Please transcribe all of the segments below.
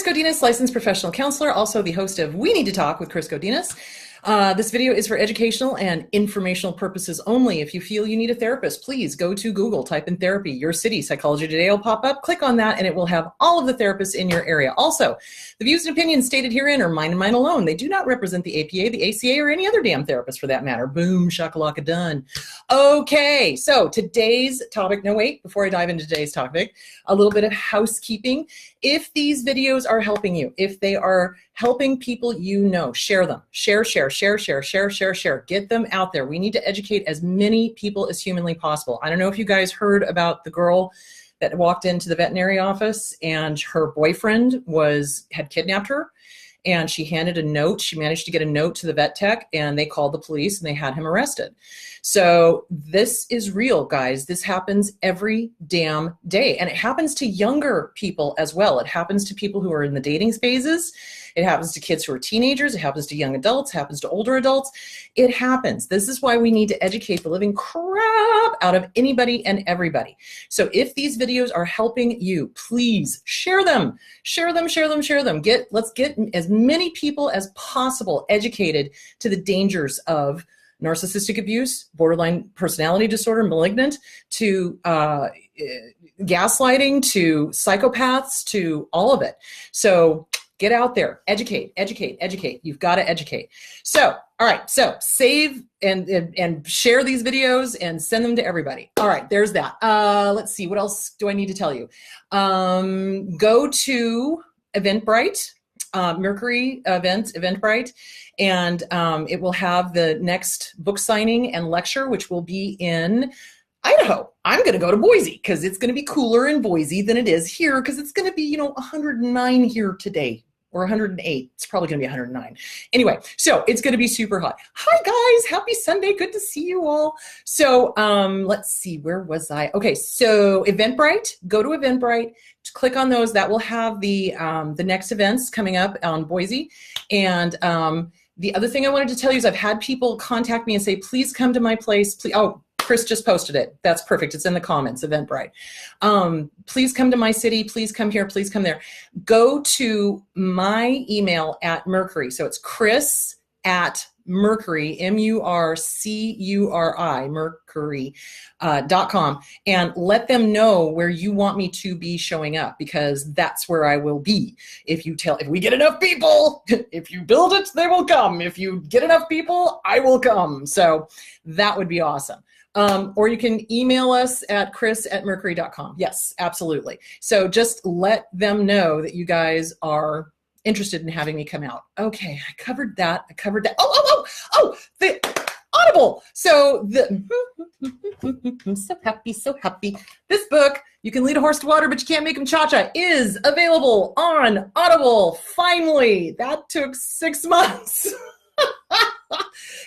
Godinez, licensed professional counselor, also the host of We Need to Talk with Chris Godinez. This video is for educational and informational purposes only. If you feel you need a therapist, please go to Google, type in therapy, your city, Psychology Today will pop up, click on that, and it will have all of the therapists in your area. Also, the views and opinions stated herein are mine and mine alone. They do not represent the APA, the ACA, or any other damn therapist for that matter. Boom, shakalaka, done. Okay, so today's topic, no wait, before I dive into today's topic, a little bit of housekeeping. If these videos are helping you, if they are helping people you know, share them. Share. Get them out there. We need to educate as many people as humanly possible. I don't know if you guys heard about the girl that walked into the veterinary office and her boyfriend had kidnapped her, and she handed a note. She managed to get a note to the vet tech, and they called the police and they had him arrested. So this is real, guys. This happens every damn day. And it happens to younger people as well. It happens to people who are in the dating phases. It happens to kids who are teenagers. It happens to young adults. It happens to older adults. It happens. This is why we need to educate the living crap out of anybody and everybody. So if these videos are helping you, please share them. Share them. Let's get as many people as possible educated to the dangers of narcissistic abuse, borderline personality disorder, malignant, to gaslighting, to psychopaths, to all of it. So get out there, educate. You've got to educate. So, all right, so save and share these videos and send them to everybody. All right, there's that. Let's see, what else do I need to tell you? Go to Eventbrite. Mercury event, Eventbrite, and it will have the next book signing and lecture, which will be in Idaho. I'm going to go to Boise because it's going to be cooler in Boise than it is here, because it's going to be, 109 here today, or 108. It's probably going to be 109. Anyway, so it's going to be super hot. Hi guys, happy Sunday. Good to see you all. So let's see, where was I? Okay, so Eventbrite, go to Eventbrite, click on those. That will have the next events coming up on Boise. And the other thing I wanted to tell you is I've had people contact me and say, please come to my place. Please. Oh, Chris just posted it. That's perfect. It's in the comments, Eventbrite. Please come to my city. Please come here. Please come there. Go to my email at Mercury. So it's Chris at Mercury, Mercuri, Mercury.com, and let them know where you want me to be showing up, because that's where I will be. If we get enough people, if you build it, they will come. If you get enough people, I will come. So that would be awesome. Or you can email us at chris@mercury.com. Yes, absolutely. So just let them know that you guys are interested in having me come out. Okay, I covered that. Oh, the Audible. So I'm so happy. This book, You Can Lead a Horse to Water, but You Can't Make Him Cha-Cha, is available on Audible. Finally, that took 6 months.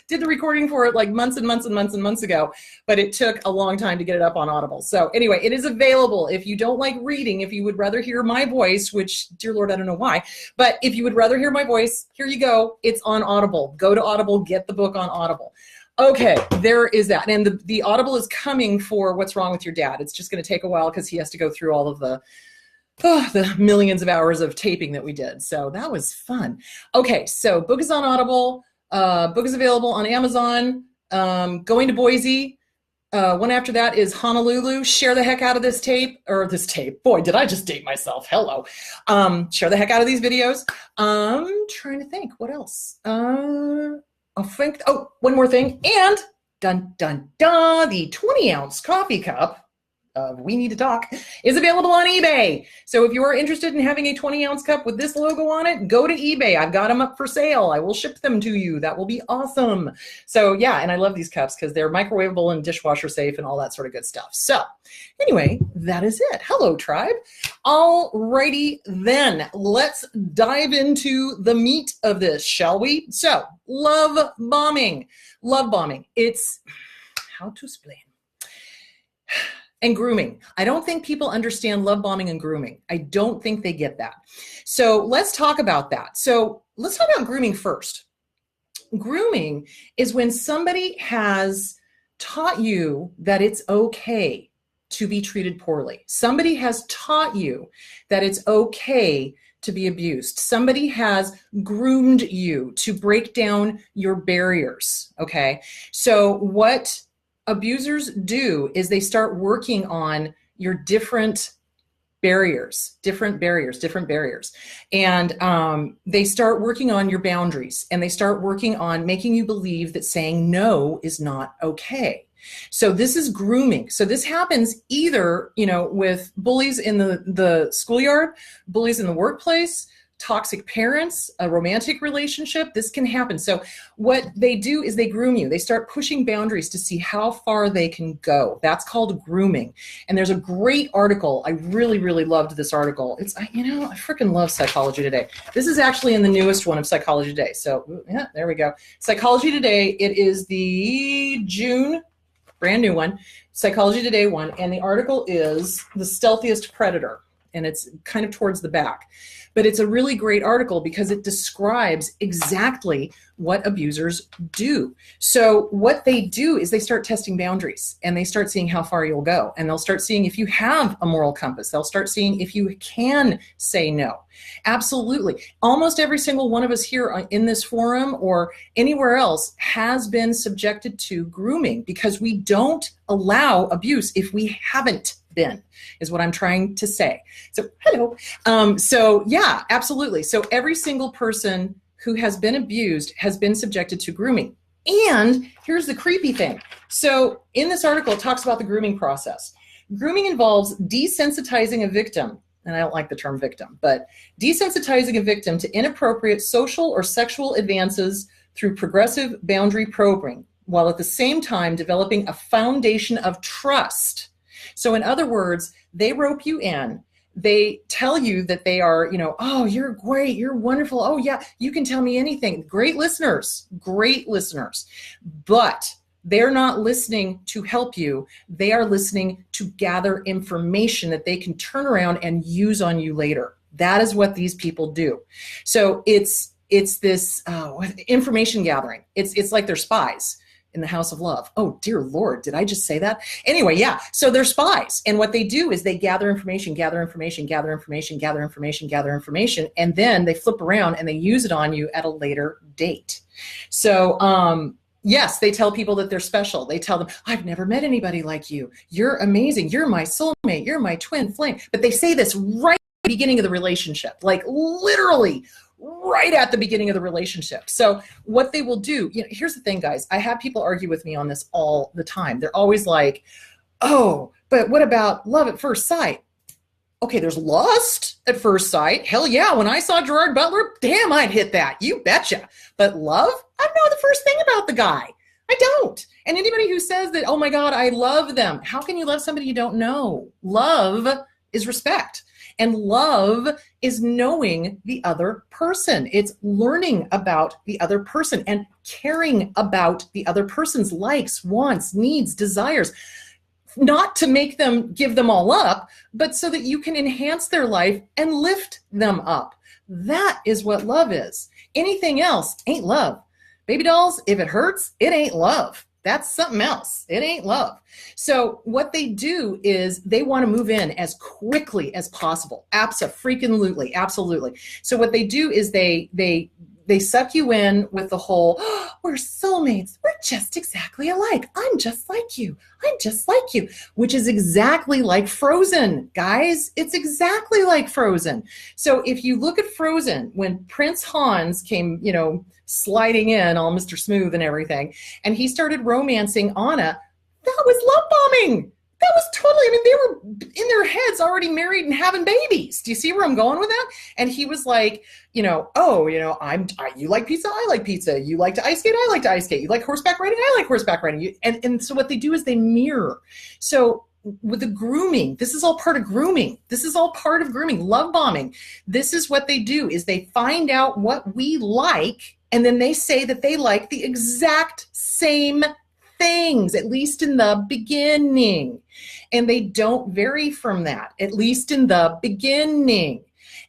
Did the recording for it like months ago, but it took a long time to get it up on Audible. So anyway, it is available. If you don't like reading, if you would rather hear my voice, which, dear Lord, I don't know why, but if you would rather hear my voice, here you go. It's on Audible. Go to Audible, get the book on Audible. Okay, there is that. And the Audible is coming for What's Wrong with Your Dad. It's just going to take a while because he has to go through all of the millions of hours of taping that we did. So that was fun. Okay, so book is on Audible. Book is available on Amazon. Going to Boise. One after that is Honolulu. Share the heck out of this tape. Boy, did I just date myself. Hello. Share the heck out of these videos. Trying to think. What else? One more thing. And dun, dun, dun, the 20-ounce coffee cup of We Need to Talk is available on eBay. So if you are interested in having a 20-ounce cup with this logo on it, go to eBay. I've got them up for sale. I will ship them to you. That will be awesome. So yeah, and I love these cups because they're microwavable and dishwasher safe and all that sort of good stuff. So anyway, that is it. Hello, tribe. Alrighty then, let's dive into the meat of this, shall we? So love bombing. It's how to explain. And grooming. I don't think people understand love bombing and grooming. I don't think they get that. So let's talk about that. So let's talk about grooming first. Grooming is when somebody has taught you that it's okay to be treated poorly. Somebody has taught you that it's okay to be abused. Somebody has groomed you to break down your barriers, okay? So what abusers do is they start working on your different barriers. And they start working on your boundaries, and they start working on making you believe that saying no is not okay. So this is grooming. So this happens either, with bullies in the schoolyard, bullies in the workplace, toxic parents, a romantic relationship. This can happen. So what they do is they groom you. They start pushing boundaries to see how far they can go. That's called grooming. And there's a great article. I really, really loved this article. I freaking love Psychology Today. This is actually in the newest one of Psychology Today. So yeah, there we go. Psychology Today. It is the June, brand new one, Psychology Today one. And the article is The Stealthiest Predator. And it's kind of towards the back. But it's a really great article because it describes exactly what abusers do. So what they do is they start testing boundaries, and they start seeing how far you'll go. And they'll start seeing if you have a moral compass. They'll start seeing if you can say no. Absolutely. Almost every single one of us here in this forum or anywhere else has been subjected to grooming, because we don't allow abuse if we haven't been, is what I'm trying to say. So, hello. So yeah, absolutely. So every single person who has been abused has been subjected to grooming. And here's the creepy thing. So in this article, it talks about the grooming process. Grooming involves desensitizing a victim, and I don't like the term victim, but desensitizing a victim to inappropriate social or sexual advances through progressive boundary probing, while at the same time developing a foundation of trust. So in other words, they rope you in. They tell you that they are, oh, you're great, you're wonderful. Oh yeah, you can tell me anything. Great listeners. But they're not listening to help you. They are listening to gather information that they can turn around and use on you later. That is what these people do. So it's this information gathering. It's like they're spies in the House of Love. Oh, dear Lord, did I just say that? Anyway, yeah, so they're spies. And what they do is they gather information, and then they flip around and they use it on you at a later date. So, yes, they tell people that they're special. They tell them, I've never met anybody like you. You're amazing. You're my soulmate. You're my twin flame. But they say this right at the beginning of the relationship, like literally right at the beginning of the relationship. So what they will do, here's the thing, guys. I have people argue with me on this all the time. They're always like, oh, but what about love at first sight? Okay, there's lust at first sight. Hell yeah, when I saw Gerard Butler, damn, I'd hit that. You betcha. But love? I know the first thing about the guy. I don't. And anybody who says that, oh my God, I love them. How can you love somebody you don't know? Love is respect. And love is knowing the other person. It's learning about the other person and caring about the other person's likes, wants, needs, desires. Not to make them give them all up, but so that you can enhance their life and lift them up. That is what love is. Anything else ain't love. Baby dolls, if it hurts, it ain't love. That's something else. It ain't love. So what they do is they want to move in as quickly as possible. Abso-freaking-lutely. Absolutely. So what they do is they suck you in with the whole, oh, we're soulmates. We're just exactly alike. I'm just like you. I'm just like you, which is exactly like Frozen, guys. It's exactly like Frozen. So if you look at Frozen, when Prince Hans came, sliding in all Mr. Smooth and everything, and he started romancing Anna, that was love bombing. That was totally, they were in their heads already married and having babies. Do you see where I'm going with that? And he was like, you like pizza, I like pizza. You like to ice skate, I like to ice skate. You like horseback riding, I like horseback riding. And so what they do is they mirror. So with the grooming, this is all part of grooming. Love bombing. This is what they do is they find out what we like, and then they say that they like the exact same things, at least in the beginning. And they don't vary from that, at least in the beginning.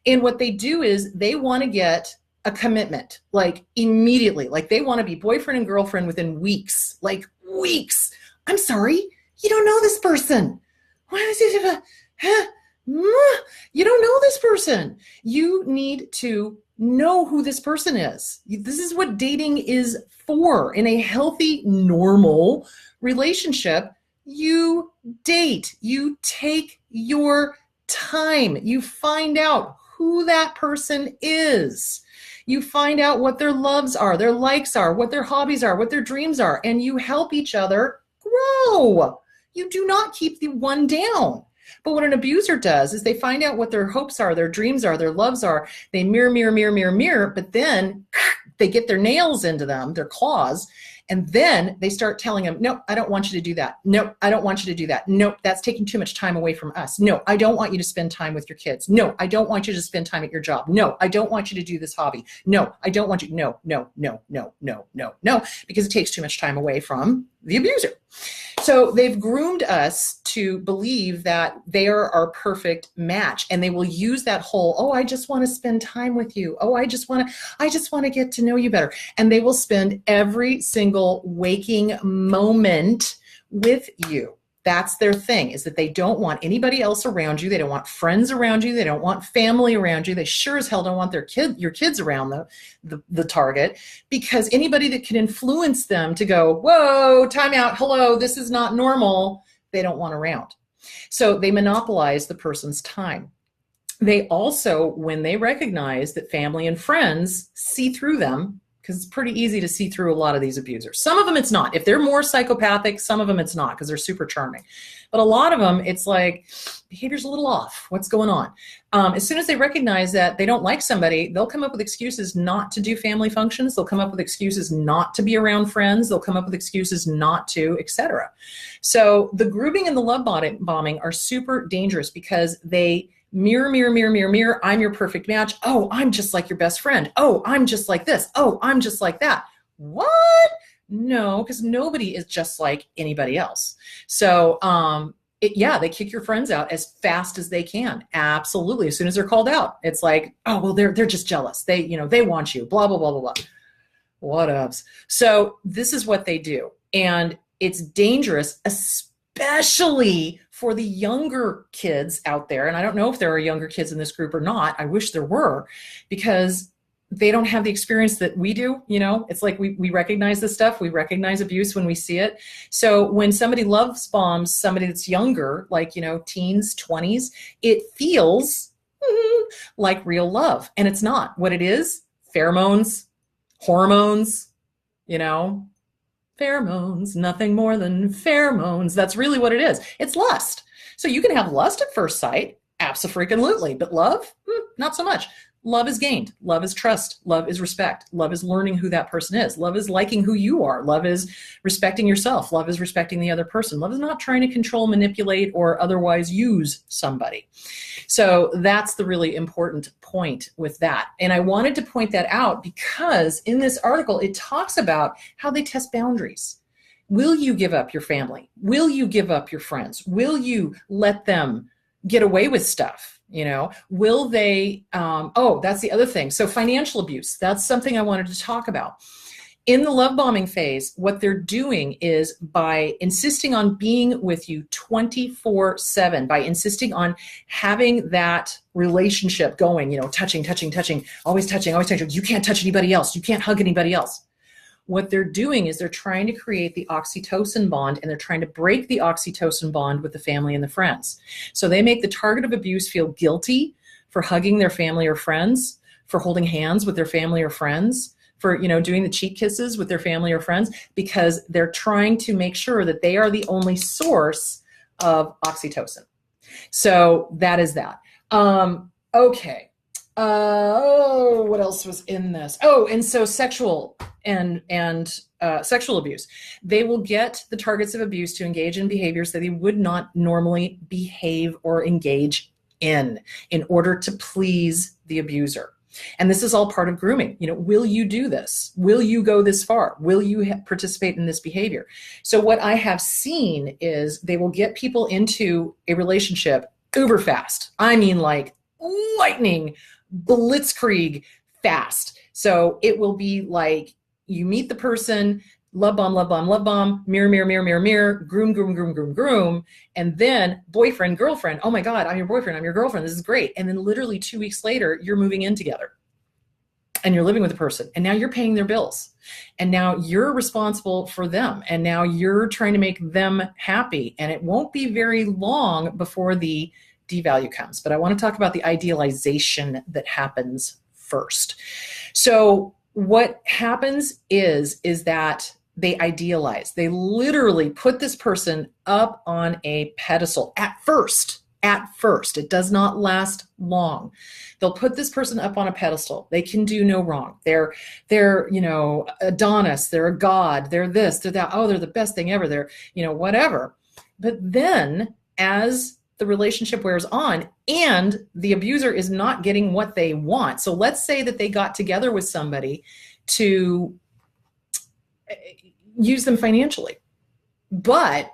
And what they do is they want to get a commitment, like immediately. Like they want to be boyfriend and girlfriend within weeks, like weeks. I'm sorry, you don't know this person. You don't know this person. You need to know who this person is. This is what dating is for. In a healthy, normal relationship, you date, you take your time, you find out who that person is. You find out what their loves are, their likes are, what their hobbies are, what their dreams are, and you help each other grow. You do not keep the one down. But what an abuser does is they find out what their hopes are, their dreams are, their loves are. They mirror, but then they get their nails into them, their claws, and then they start telling them, no, I don't want you to do that. No, I don't want you to do that. No, that's taking too much time away from us. No, I don't want you to spend time with your kids. No, I don't want you to spend time at your job. No, I don't want you to do this hobby. No, I don't want you. No, because it takes too much time away from the abuser. So they've groomed us to believe that they are our perfect match, and they will use that whole, oh, I just want to spend time with you. Oh, I just want to get to know you better. And they will spend every single waking moment with you. That's their thing, is that they don't want anybody else around you. They don't want friends around you. They don't want family around you. They sure as hell don't want your kids around the target, because anybody that can influence them to go, whoa, time out, hello, this is not normal, they don't want around. So they monopolize the person's time. They also, when they recognize that family and friends see through them, because it's pretty easy to see through a lot of these abusers. Some of them it's not. If they're more psychopathic, some of them it's not, because they're super charming. But a lot of them, it's like, behavior's a little off. What's going on? As soon as they recognize that they don't like somebody, they'll come up with excuses not to do family functions. They'll come up with excuses not to be around friends. They'll come up with excuses not to, etc. So the grooming and the love bombing are super dangerous, because they mirror, I'm your perfect match. Oh, I'm just like your best friend. Oh, I'm just like this. Oh, I'm just like that. What? No, because nobody is just like anybody else. So, they kick your friends out as fast as they can. Absolutely. As soon as they're called out, it's like, oh, well, they're just jealous. They want you, blah, blah, blah, blah, blah. What ups? So this is what they do. And it's dangerous, especially for the younger kids out there. And I don't know if there are younger kids in this group or not. I wish there were, because they don't have the experience that we do. It's like we recognize this stuff. We recognize abuse when we see it. So when somebody loves bombs somebody that's younger, like, teens, 20s, it feels like real love. And it's not. What it is, pheromones, hormones, pheromones, nothing more than pheromones. That's really what it is. It's lust. So you can have lust at first sight, abso-freaking-lutely, but love, not so much. Love is gained. Love is trust. Love is respect. Love is learning who that person is. Love is liking who you are. Love is respecting yourself. Love is respecting the other person. Love is not trying to control, manipulate, or otherwise use somebody. So that's the really important point with that. And I wanted to point that out because in this article, it talks about how they test boundaries. Will you give up your family? Will you give up your friends? Will you let them get away with stuff? Will they, that's the other thing. So financial abuse, that's something I wanted to talk about. In the love bombing phase, what they're doing is by insisting on being with you 24/7, by insisting on having that relationship going, touching, always touching. You can't touch anybody else. You can't hug anybody else. What they're doing is they're trying to create the oxytocin bond, and they're trying to break the oxytocin bond with the family and the friends. So they make the target of abuse feel guilty for hugging their family or friends, for holding hands with their family or friends, for doing the cheek kisses with their family or friends, because they're trying to make sure that they are the only source of oxytocin. So that is that. Okay. What else was in this? Oh, and so sexual and sexual abuse. They will get the targets of abuse to engage in behaviors that they would not normally behave or engage in order to please the abuser. And this is all part of grooming. Will you do this? Will you go this far? Will you participate in this behavior? So what I have seen is they will get people into a relationship uber fast. I mean, like lightning, blitzkrieg fast. So it will be like you meet the person, love bomb, love bomb, love bomb, mirror, mirror, mirror, mirror, mirror, groom, groom, groom, groom, groom. And then boyfriend, girlfriend. Oh my God, I'm your boyfriend. I'm your girlfriend. This is great. And then literally 2 weeks later, you're moving in together and you're living with a person. And now you're paying their bills. And now you're responsible for them. And now you're trying to make them happy. And it won't be very long before the devalue comes. But I want to talk about the idealization that happens first. So what happens is that they idealize. They literally put this person up on a pedestal at first. It does not last long. They'll put this person up on a pedestal. They can do no wrong. They're Adonis, they're a god, they're this, they're that. Oh, they're the best thing ever. They're, whatever. But then as the relationship wears on and the abuser is not getting what they want. So let's say that they got together with somebody to use them financially, but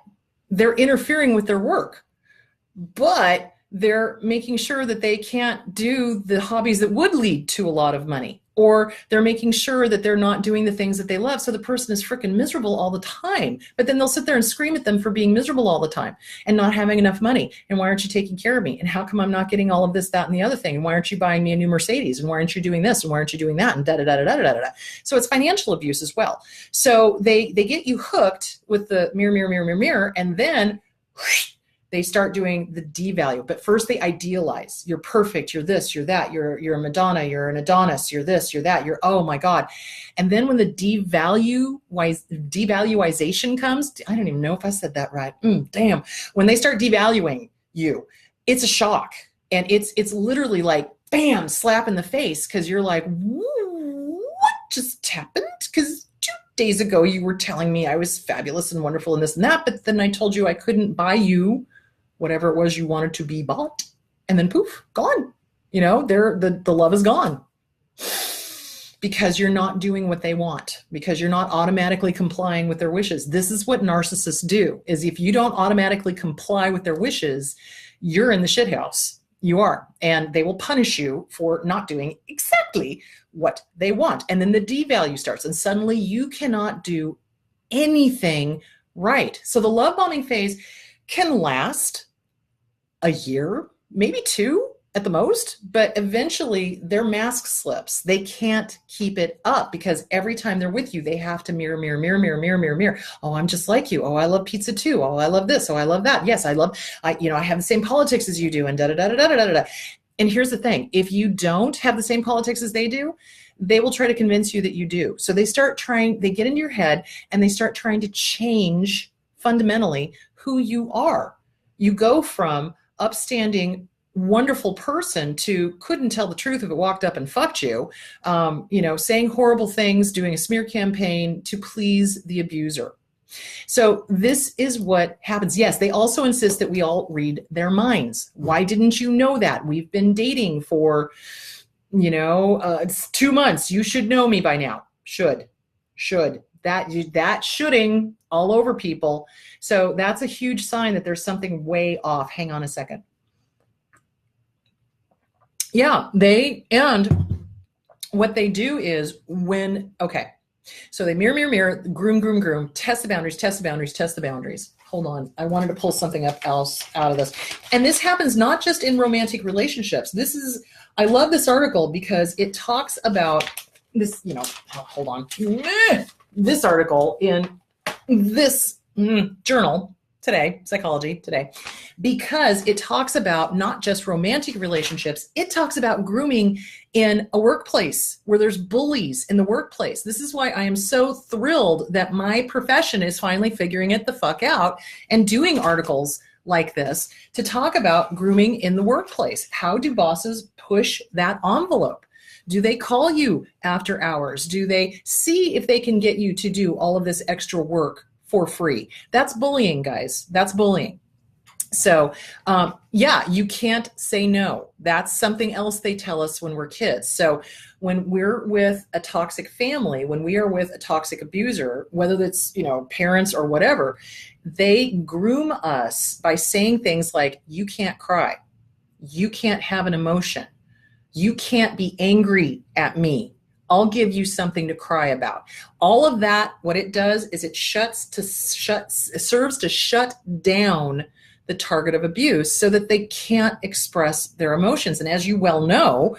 they're interfering with their work, but they're making sure that they can't do the hobbies that would lead to a lot of money, or they're making sure that they're not doing the things that they love. So the person is freaking miserable all the time, but then they'll sit there and scream at them for being miserable all the time and not having enough money. And why aren't you taking care of me? And how come I'm not getting all of this, that, and the other thing? And why aren't you buying me a new Mercedes? And why aren't you doing this? And why aren't you doing that? And da da da da da da da. So it's financial abuse as well. So they get you hooked with the mirror, mirror, mirror, mirror, mirror, and then whoosh, they start doing the devalue. But first they idealize. You're perfect. You're this, you're that. You're a Madonna. You're an Adonis. You're this, you're that. You're, oh my God. And then when the devaluization comes, I don't even know if I said that right. Damn. When they start devaluing you, it's a shock. And it's literally like, bam, slap in the face. Cause you're like, what just happened? Cause 2 days ago you were telling me I was fabulous and wonderful and this and that, but then I told you I couldn't buy you whatever it was you wanted to be bought, and then poof, gone. The love is gone because you're not doing what they want, because you're not automatically complying with their wishes. This is what narcissists do, is if you don't automatically comply with their wishes, you're in the shithouse. You are. And they will punish you for not doing exactly what they want. And then the devalue starts, and suddenly you cannot do anything right. So the love bombing phase can last a year, maybe 2 at the most, but eventually their mask slips. They can't keep it up because every time they're with you, they have to mirror, mirror, mirror, mirror, mirror, mirror, mirror. Oh, I'm just like you. Oh, I love pizza too. Oh, I love this. Oh, I love that. Yes, I have the same politics as you do, and da da da da da da da. And here's the thing: if you don't have the same politics as they do, they will try to convince you that you do. So they get into your head and they start trying to change fundamentally who you are. You go from upstanding, wonderful person to couldn't tell the truth if it walked up and fucked you, saying horrible things, doing a smear campaign to please the abuser. So this is what happens. Yes, they also insist that we all read their minds. Why didn't you know that? We've been dating for, it's 2 months. You should know me by now. Should. That shoulding all over people. So that's a huge sign that there's something way off. Hang on a second. Yeah, and what they do is so they mirror, mirror, mirror, groom, groom, groom, test the boundaries, test the boundaries, test the boundaries. Hold on. I wanted to pull something else out of this. And this happens not just in romantic relationships. I love this article because it talks about this, hold on. This article in this journal today, Psychology Today, because it talks about not just romantic relationships, it talks about grooming in a workplace where there's bullies in the workplace. This is why I am so thrilled that my profession is finally figuring it the fuck out and doing articles like this to talk about grooming in the workplace. How do bosses push that envelope? Do they call you after hours? Do they see if they can get you to do all of this extra work for free? That's bullying, guys. That's bullying. So, you can't say no. That's something else they tell us when we're kids. So when we're with a toxic family, when we are with a toxic abuser, whether it's, parents or whatever, they groom us by saying things like, you can't cry. You can't have an emotion. You can't be angry at me. I'll give you something to cry about. All of that, what it does is it serves to shut down the target of abuse so that they can't express their emotions. And as you well know,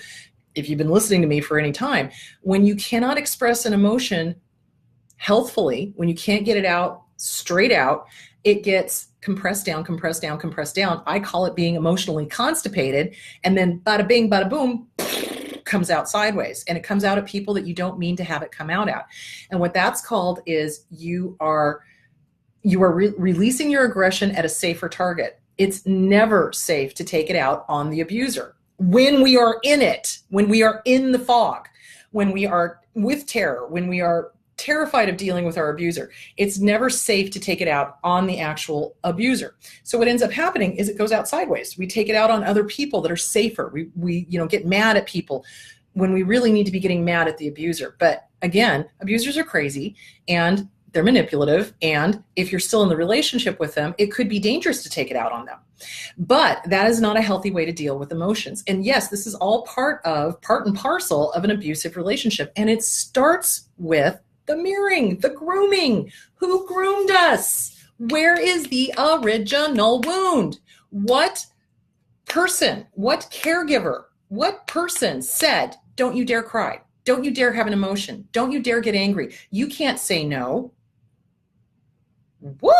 if you've been listening to me for any time, when you cannot express an emotion healthfully, when you can't get it out straight out, it gets compressed down, compressed down, compressed down. I call it being emotionally constipated. And then bada bing, bada boom, comes out sideways. And it comes out at people that you don't mean to have it come out at. And what that's called is you are releasing your aggression at a safer target. It's never safe to take it out on the abuser. When we are in it, when we are in the fog, when we are with terror, when we are terrified of dealing with our abuser, it's never safe to take it out on the actual abuser. So what ends up happening is it goes out sideways. We take it out on other people that are safer. We get mad at people when we really need to be getting mad at the abuser. But again, abusers are crazy and they're manipulative. And if you're still in the relationship with them, it could be dangerous to take it out on them. But that is not a healthy way to deal with emotions. And yes, this is all part and parcel of an abusive relationship. And it starts with the mirroring, the grooming. Who groomed us? Where is the original wound? What person, what caregiver, what person said, don't you dare cry. Don't you dare have an emotion. Don't you dare get angry. You can't say no. What?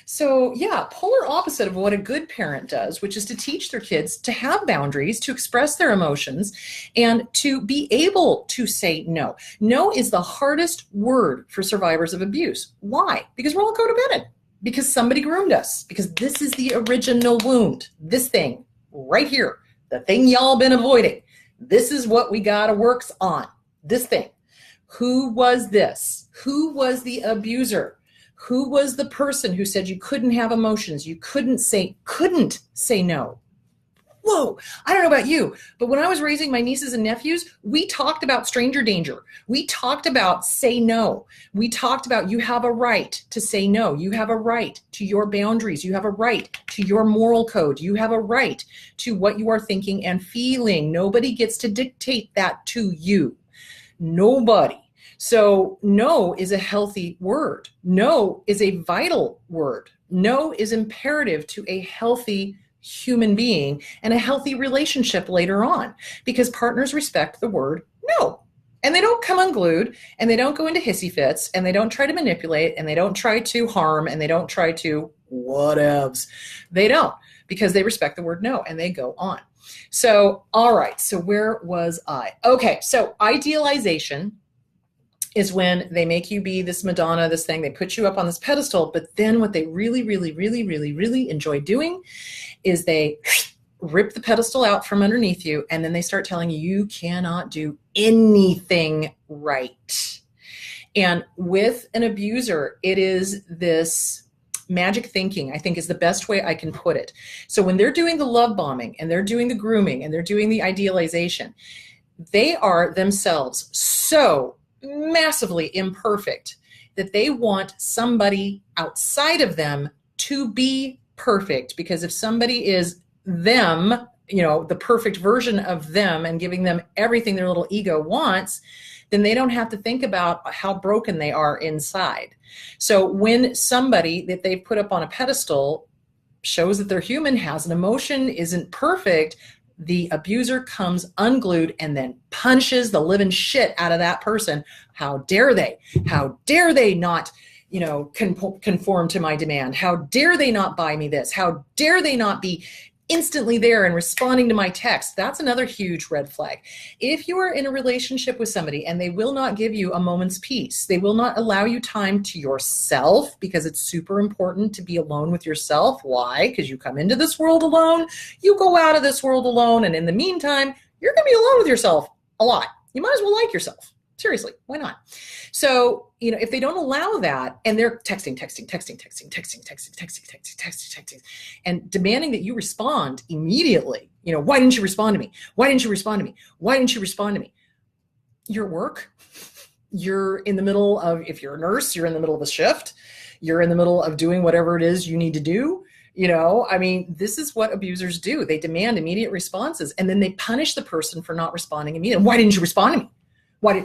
So yeah, polar opposite of what a good parent does, which is to teach their kids to have boundaries, to express their emotions, and to be able to say no. No is the hardest word for survivors of abuse. Why? Because we're all codependent. Because somebody groomed us. Because this is the original wound. This thing right here, the thing y'all been avoiding. This is what we gotta work on. This thing. Who was this? Who was the abuser? Who was the person who said you couldn't have emotions? You couldn't say no. Whoa, I don't know about you, but when I was raising my nieces and nephews, we talked about stranger danger. We talked about say no. We talked about you have a right to say no. You have a right to your boundaries. You have a right to your moral code. You have a right to what you are thinking and feeling. Nobody gets to dictate that to you. Nobody. So no is a healthy word. No is a vital word. No is imperative to a healthy human being and a healthy relationship later on, because partners respect the word no. And they don't come unglued, and they don't go into hissy fits, and they don't try to manipulate, and they don't try to harm, and they don't try to whatevs. They don't, because they respect the word no, and they go on. So, all right, so where was I? Okay, so idealization is when they make you be this Madonna, this thing, they put you up on this pedestal, but then what they really, really, really, really, really enjoy doing is they rip the pedestal out from underneath you, and then they start telling you, you cannot do anything right. And with an abuser, it is this magic thinking, I think is the best way I can put it. So when they're doing the love bombing, and they're doing the grooming, and they're doing the idealization, they are themselves so massively imperfect that they want somebody outside of them to be perfect, because if somebody is them, the perfect version of them and giving them everything their little ego wants, then they don't have to think about how broken they are inside. So when somebody that they've put up on a pedestal shows that they're human, has an emotion, isn't perfect, the abuser comes unglued and then punches the living shit out of that person. How dare they? How dare they not, conform to my demand? How dare they not buy me this? How dare they not be instantly there and responding to my text? That's another huge red flag. If you are in a relationship with somebody and they will not give you a moment's peace, they will not allow you time to yourself, because it's super important to be alone with yourself. Why? Because you come into this world alone, you go out of this world alone, and in the meantime, you're going to be alone with yourself a lot. You might as well like yourself. Seriously, why not? So, if they don't allow that, and they're texting, and demanding that you respond immediately, why didn't you respond to me? Why didn't you respond to me? Why didn't you respond to me? You're at work. You're in the middle of, if you're a nurse, you're in the middle of a shift. You're in the middle of doing whatever it is you need to do. This is what abusers do. They demand immediate responses, and then they punish the person for not responding immediately. Why didn't you respond to me? Why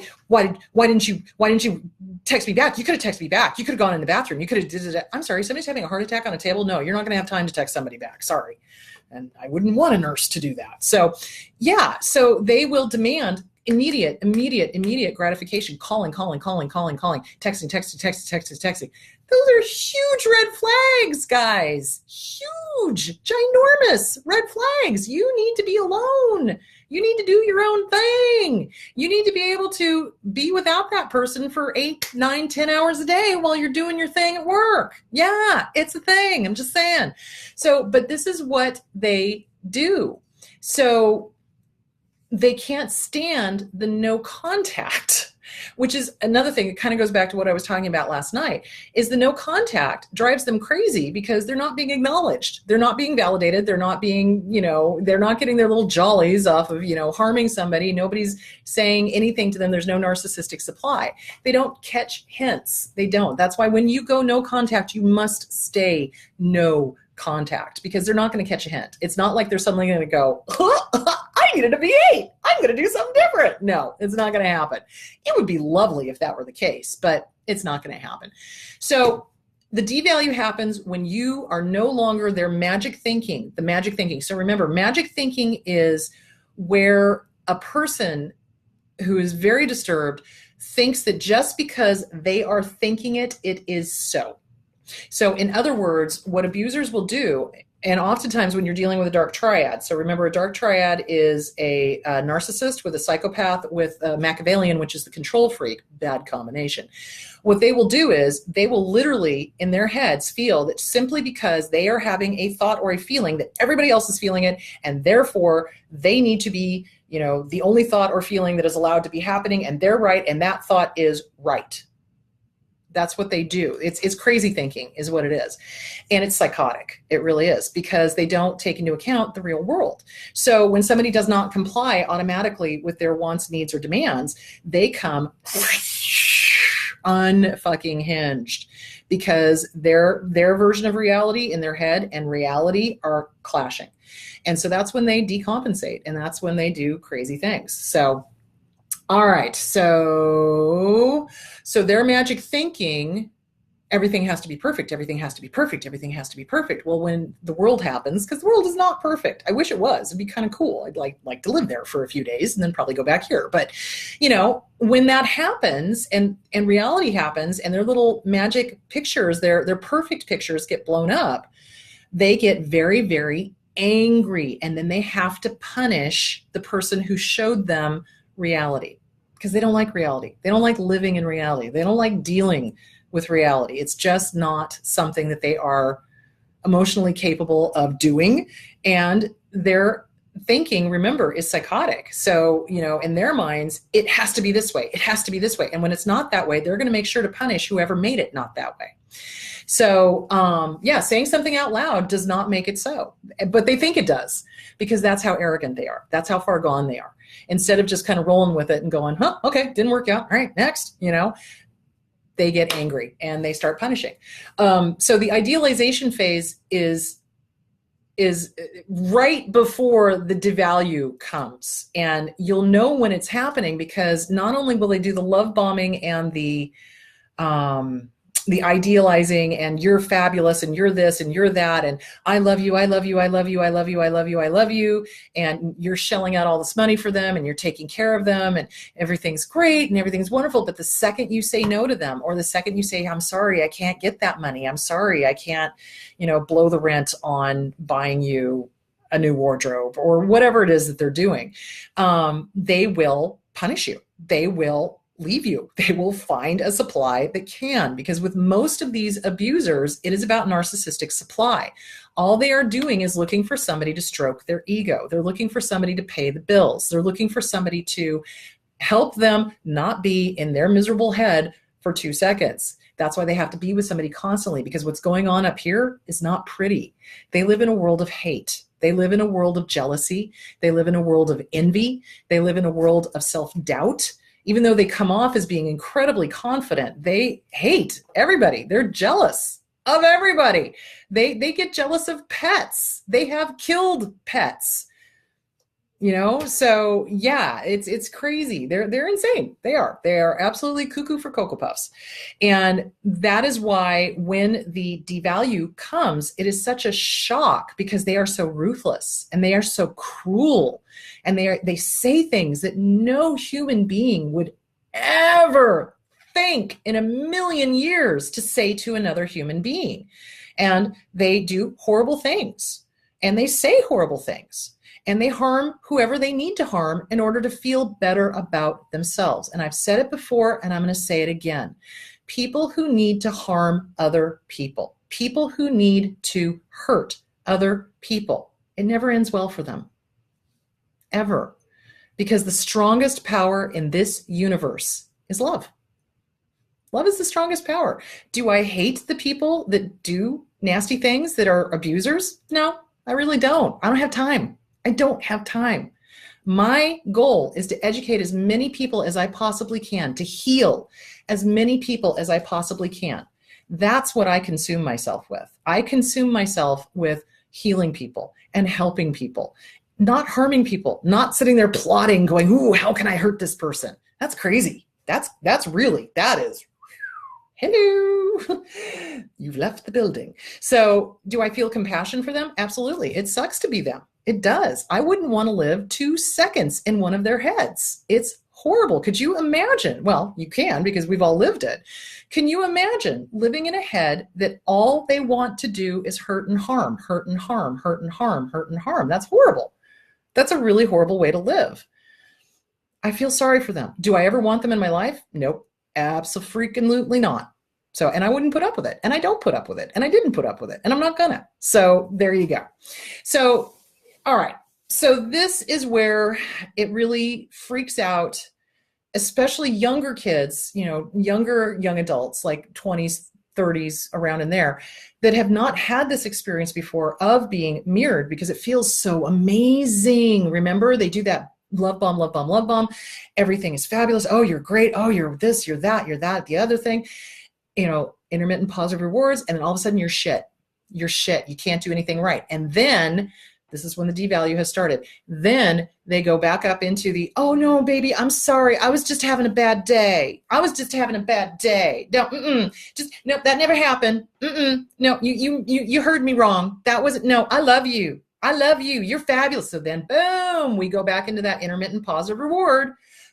didn't you text me back? You could have texted me back. You could have gone in the bathroom. You could have did it. I'm sorry, somebody's having a heart attack on a table. No, you're not going to have time to text somebody back. Sorry. And I wouldn't want a nurse to do that. So yeah, so they will demand immediate gratification, calling, texting. Those are huge red flags, guys. Huge, ginormous red flags. You need to be alone. You need to do your own thing. You need to be able to be without that person for 8, 9, 10 hours a day while you're doing your thing at work. Yeah, it's a thing. I'm just saying. So, but this is what they do. So they can't stand the no contact, which is another thing. It kind of goes back to what I was talking about last night, is the no contact drives them crazy because they're not being acknowledged. They're not being validated. They're not being, they're not getting their little jollies off of, harming somebody. Nobody's saying anything to them. There's no narcissistic supply. They don't catch hints. They don't. That's why when you go no contact, you must stay no contact, because they're not going to catch a hint. It's not like they're suddenly going to go, I needed a V8. I'm going to do something different. No, it's not going to happen. It would be lovely if that were the case, but it's not going to happen. So the devalue happens when you are no longer their magic thinking, the magic thinking. So remember, magic thinking is where a person who is very disturbed thinks that just because they are thinking it, it is so. So in other words, what abusers will do, and oftentimes when you're dealing with a dark triad, so remember, a dark triad is a narcissist with a psychopath with a Machiavellian, which is the control freak, bad combination. What they will do is they will literally in their heads feel that simply because they are having a thought or a feeling that everybody else is feeling it, and therefore they need to be, the only thought or feeling that is allowed to be happening, and they're right, and that thought is right. That's what they do. It's crazy thinking is what it is. And it's psychotic. It really is, because they don't take into account the real world. So when somebody does not comply automatically with their wants, needs, or demands, they come unfucking hinged, because their version of reality in their head and reality are clashing. And so that's when they decompensate, and that's when they do crazy things. So all right, so their magic thinking, everything has to be perfect, everything has to be perfect, everything has to be perfect. Well, when the world happens, because the world is not perfect. I wish it was. It'd be kind of cool. I'd like to live there for a few days and then probably go back here. But, when that happens and reality happens and their little magic pictures, their perfect pictures get blown up, they get very, very angry. And then they have to punish the person who showed them reality, because they don't like reality. They don't like living in reality. They don't like dealing with reality. It's just not something that they are emotionally capable of doing. And their thinking, remember, is psychotic. So, in their minds, it has to be this way. It has to be this way. And when it's not that way, they're going to make sure to punish whoever made it not that way. So, saying something out loud does not make it so, but they think it does, because that's how arrogant they are. That's how far gone they are. Instead of just kind of rolling with it and going, okay, didn't work out. All right, next, they get angry and they start punishing. So the idealization phase is right before the devalue comes. And you'll know when it's happening, because not only will they do the love bombing and the idealizing, and you're fabulous, and you're this, and you're that, and I love you, I love you, I love you, I love you, I love you, I love you, and you're shelling out all this money for them, and you're taking care of them, and everything's great, and everything's wonderful. But the second you say no to them, or the second you say, I'm sorry, I can't get that money, I'm sorry, I can't, blow the rent on buying you a new wardrobe, or whatever it is that they're doing, they will punish you. They will leave you. They will find a supply that can, because with most of these abusers, it is about narcissistic supply. All they are doing is looking for somebody to stroke their ego. They're looking for somebody to pay the bills. They're looking for somebody to help them not be in their miserable head for 2 seconds. That's why they have to be with somebody constantly, because what's going on up here is not pretty. They live in a world of hate. They live in a world of jealousy. They live in a world of envy. They live in a world of self-doubt. Even though they come off as being incredibly confident, they hate everybody. They're jealous of everybody. They get jealous of pets. They have killed pets. So yeah, it's crazy. They're insane. They are absolutely cuckoo for Cocoa Puffs. And that is why when the devalue comes, it is such a shock because they are so ruthless and they are so cruel, and they say things that no human being would ever think in a million years to say to another human being. And they do horrible things, and they say horrible things, and they harm whoever they need to harm in order to feel better about themselves. And I've said it before, and I'm going to say it again. People who need to harm other people, people who need to hurt other people, it never ends well for them, ever. Because the strongest power in this universe is love. Love is the strongest power. Do I hate the people that do nasty things, that are abusers? No, I really don't. I don't have time. I don't have time. My goal is to educate as many people as I possibly can, to heal as many people as I possibly can. That's what I consume myself with. I consume myself with healing people and helping people, not harming people, not sitting there plotting, going, ooh, how can I hurt this person? That's crazy. That is, hello, you've left the building. So do I feel compassion for them? Absolutely. It sucks to be them. It does. I wouldn't want to live 2 seconds in one of their heads. It's horrible. Could you imagine? Well, you can, because we've all lived it. Can you imagine living in a head that all they want to do is hurt and harm, hurt and harm, hurt and harm, hurt and harm? That's horrible. That's a really horrible way to live. I feel sorry for them. Do I ever want them in my life? Nope. Absolutely not. So, and I wouldn't put up with it, and I don't put up with it, and I didn't put up with it, and I'm not gonna. So there you go. So, all right. So this is where it really freaks out, especially younger kids, young adults, like 20s, 30s, around in there, that have not had this experience before of being mirrored, because it feels so amazing. Remember, they do that love bomb, love bomb, love bomb. Everything is fabulous. Oh, you're great. Oh, you're this, you're that, the other thing, intermittent positive rewards. And then all of a sudden you're shit. You're shit. You can't do anything right. And then this is when the devalue has started. Then they go back up into the, oh no, baby, I'm sorry. I was just having a bad day. No, no, that never happened. No, you heard me wrong. No, I love you. You're fabulous. So then boom, we go back into that intermittent positive reward.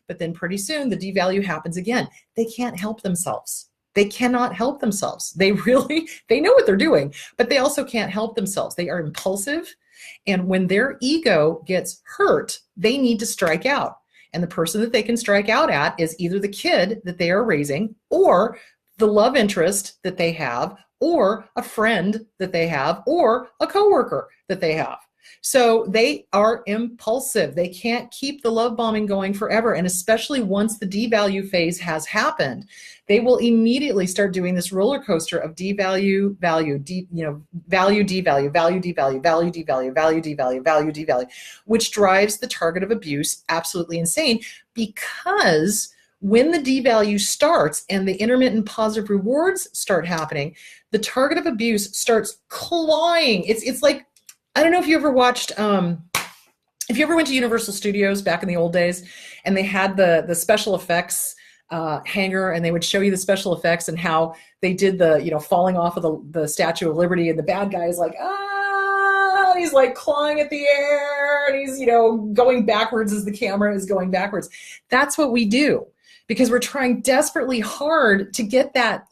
But then pretty soon the devalue happens again. They can't help themselves. They cannot help themselves. They know what they're doing, but they also can't help themselves. They are impulsive. And when their ego gets hurt, they need to strike out. And the person that they can strike out at is either the kid that they are raising, or the love interest that they have, or a friend that they have, or a coworker that they have. So they are impulsive. They can't keep the love bombing going forever. And especially once the devalue phase has happened, they will immediately start doing this roller coaster of devalue, value, value, devalue, value, devalue, value, devalue, value, devalue, value, devalue, which drives the target of abuse absolutely insane. Because when the devalue starts and the intermittent positive rewards start happening, the target of abuse starts clawing. It's like, I don't know if you ever watched, if you ever went to Universal Studios back in the old days, and they had the special effects hanger, and they would show you the special effects and how they did the, falling off of the Statue of Liberty, and the bad guy is like, he's like clawing at the air, and he's, going backwards as the camera is going backwards. That's what we do, because we're trying desperately hard to get that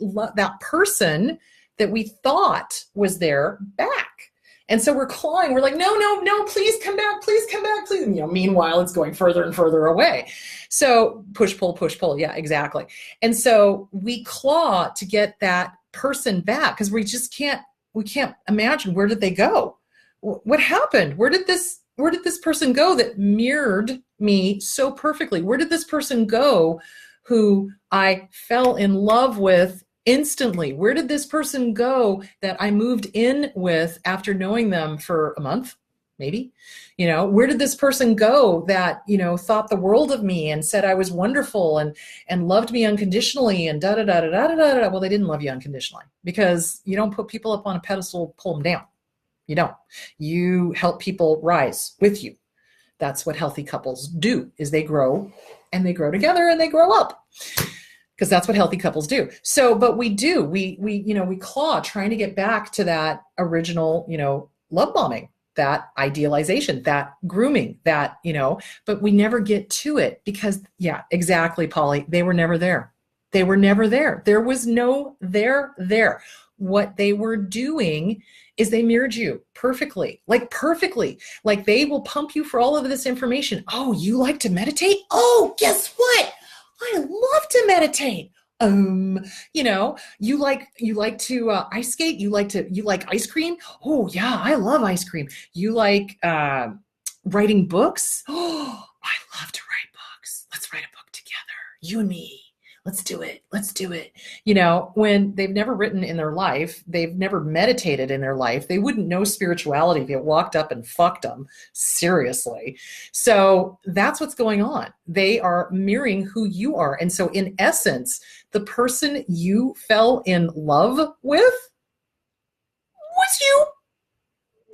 person that we thought was there back. And so we're clawing. We're like, no, please come back, please. Meanwhile, it's going further and further away. So push, pull. Yeah, exactly. And so we claw to get that person back, because we can't imagine, where did they go? What happened? Where did this person go that mirrored me so perfectly? Where did this person go who I fell in love with instantly? Where did this person go that I moved in with after knowing them for a month, maybe? Where did this person go that, thought the world of me and said I was wonderful and loved me unconditionally and da-da-da-da-da-da-da? Well, they didn't love you unconditionally, because you don't put people up on a pedestal, pull them down. You don't. You help people rise with you. That's what healthy couples do, is they grow and they grow together and they grow up. Because that's what healthy couples do. So, but we claw trying to get back to that original, love bombing, that idealization, that grooming, that, but we never get to it because, yeah, exactly, Polly. They were never there. They were never there. There was no there. What they were doing is they mirrored you perfectly. Like they will pump you for all of this information. Oh, you like to meditate? Oh, guess what? I love to meditate. You like to ice skate. You like ice cream. Oh yeah, I love ice cream. You like writing books. Oh, I love to write books. Let's write a book together. You and me. Let's do it. When they've never written in their life, they've never meditated in their life, they wouldn't know spirituality if you walked up and fucked them. Seriously. So that's what's going on. They are mirroring who you are. And so in essence, the person you fell in love with was you.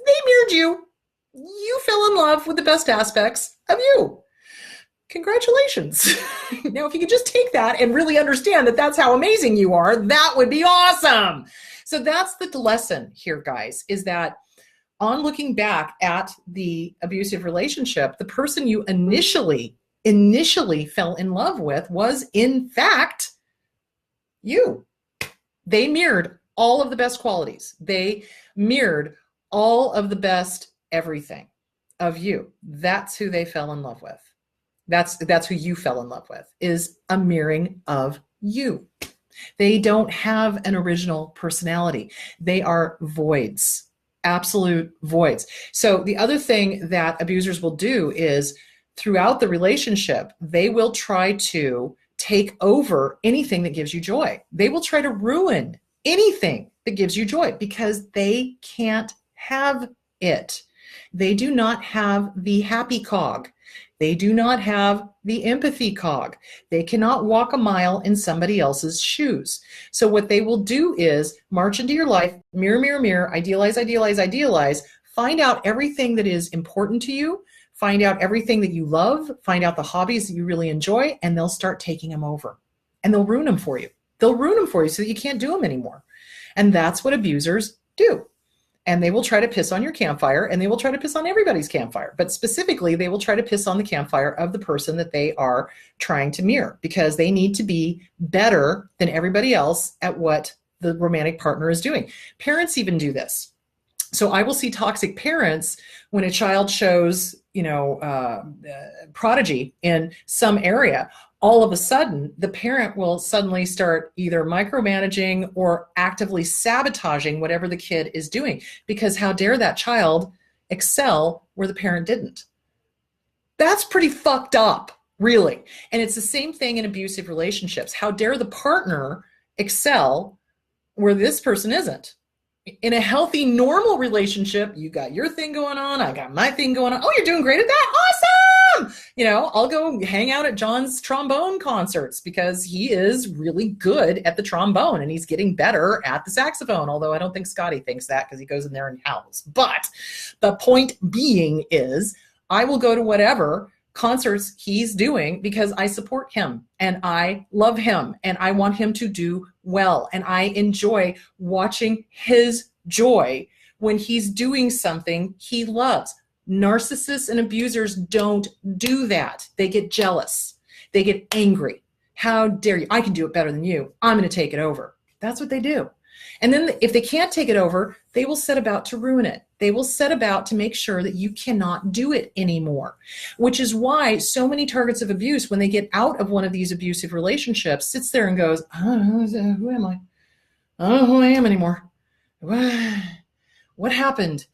They mirrored you. You fell in love with the best aspects of you. Congratulations. Now, if you could just take that and really understand that that's how amazing you are, that would be awesome. So that's the lesson here, guys, is that on looking back at the abusive relationship, the person you initially fell in love with was, in fact, you. They mirrored all of the best qualities. They mirrored all of the best everything of you. That's who they fell in love with. That's who you fell in love with, is a mirroring of you. They don't have an original personality. They are voids, absolute voids. So the other thing that abusers will do is throughout the relationship, they will try to take over anything that gives you joy. They will try to ruin anything that gives you joy because they can't have it. They do not have the happy cog. They do not have the empathy cog. They cannot walk a mile in somebody else's shoes. So what they will do is march into your life, mirror, idealize, find out everything that is important to you, find out everything that you love, find out the hobbies that you really enjoy, and they'll start taking them over. And they'll ruin them for you. They'll ruin them for you so that you can't do them anymore. And that's what abusers do. And they will try to piss on your campfire, and they will try to piss on everybody's campfire. But specifically, they will try to piss on the campfire of the person that they are trying to mirror, because they need to be better than everybody else at what the romantic partner is doing. Parents even do this. So I will see toxic parents when a child shows, prodigy in some area. All of a sudden, the parent will suddenly start either micromanaging or actively sabotaging whatever the kid is doing, because how dare that child excel where the parent didn't? That's pretty fucked up, really. And it's the same thing in abusive relationships. How dare the partner excel where this person isn't? In a healthy, normal relationship, you got your thing going on, I got my thing going on. Oh, you're doing great at that? Awesome! I'll go hang out at John's trombone concerts because he is really good at the trombone and he's getting better at the saxophone, although I don't think Scotty thinks that because he goes in there and howls. But the point being is I will go to whatever concerts he's doing because I support him and I love him and I want him to do well. And I enjoy watching his joy when he's doing something he loves. Narcissists and abusers don't do that. They get jealous. They get angry. How dare you? I can do it better than you. I'm going to take it over. That's what they do. And then if they can't take it over, they will set about to ruin it. They will set about to make sure that you cannot do it anymore, which is why so many targets of abuse, when they get out of one of these abusive relationships, sits there and goes, I don't know, who am I? I don't know who I am anymore. What happened?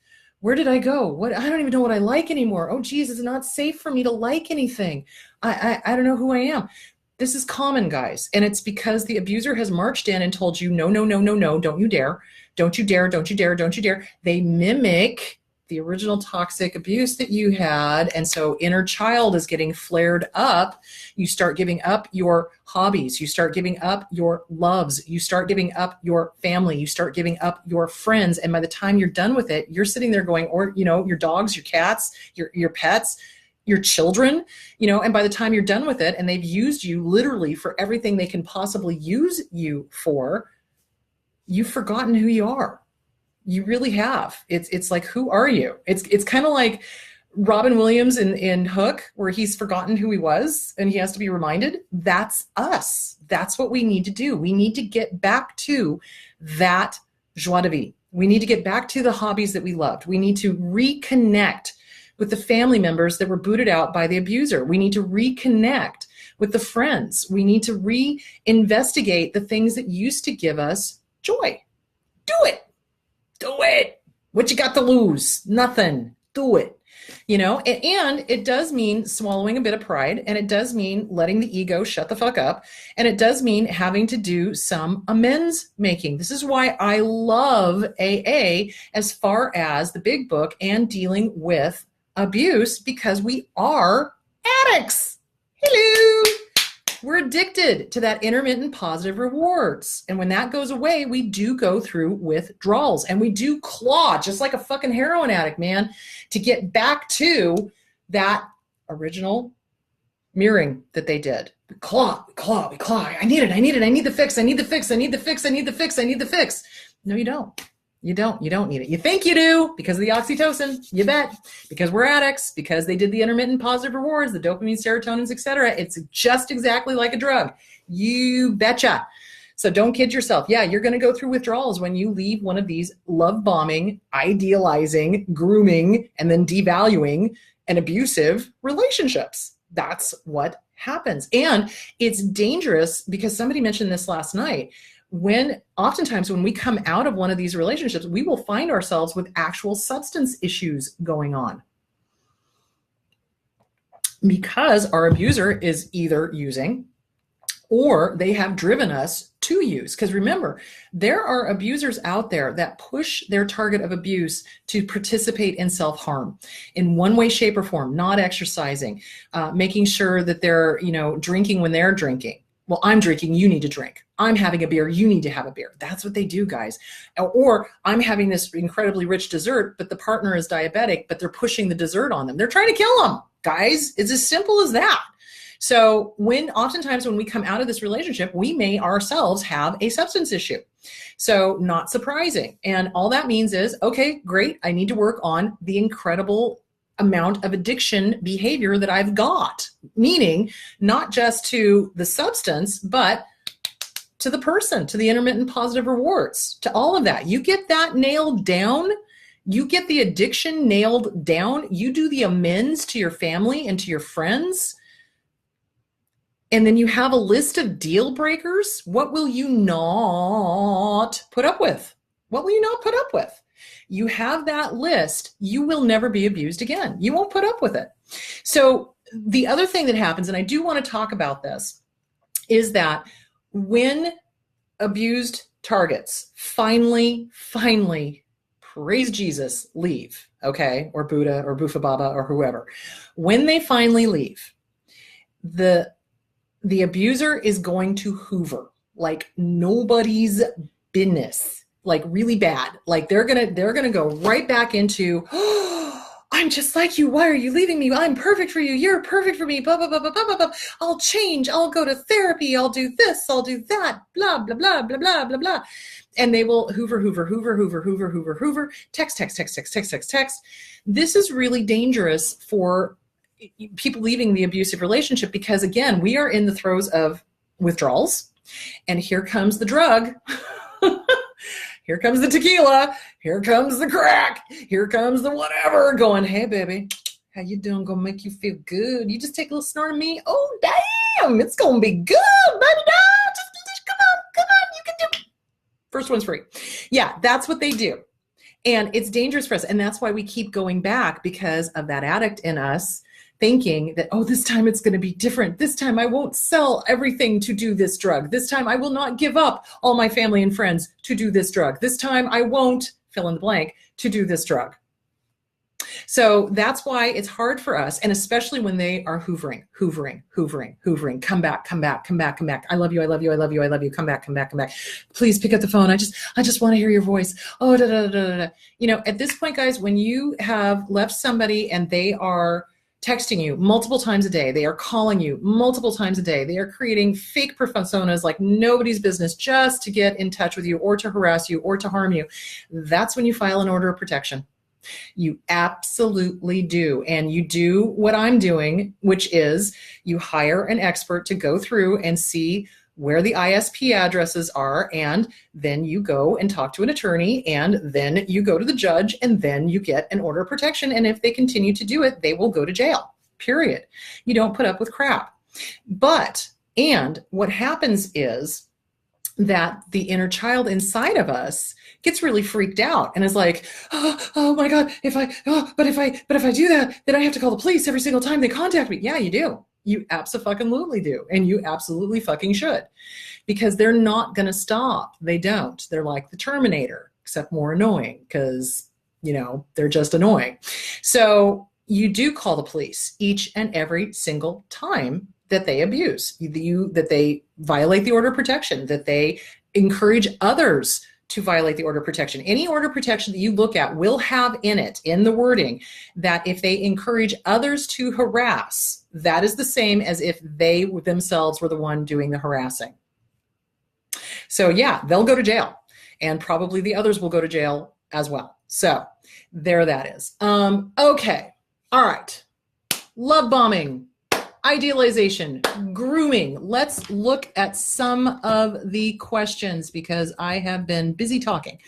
Where did I go? I don't even know what I like anymore. Oh, geez, it's not safe for me to like anything. I don't know who I am. This is common, guys. And it's because the abuser has marched in and told you, no, don't you dare. Don't you dare, don't you dare, don't you dare. They mimic the original toxic abuse that you had. And so inner child is getting flared up. You start giving up your hobbies. You start giving up your loves. You start giving up your family. You start giving up your friends. And by the time you're done with it, you're sitting there going, or, your dogs, your cats, your pets, your children, and by the time you're done with it and they've used you literally for everything they can possibly use you for, you've forgotten who you are. You really have. It's like, who are you? It's kind of like Robin Williams in Hook, where he's forgotten who he was and he has to be reminded. That's us. That's what we need to do. We need to get back to that joie de vivre. We need to get back to the hobbies that we loved. We need to reconnect with the family members that were booted out by the abuser. We need to reconnect with the friends. We need to reinvestigate the things that used to give us joy. Do it. Do it. What you got to lose? Nothing. Do it. And it does mean swallowing a bit of pride, and it does mean letting the ego shut the fuck up, and it does mean having to do some amends making. This is why I love AA as far as the big book and dealing with abuse, because we are addicts. Hello. We're addicted to that intermittent positive rewards. And when that goes away, we do go through withdrawals, and we do claw just like a fucking heroin addict, man, to get back to that original mirroring that they did. We claw. I need it. I need the fix. No, you don't. You don't need it. You think you do because of the oxytocin, you bet, because we're addicts, because they did the intermittent positive rewards, the dopamine, serotonins, etc. It's just exactly like a drug. You betcha. So don't kid yourself. Yeah, you're going to go through withdrawals when you leave one of these love bombing, idealizing, grooming, and then devaluing and abusive relationships. That's what happens. And it's dangerous because somebody mentioned this last night. Oftentimes when we come out of one of these relationships, we will find ourselves with actual substance issues going on because our abuser is either using or they have driven us to use. Because remember, there are abusers out there that push their target of abuse to participate in self-harm in one way, shape, or form, not exercising, making sure that they're, drinking when they're drinking. Well, I'm drinking, you need to drink. I'm having a beer, you need to have a beer. That's what they do, guys. Or I'm having this incredibly rich dessert, but the partner is diabetic, but they're pushing the dessert on them. They're trying to kill them, guys. It's as simple as that. So oftentimes when we come out of this relationship, we may ourselves have a substance issue. So not surprising. And all that means is, okay, great. I need to work on the incredible amount of addiction behavior that I've got, meaning not just to the substance, but to the person, to the intermittent positive rewards, to all of that. You get that nailed down, you get the addiction nailed down, you do the amends to your family and to your friends, and then you have a list of deal breakers. What will you not put up with? What will you not put up with? You have that list, you will never be abused again. You won't put up with it. So the other thing that happens, and I do want to talk about this, is that when abused targets finally, praise Jesus, leave, okay, or Buddha or Bufa Baba or whoever, when they finally leave, the abuser is going to hoover like nobody's business. Like really bad. Like they're gonna go right back into, oh, I'm just like you. Why are you leaving me? I'm perfect for you. You're perfect for me. Blah, blah, blah, blah, blah, blah, blah. I'll change. I'll go to therapy. I'll do this. I'll do that. Blah, blah, blah, blah, blah, blah, blah. And they will hoover. Text. This is really dangerous for people leaving the abusive relationship because, again, we are in the throes of withdrawals. And here comes the drug. Here comes the tequila. Here comes the crack. Here comes the whatever going, hey, baby, how you doing? Gonna make you feel good. You just take a little snort of me. Oh, damn. It's going to be good, baby. Just come on. You can do it. First one's free. Yeah, that's what they do. And it's dangerous for us. And that's why we keep going back because of that addict in us thinking that, oh, this time it's going to be different. This time I won't sell everything to do this drug. This time I will not give up all my family and friends to do this drug. This time I won't fill in the blank to do this drug. So that's why it's hard for us. And especially when they are hoovering. Come back. I love you. Come back. Please pick up the phone. I just want to hear your voice. Oh, da. At this point, guys, when you have left somebody and they are texting you multiple times a day. They are calling you multiple times a day. They are creating fake personas like nobody's business just to get in touch with you or to harass you or to harm you. That's when you file an order of protection. You absolutely do. And you do what I'm doing, which is you hire an expert to go through and see where the ISP addresses are, and then you go and talk to an attorney, and then you go to the judge, and then you get an order of protection. And if they continue to do it, they will go to jail, period. You don't put up with crap. And what happens is that the inner child inside of us gets really freaked out and is like, oh my God, if I do that, then I have to call the police every single time they contact me. Yeah, you do. You absolutely do. And you absolutely fucking should, because they're not going to stop. They don't. They're like the Terminator, except more annoying, because, they're just annoying. So you do call the police each and every single time that they abuse you, that they violate the order of protection, that they encourage others to violate the order of protection. Any order of protection that you look at will have in it, in the wording, that if they encourage others to harass, that is the same as if they themselves were the one doing the harassing. So yeah, they'll go to jail, and probably the others will go to jail as well. So there that is. Okay. All right. Love bombing. Idealization, grooming. Let's look at some of the questions, because I have been busy talking.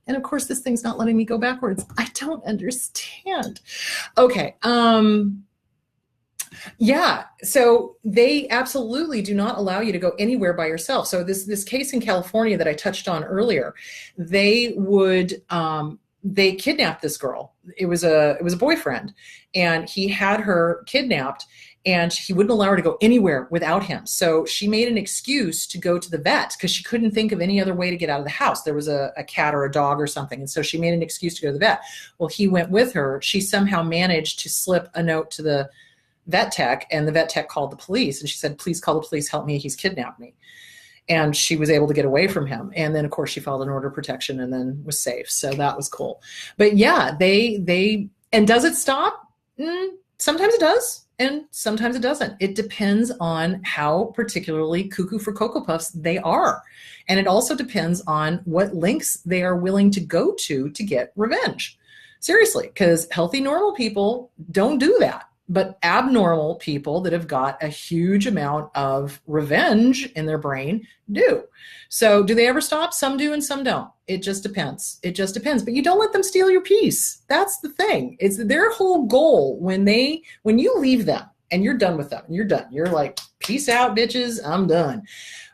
And of course, this thing's not letting me go backwards. I don't understand. Okay. Yeah. So they absolutely do not allow you to go anywhere by yourself. So this case in California that I touched on earlier, they kidnapped this girl. It was a boyfriend, and he had her kidnapped, and he wouldn't allow her to go anywhere without him. So she made an excuse to go to the vet because she couldn't think of any other way to get out of the house. There was a cat or a dog or something. And so she made an excuse to go to the vet. Well, he went with her. She somehow managed to slip a note to the vet tech, and the vet tech called the police. And she said, please call the police, help me, he's kidnapped me. And she was able to get away from him. And then, of course, she filed an order of protection and then was safe. So that was cool. But yeah, and does it stop? Sometimes it does. And sometimes it doesn't. It depends on how particularly cuckoo for Cocoa Puffs they are. And it also depends on what lengths they are willing to go to get revenge. Seriously, because healthy, normal people don't do that. But abnormal people that have got a huge amount of revenge in their brain do. So do they ever stop? Some do and some don't. It just depends. It just depends. But you don't let them steal your peace. That's the thing. It's their whole goal when you leave them and you're done with them and you're done. You're like, peace out, bitches. I'm done.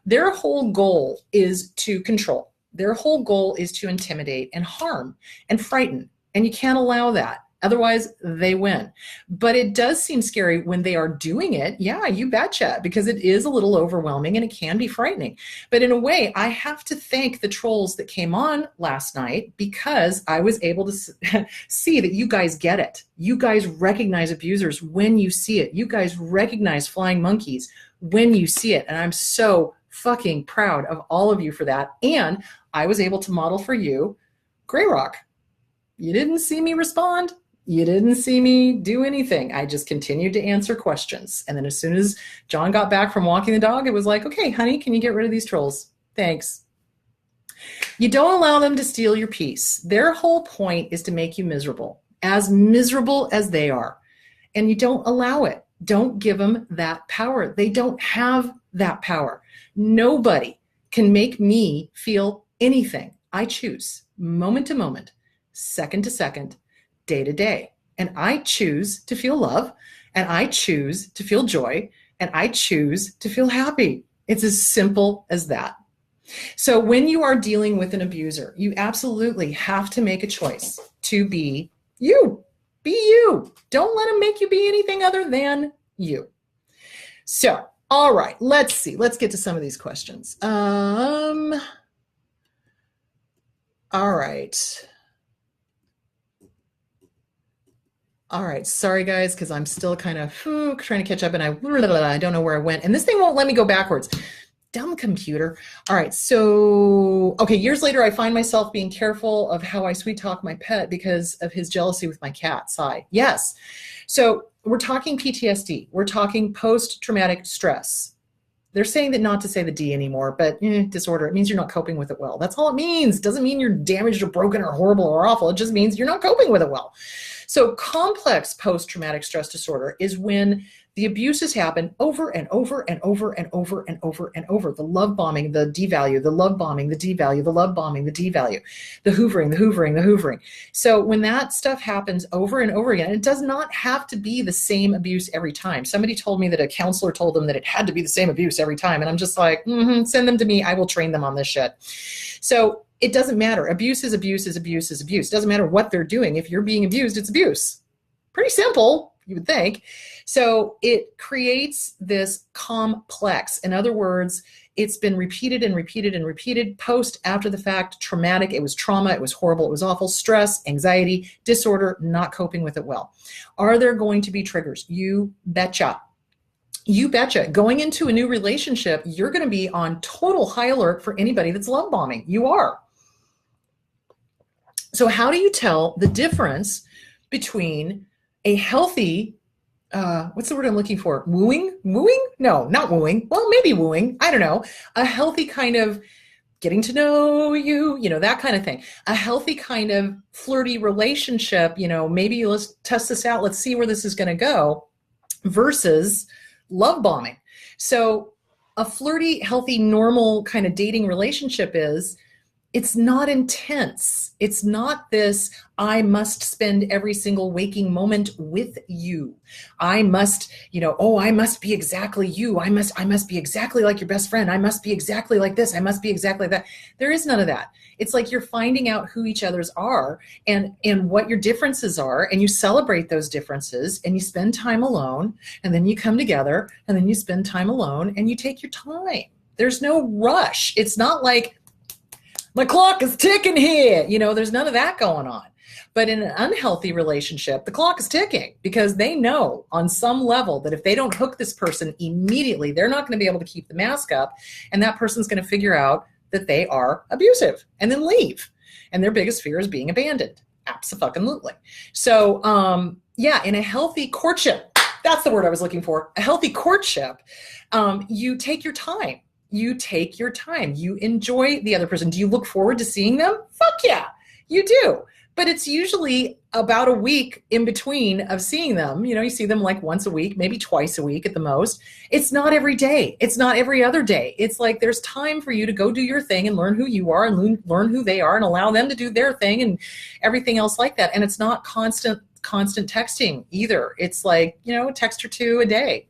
Their whole goal is to control. Their whole goal is to intimidate and harm and frighten. And you can't allow that. Otherwise, they win. But it does seem scary when they are doing it. Yeah, you betcha, because it is a little overwhelming and it can be frightening. But in a way, I have to thank the trolls that came on last night, because I was able to see that you guys get it. You guys recognize abusers when you see it. You guys recognize flying monkeys when you see it. And I'm so fucking proud of all of you for that. And I was able to model for you Grey Rock. You didn't see me respond. You didn't see me do anything. I just continued to answer questions. And then as soon as John got back from walking the dog, it was like, okay, honey, can you get rid of these trolls? Thanks. You don't allow them to steal your peace. Their whole point is to make you miserable as they are. And you don't allow it. Don't give them that power. They don't have that power. Nobody can make me feel anything. I choose moment to moment, second to second, day to day. And I choose to feel love, and I choose to feel joy, and I choose to feel happy. It's as simple as that. So when you are dealing with an abuser, you absolutely have to make a choice to be you. Be you. Don't let them make you be anything other than you. So, all right, let's see. Let's get to some of these questions. All right. All right, sorry guys, because I'm still kind of trying to catch up, and I don't know where I went. And this thing won't let me go backwards. Dumb computer. All right. So, okay. Years later, I find myself being careful of how I sweet talk my pet because of his jealousy with my cat. Sigh. Yes. So we're talking PTSD. We're talking post-traumatic stress. They're saying that not to say the D anymore, but disorder. It means you're not coping with it well. That's all it means. It doesn't mean you're damaged or broken or horrible or awful. It just means you're not coping with it well. So complex post-traumatic stress disorder is when the abuses happen over and over and over and over and over and over. The love bombing, the devalue, the love bombing, the devalue, the love bombing, the devalue, the hoovering, the hoovering, the hoovering. So when that stuff happens over and over again, it does not have to be the same abuse every time. Somebody told me that a counselor told them that it had to be the same abuse every time. And I'm just like, send them to me. I will train them on this shit. So it doesn't matter. Abuse is abuse is abuse is abuse. It doesn't matter what they're doing. If you're being abused, it's abuse. Pretty simple, you would think. So it creates this complex. In other words, it's been repeated and repeated and repeated post, after the fact, traumatic. It was trauma. It was horrible. It was awful. Stress, anxiety, disorder, not coping with it well. Are there going to be triggers? You betcha. You betcha. Going into a new relationship, you're going to be on total high alert for anybody that's love bombing. You are. So how do you tell the difference between a healthy, what's the word I'm looking for? Wooing? No, not wooing. Well, maybe wooing. I don't know. A healthy kind of getting to know you, that kind of thing. A healthy kind of flirty relationship, maybe let's test this out. Let's see where this is going to go, versus love bombing. So a flirty, healthy, normal kind of dating relationship it's not intense. It's not this, I must spend every single waking moment with you. I must, I must be exactly you. I must be exactly like your best friend. I must be exactly like this. I must be exactly like that. There is none of that. It's like you're finding out who each other's are and what your differences are, and you celebrate those differences, and you spend time alone, and then you come together, and then you spend time alone, and you take your time. There's no rush. It's not like, the clock is ticking here. There's none of that going on. But in an unhealthy relationship, the clock is ticking, because they know on some level that if they don't hook this person immediately, they're not going to be able to keep the mask up. And that person's going to figure out that they are abusive and then leave. And their biggest fear is being abandoned. Abso-fucking-lutely. So, in a healthy courtship, that's the word I was looking for. A healthy courtship, you take your time. You take your time. You enjoy the other person. Do you look forward to seeing them? Fuck yeah, you do. But it's usually about a week in between of seeing them. You see them like once a week, maybe twice a week at the most. It's not every day. It's not every other day. It's like there's time for you to go do your thing and learn who you are and learn who they are and allow them to do their thing and everything else like that. And it's not constant texting either. It's like, a text or two a day.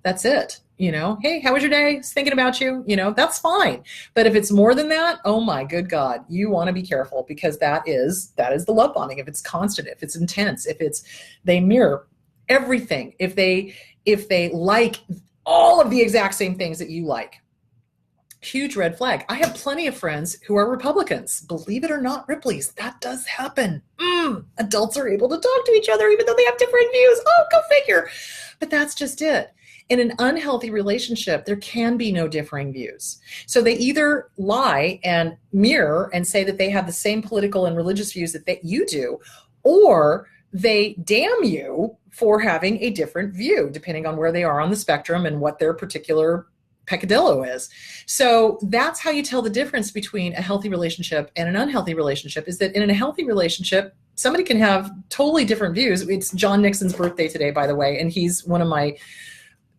That's it. Hey, how was your day? Just thinking about you, that's fine. But if it's more than that, oh my good God, you want to be careful, because that is the love bombing. If it's constant, if it's intense, if they mirror everything, if they like all of the exact same things that you like, huge red flag. I have plenty of friends who are Republicans. Believe it or not, Ripley's, that does happen. Adults are able to talk to each other even though they have different views. Oh, go figure. But that's just it. In an unhealthy relationship, there can be no differing views. So they either lie and mirror and say that they have the same political and religious views that you do, or they damn you for having a different view, depending on where they are on the spectrum and what their particular peccadillo is. So that's how you tell the difference between a healthy relationship and an unhealthy relationship, is that in a healthy relationship, somebody can have totally different views. It's John Nixon's birthday today, by the way, and he's one of my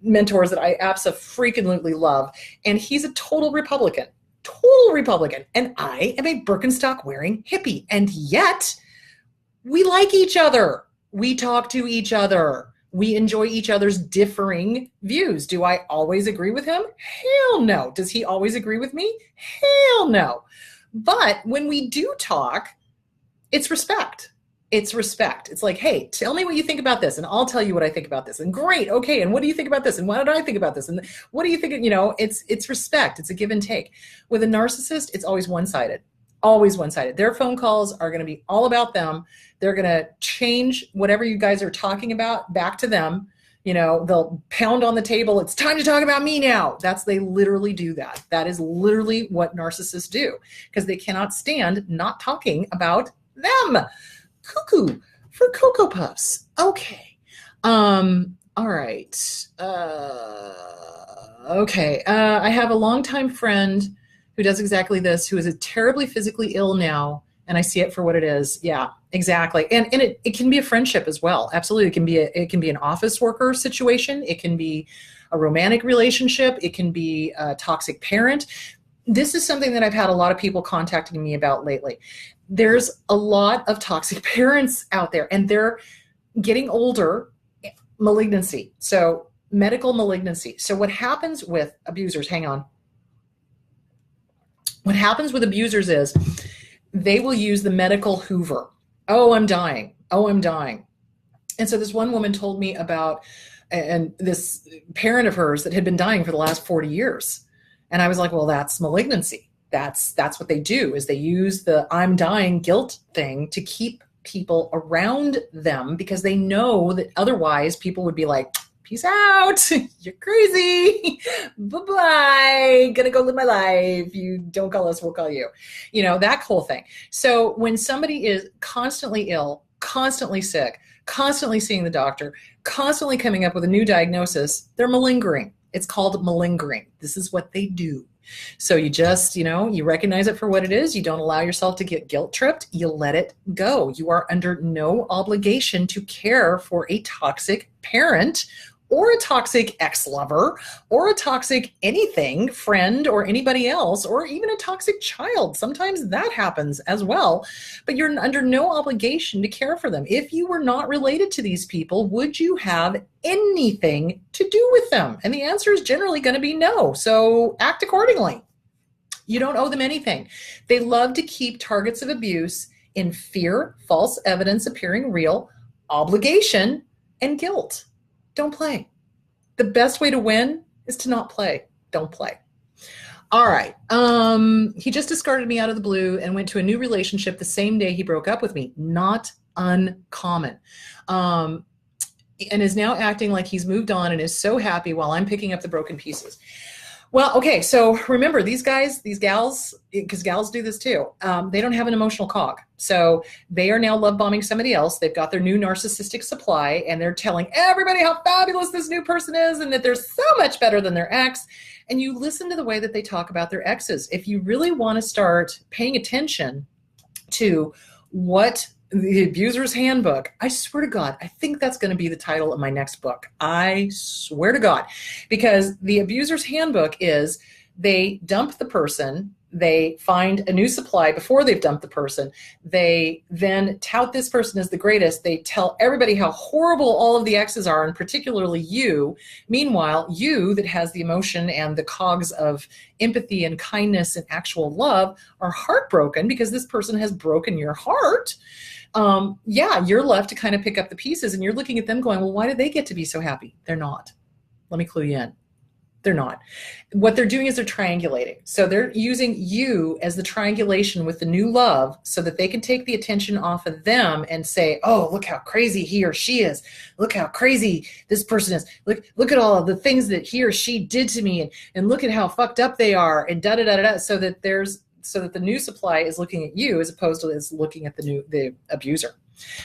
mentors that I abso-freaking-lutely love. And he's a total Republican. And I am a Birkenstock-wearing hippie. And yet, we like each other. We talk to each other. We enjoy each other's differing views. Do I always agree with him? Hell no. Does he always agree with me? Hell no. But when we do talk, it's respect. It's respect. It's like, hey, tell me what you think about this, and I'll tell you what I think about this. And great, okay, and what do you think about this? And what did I think about this? And what do you think? It's respect. It's a give and take. With a narcissist, it's always one-sided. Always one-sided. Their phone calls are going to be all about them. They're going to change whatever you guys are talking about back to them. They'll pound on the table. It's time to talk about me now. They literally do that. That is literally what narcissists do, because they cannot stand not talking about them. Cuckoo for Cocoa Puffs. Okay. All right. Okay. I have a longtime friend who does exactly this, who is terribly physically ill now, and I see it for what it is. Yeah, exactly. And it can be a friendship as well. Absolutely. It can be an office worker situation. It can be a romantic relationship. It can be a toxic parent. This is something that I've had a lot of people contacting me about lately. There's a lot of toxic parents out there, and they're getting older. Malignancy. So medical malignancy. So what happens with abusers, hang on. What happens with abusers is they will use the medical Hoover. Oh, I'm dying. Oh, I'm dying. And so this one woman told me about and this parent of hers that had been dying for the last 40 years. And I was like, well, that's malignancy. That's what they do, is they use the I'm dying guilt thing to keep people around them, because they know that otherwise people would be like, peace out, you're crazy, bye-bye, gonna go live my life, you don't call us, we'll call you, that whole thing. So when somebody is constantly ill, constantly sick, constantly seeing the doctor, constantly coming up with a new diagnosis, they're malingering. It's called malingering. This is what they do. So you just, you recognize it for what it is. You don't allow yourself to get guilt tripped. You let it go. You are under no obligation to care for a toxic parent or a toxic ex-lover or a toxic anything, friend or anybody else, or even a toxic child. Sometimes that happens as well, but you're under no obligation to care for them. If you were not related to these people, would you have anything to do with them? And the answer is generally going to be no. So act accordingly. You don't owe them anything. They love to keep targets of abuse in fear, false evidence appearing real, obligation, and guilt. Don't play. The best way to win is to not play. Don't play. All right. He just discarded me out of the blue and went to a new relationship the same day he broke up with me. Not uncommon. And is now acting like he's moved on and is so happy while I'm picking up the broken pieces. Well, okay, so remember, these gals, because gals do this too, they don't have an emotional cog. So they are now love bombing somebody else. They've got their new narcissistic supply, and they're telling everybody how fabulous this new person is and that they're so much better than their ex. And you listen to the way that they talk about their exes. If you really want to start paying attention to what the Abuser's Handbook, I swear to God, I think that's going to be the title of my next book. I swear to God, because the Abuser's Handbook is they dump the person, they find a new supply before they've dumped the person, they then tout this person as the greatest, they tell everybody how horrible all of the exes are, and particularly you. Meanwhile, you that has the emotion and the cogs of empathy and kindness and actual love are heartbroken because this person has broken your heart. You're left to kind of pick up the pieces, and you're looking at them going, well, why did they get to be so happy? They're not. Let me clue you in. They're not. What they're doing is they're triangulating. So they're using you as the triangulation with the new love so that they can take the attention off of them and say, oh, look how crazy he or she is. Look how crazy this person is. Look at all of the things that he or she did to me, and look at how fucked up they are, and da-da-da-da-da, so that the new supply is looking at you as opposed to is looking at the abuser.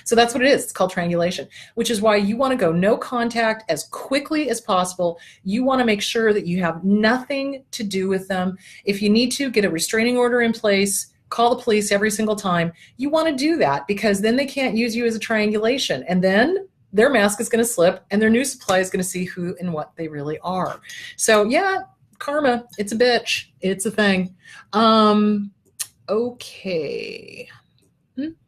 So that's what it is. It's called triangulation, which is why you want to go no contact as quickly as possible. You want to make sure that you have nothing to do with them. If you need to, get a restraining order in place, call the police every single time. You want to do that because then they can't use you as a triangulation. And then their mask is going to slip and their new supply is going to see who and what they really are. So yeah, karma, it's a bitch. It's a thing. Okay. Oingo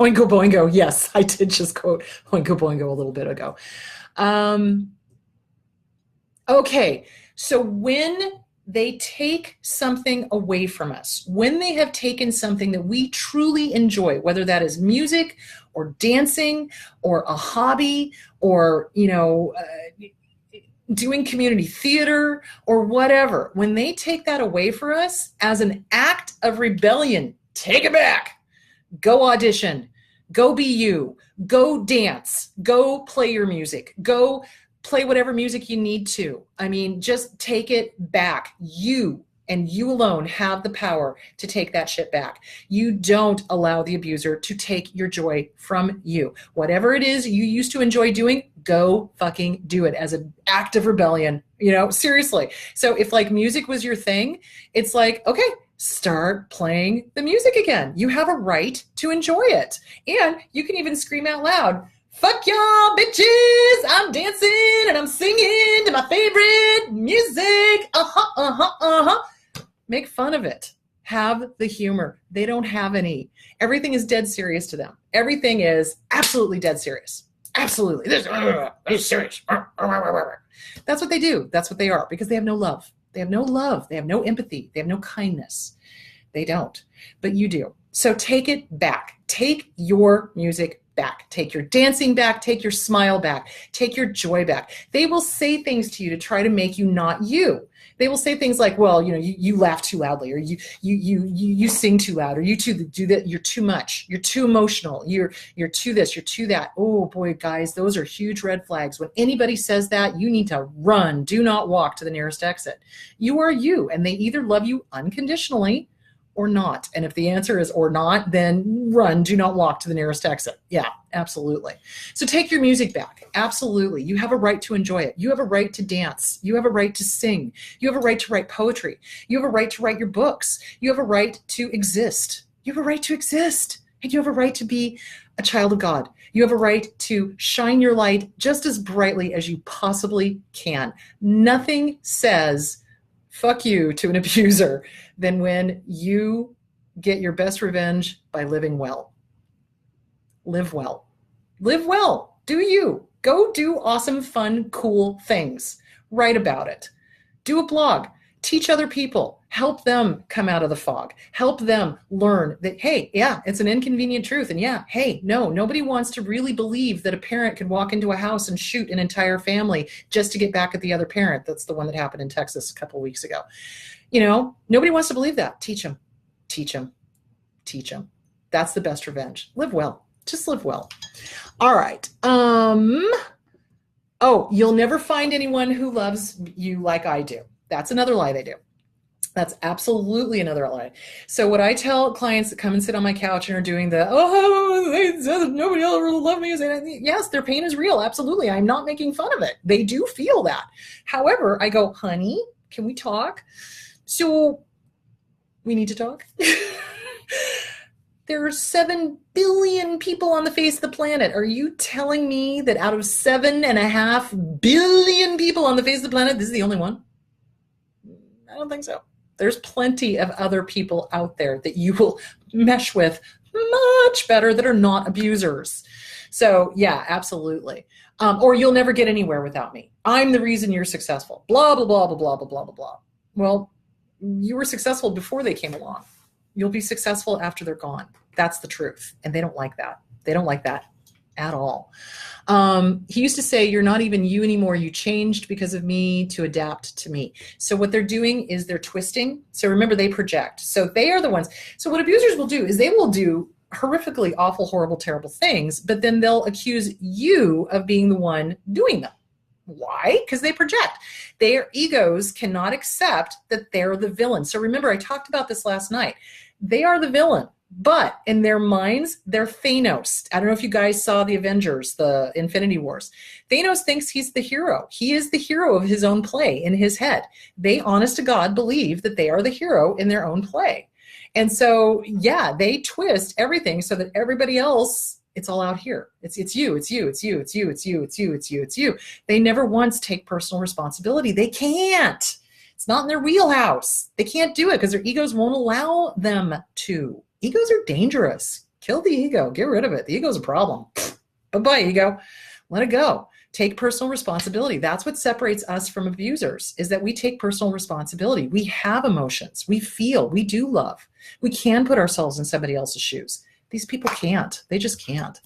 boingo. Yes, I did just quote Oingo boingo a little bit ago. Okay, so when they take something away from us, when they have taken something that we truly enjoy, whether that is music or dancing or a hobby or, doing community theater or whatever, when they take that away for us as an act of rebellion, take it back, go audition, Go be you. Go dance. Go play your music. Go play whatever music you need to. I mean, just take it back. You and you alone have the power to take that shit back. You don't allow the abuser to take your joy from you. Whatever it is you used to enjoy doing, go fucking do it as an act of rebellion. You know, seriously. So if like music was your thing, it's like, okay, start playing the music again. You have a right to enjoy it. And you can even scream out loud, fuck y'all bitches, I'm dancing and I'm singing to my favorite music. Make fun of it. Have the humor. They don't have any. Everything is dead serious to them. Everything is absolutely dead serious. Absolutely. This is serious. That's what they do. That's what they are, because they have no love. They have no love. They have no empathy. They have no kindness. They don't. But you do. So take it back. Take your music back. Take your dancing back. Take your smile back. Take your joy back. They will say things to you to try to make you not you. They will say things like, well, you know, you laugh too loudly, or you sing too loud, or you two do that. You're too much. You're too emotional. You're too this. You're too that. Oh boy, guys, those are huge red flags. When anybody says that, you need to run. Do not walk to the nearest exit. You are you, and they either love you unconditionally or not. And if the answer is or not, then run. Do not walk to the nearest exit. Yeah, absolutely. So take your music back. Absolutely. You have a right to enjoy it. You have a right to dance. You have a right to sing. You have a right to write poetry. You have a right to write your books. You have a right to exist. You have a right to exist. And you have a right to be a child of God. You have a right to shine your light just as brightly as you possibly can. Nothing says fuck you to an abuser than when you get your best revenge by living well. Live well. Live well. Do you. Go do awesome, fun, cool things. Write about it. Do a blog. Teach other people. Help them come out of the fog. Help them learn that, hey, yeah, it's an inconvenient truth. And yeah, hey, no, nobody wants to really believe that a parent could walk into a house and shoot an entire family just to get back at the other parent. That's the one that happened in Texas a couple of weeks ago. You know, nobody wants to believe that. Teach them. Teach them. Teach them. That's the best revenge. Live well. Just live well. All right. Oh, you'll never find anyone who loves you like I do. That's another lie they do. That's absolutely another lie. So what I tell clients that come and sit on my couch and are doing the, oh, they said nobody else really loved me. Yes, their pain is real. Absolutely. I'm not making fun of it. They do feel that. However, I go, honey, can we talk? So we need to talk. There are 7 billion people on the face of the planet. Are you telling me that out of 7.5 billion people on the face of the planet, this is the only one? I don't think so. There's plenty of other people out there that you will mesh with much better that are not abusers. So yeah, absolutely. Or you'll never get anywhere without me. I'm the reason you're successful. Blah, blah, blah, blah, blah, blah, blah, blah, blah. Well, you were successful before they came along. You'll be successful after they're gone. That's the truth. And they don't like that. They don't like that at all. He used to say, you're not even you anymore. You changed because of me to adapt to me. So what they're doing is they're twisting. So remember, they project. So they are the ones. So what abusers will do is they will do horrifically awful, horrible, terrible things, but then they'll accuse you of being the one doing them. Why? Because they project. Their egos cannot accept that they're the villain. So remember, I talked about this last night. They are the villain, but in their minds, they're Thanos. I don't know if you guys saw the Avengers, the Infinity Wars. Thanos thinks he's the hero. He is the hero of his own play in his head. They, honest to God, believe that they are the hero in their own play. And so, yeah, they twist everything so that everybody else, it's all out here. It's you, it's you, it's you, it's you, it's you, it's you, it's you, it's you. They never once take personal responsibility. They can't. It's not in their wheelhouse. They can't do it because their egos won't allow them to. Egos are dangerous. Kill the ego. Get rid of it. The ego's a problem. Bye-bye, ego. Let it go. Take personal responsibility. That's what separates us from abusers, is that we take personal responsibility. We have emotions. We feel. We do love. We can put ourselves in somebody else's shoes. These people can't. They just can't.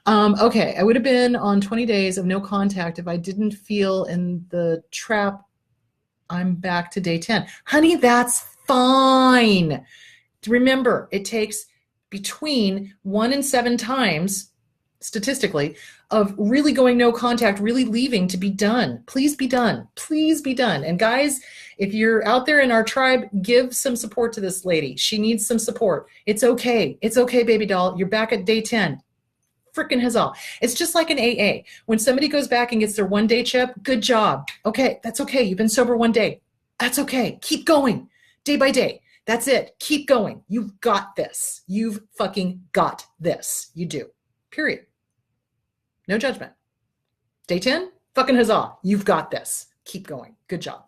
Okay, I would have been on 20 days of no contact if I didn't feel in the trap. I'm back to day 10. Honey, that's fine. Remember, it takes between 1 and 7 times, statistically, of really going no contact, really leaving to be done. Please be done. Please be done. And guys, if you're out there in our tribe, give some support to this lady. She needs some support. It's okay. It's okay, baby doll. You're back at day 10. Freaking huzzah. It's just like an AA. When somebody goes back and gets their 1-day chip, good job. Okay, that's okay. You've been sober 1 day. That's okay. Keep going day by day. That's it. Keep going. You've got this. You've fucking got this. You do. Period. No judgment. Day 10, fucking huzzah. You've got this. Keep going. Good job.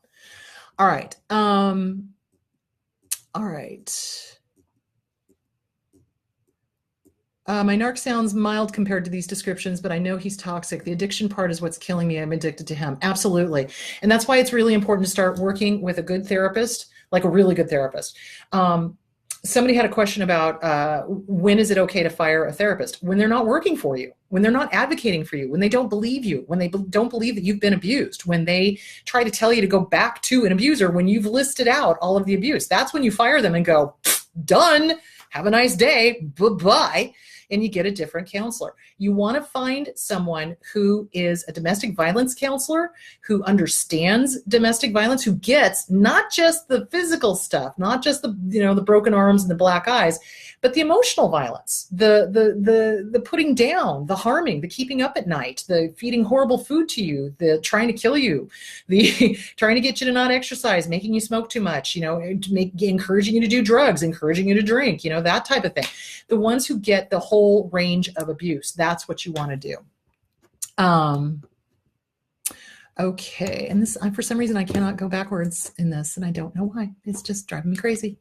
All right. All right. My narc sounds mild compared to these descriptions, but I know he's toxic. The addiction part is what's killing me. I'm addicted to him. Absolutely. And that's why it's really important to start working with a good therapist, like a really good therapist. Somebody had a question about when is it okay to fire a therapist? When they're not working for you, when they're not advocating for you, when they don't believe you, when they don't believe that you've been abused, when they try to tell you to go back to an abuser, when you've listed out all of the abuse. That's when you fire them and go, done. Have a nice day. Bye-bye. And you get a different counselor. You want to find someone who is a domestic violence counselor, who understands domestic violence, who gets not just the physical stuff, not just the broken arms and the black eyes, but the emotional violence, the putting down, the harming, the keeping up at night, the feeding horrible food to you, the trying to kill you, the trying to get you to not exercise, making you smoke too much, encouraging you to do drugs, encouraging you to drink, that type of thing. The ones who get the whole range of abuse, that's what you want to do. Okay, and this, for some reason, I cannot go backwards in this, and I don't know why. It's just driving me crazy.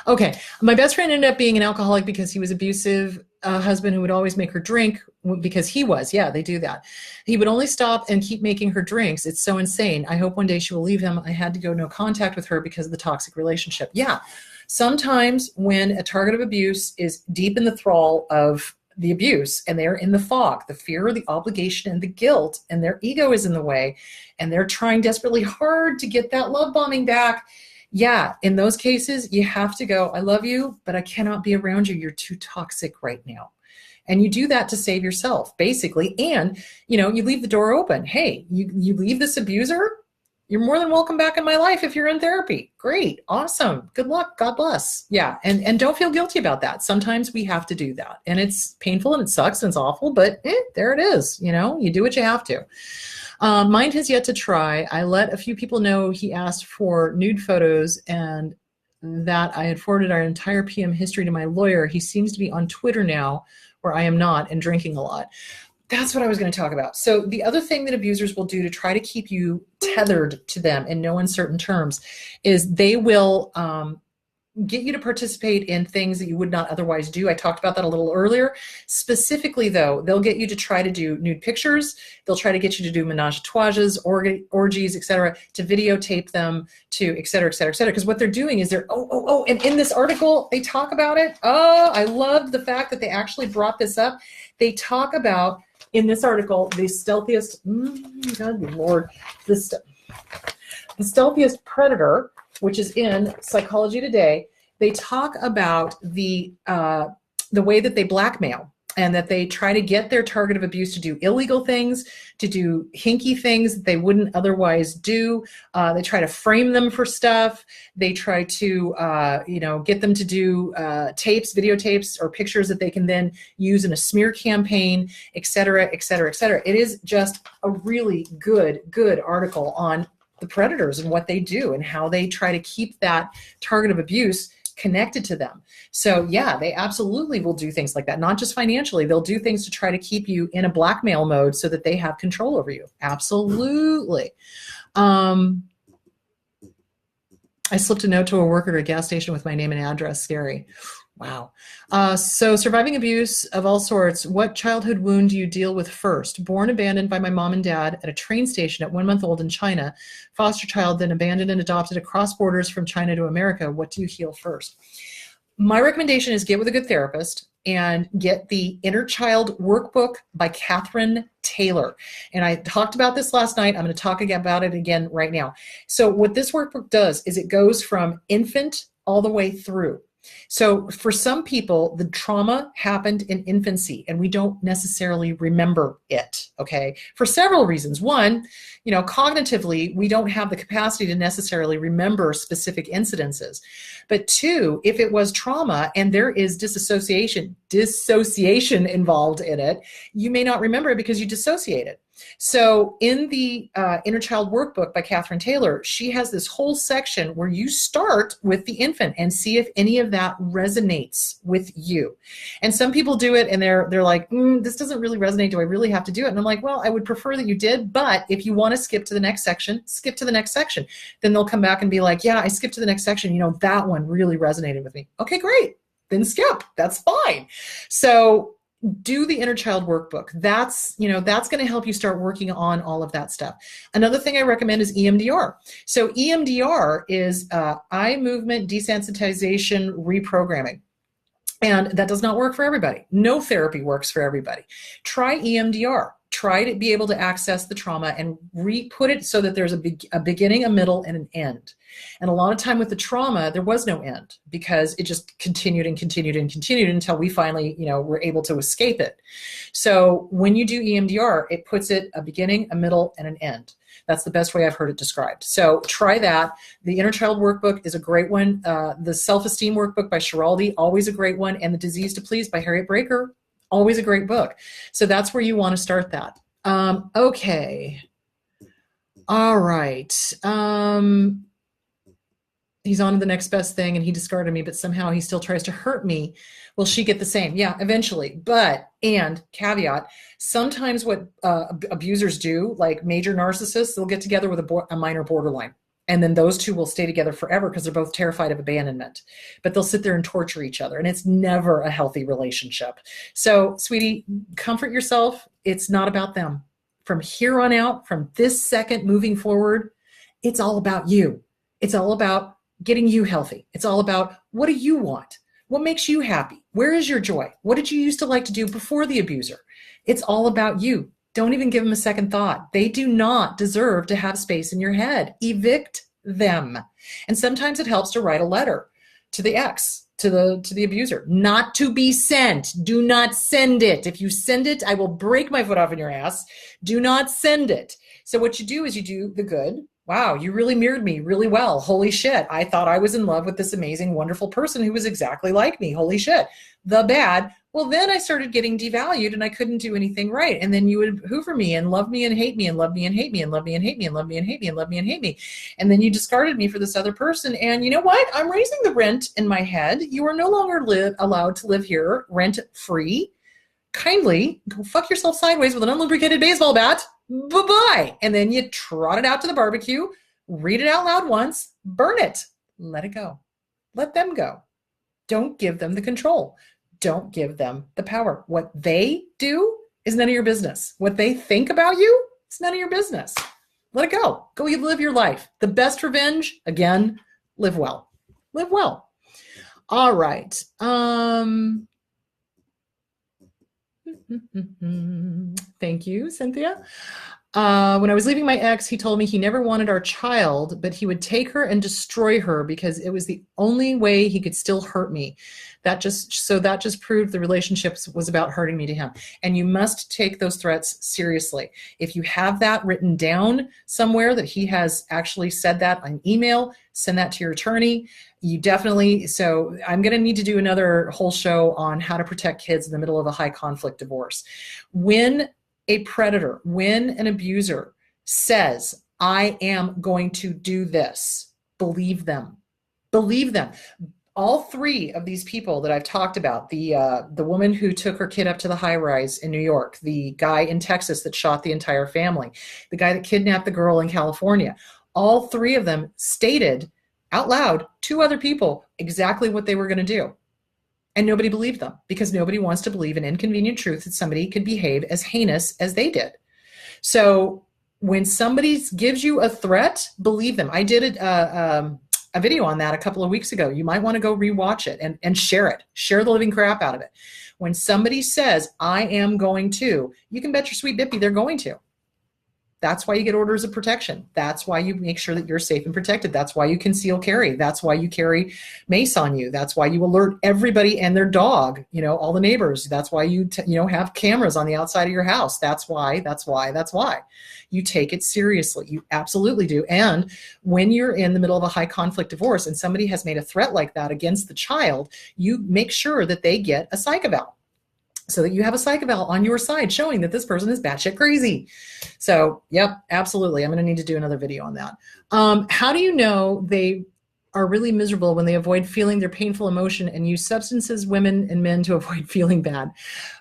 Okay, my best friend ended up being an alcoholic because he was abusive, husband who would always make her drink because he was. Yeah, they do that. He would only stop and keep making her drinks. It's so insane. I hope one day she will leave him. I had to go no contact with her because of the toxic relationship. Yeah, sometimes when a target of abuse is deep in the thrall of the abuse and they're in the fog, the fear, the obligation, and the guilt, and their ego is in the way, and they're trying desperately hard to get that love bombing back. Yeah, in those cases, you have to go, I love you, but I cannot be around you. You're too toxic right now. And you do that to save yourself, basically. And, you leave the door open. Hey, you leave this abuser, you're more than welcome back in my life if you're in therapy. Great. Awesome. Good luck. God bless. Yeah. And don't feel guilty about that. Sometimes we have to do that. And it's painful and it sucks and it's awful, but there it is. You do what you have to. Mine has yet to try. I let a few people know he asked for nude photos and that I had forwarded our entire PM history to my lawyer. He seems to be on Twitter now, where I am not, and drinking a lot. That's what I was going to talk about. So the other thing that abusers will do to try to keep you tethered to them in no uncertain terms is they will get you to participate in things that you would not otherwise do. I talked about that a little earlier. Specifically, though, they'll get you to try to do nude pictures. They'll try to get you to do menage-a-trois, orgies, etc., to videotape them, to et cetera, et cetera, et cetera. Because what they're doing is and in this article, they talk about it. Oh, I loved the fact that they actually brought this up. They talk about, in this article, the stealthiest, God Lord, the stealthiest predator, which is in Psychology Today. They talk about the way that they blackmail and that they try to get their target of abuse to do illegal things, to do hinky things that they wouldn't otherwise do. They try to frame them for stuff. They try to, get them to do tapes, videotapes, or pictures that they can then use in a smear campaign, et cetera, et cetera, et cetera. It is just a really good article on the predators and what they do and how they try to keep that target of abuse connected to them. So yeah, they absolutely will do things like that. Not just financially, they'll do things to try to keep you in a blackmail mode so that they have control over you. Absolutely. I slipped a note to a worker at a gas station with my name and address. Scary. Wow. So surviving abuse of all sorts, what childhood wound do you deal with first? Born abandoned by my mom and dad at a train station at 1 month old in China, foster child, then abandoned and adopted across borders from China to America. What do you heal first? My recommendation is get with a good therapist and get the Inner Child Workbook by Catherine Taylor. And I talked about this last night. I'm going to talk about it again right now. So what this workbook does is it goes from infant all the way through. So for some people, the trauma happened in infancy and we don't necessarily remember it, okay? For several reasons. One, cognitively, we don't have the capacity to necessarily remember specific incidences. But two, if it was trauma and there is dissociation involved in it, you may not remember it because you dissociated. So in the Inner Child Workbook by Catherine Taylor, she has this whole section where you start with the infant and see if any of that resonates with you. And some people do it and they're like, this doesn't really resonate. Do I really have to do it? And I'm like, well, I would prefer that you did, but if you want to skip to the next section, skip to the next section. Then they'll come back and be like, yeah, I skipped to the next section. That one really resonated with me. Okay, great. Then skip. That's fine. So do the Inner Child Workbook. That's going to help you start working on all of that stuff. Another thing I recommend is EMDR. So EMDR is eye movement desensitization reprogramming. And that does not work for everybody. No therapy works for everybody. Try EMDR. Try to be able to access the trauma and put it so that there's a beginning, a middle, and an end. And a lot of time with the trauma, there was no end because it just continued and continued and continued until we finally, were able to escape it. So when you do EMDR, it puts it a beginning, a middle, and an end. That's the best way I've heard it described. So try that. The Inner Child Workbook is a great one. The Self-Esteem Workbook by Schiraldi, always a great one. And The Disease to Please by Harriet Breaker, always a great book. So that's where you want to start that. Okay. All right. He's on to the next best thing and he discarded me, but somehow he still tries to hurt me. Will she get the same? Yeah, eventually. And caveat, sometimes what abusers do, like major narcissists, they'll get together with a minor borderline. And then those two will stay together forever because they're both terrified of abandonment. But they'll sit there and torture each other. And it's never a healthy relationship. So, sweetie, comfort yourself. It's not about them. From here on out, from this second moving forward, it's all about you. It's all about getting you healthy. It's all about, what do you want? What makes you happy? Where is your joy? What did you used to like to do before the abuser? It's all about you. Don't even give them a second thought. They do not deserve to have space in your head. Evict them. And sometimes it helps to write a letter to the ex, to the abuser, not to be sent. Do not send it. If you send it, I will break my foot off in your ass. Do not send it. So what you do is you do the good. Wow, you really mirrored me really well. Holy shit. I thought I was in love with this amazing, wonderful person who was exactly like me. Holy shit. The bad. Well, then I started getting devalued and I couldn't do anything right. And then you would hoover me and love me and hate me and love me and hate me and love me and hate me and love me and hate me and love me and hate me. And then you discarded me for this other person. And you know what? I'm raising the rent in my head. You are no longer allowed to live here rent free. Kindly go fuck yourself sideways with an unlubricated baseball bat. Bye-bye. And then you trot it out to the barbecue, read it out loud once, burn it, let it go. Let them go. Don't give them the control. Don't give them the power. What they do is none of your business. What they think about you, it's none of your business. Let it go. Go live your life. The best revenge, again, live well. Live well. All right. Thank you, Cynthia. When I was leaving my ex, he told me he never wanted our child, but he would take her and destroy her because it was the only way he could still hurt me. That just proved the relationship was about hurting me to him. And you must take those threats seriously. If you have that written down somewhere that he has actually said that on email, send that to your attorney. So I'm going to need to do another whole show on how to protect kids in the middle of a high conflict divorce. When a predator, when an abuser says, I am going to do this, believe them. Believe them. All three of these people that I've talked about, the woman who took her kid up to the high rise in New York, the guy in Texas that shot the entire family, the guy that kidnapped the girl in California, all three of them stated out loud to other people exactly what they were going to do. And nobody believed them because nobody wants to believe an inconvenient truth that somebody could behave as heinous as they did. So when somebody gives you a threat, believe them. I did a video on that a couple of weeks ago. You might want to go rewatch it and share it. Share the living crap out of it. When somebody says, I am going to, you can bet your sweet bippy they're going to. That's why you get orders of protection. That's why you make sure that you're safe and protected. That's why you conceal carry. That's why you carry mace on you. That's why you alert everybody and their dog, all the neighbors. That's why you have cameras on the outside of your house. That's why. You take it seriously. You absolutely do. And when you're in the middle of a high conflict divorce and somebody has made a threat like that against the child, you make sure that they get a psych eval, so that you have a psych eval on your side showing that this person is batshit crazy. So, yep, absolutely. I'm going to need to do another video on that. How do you know they are really miserable when they avoid feeling their painful emotion and use substances, women and men, to avoid feeling bad?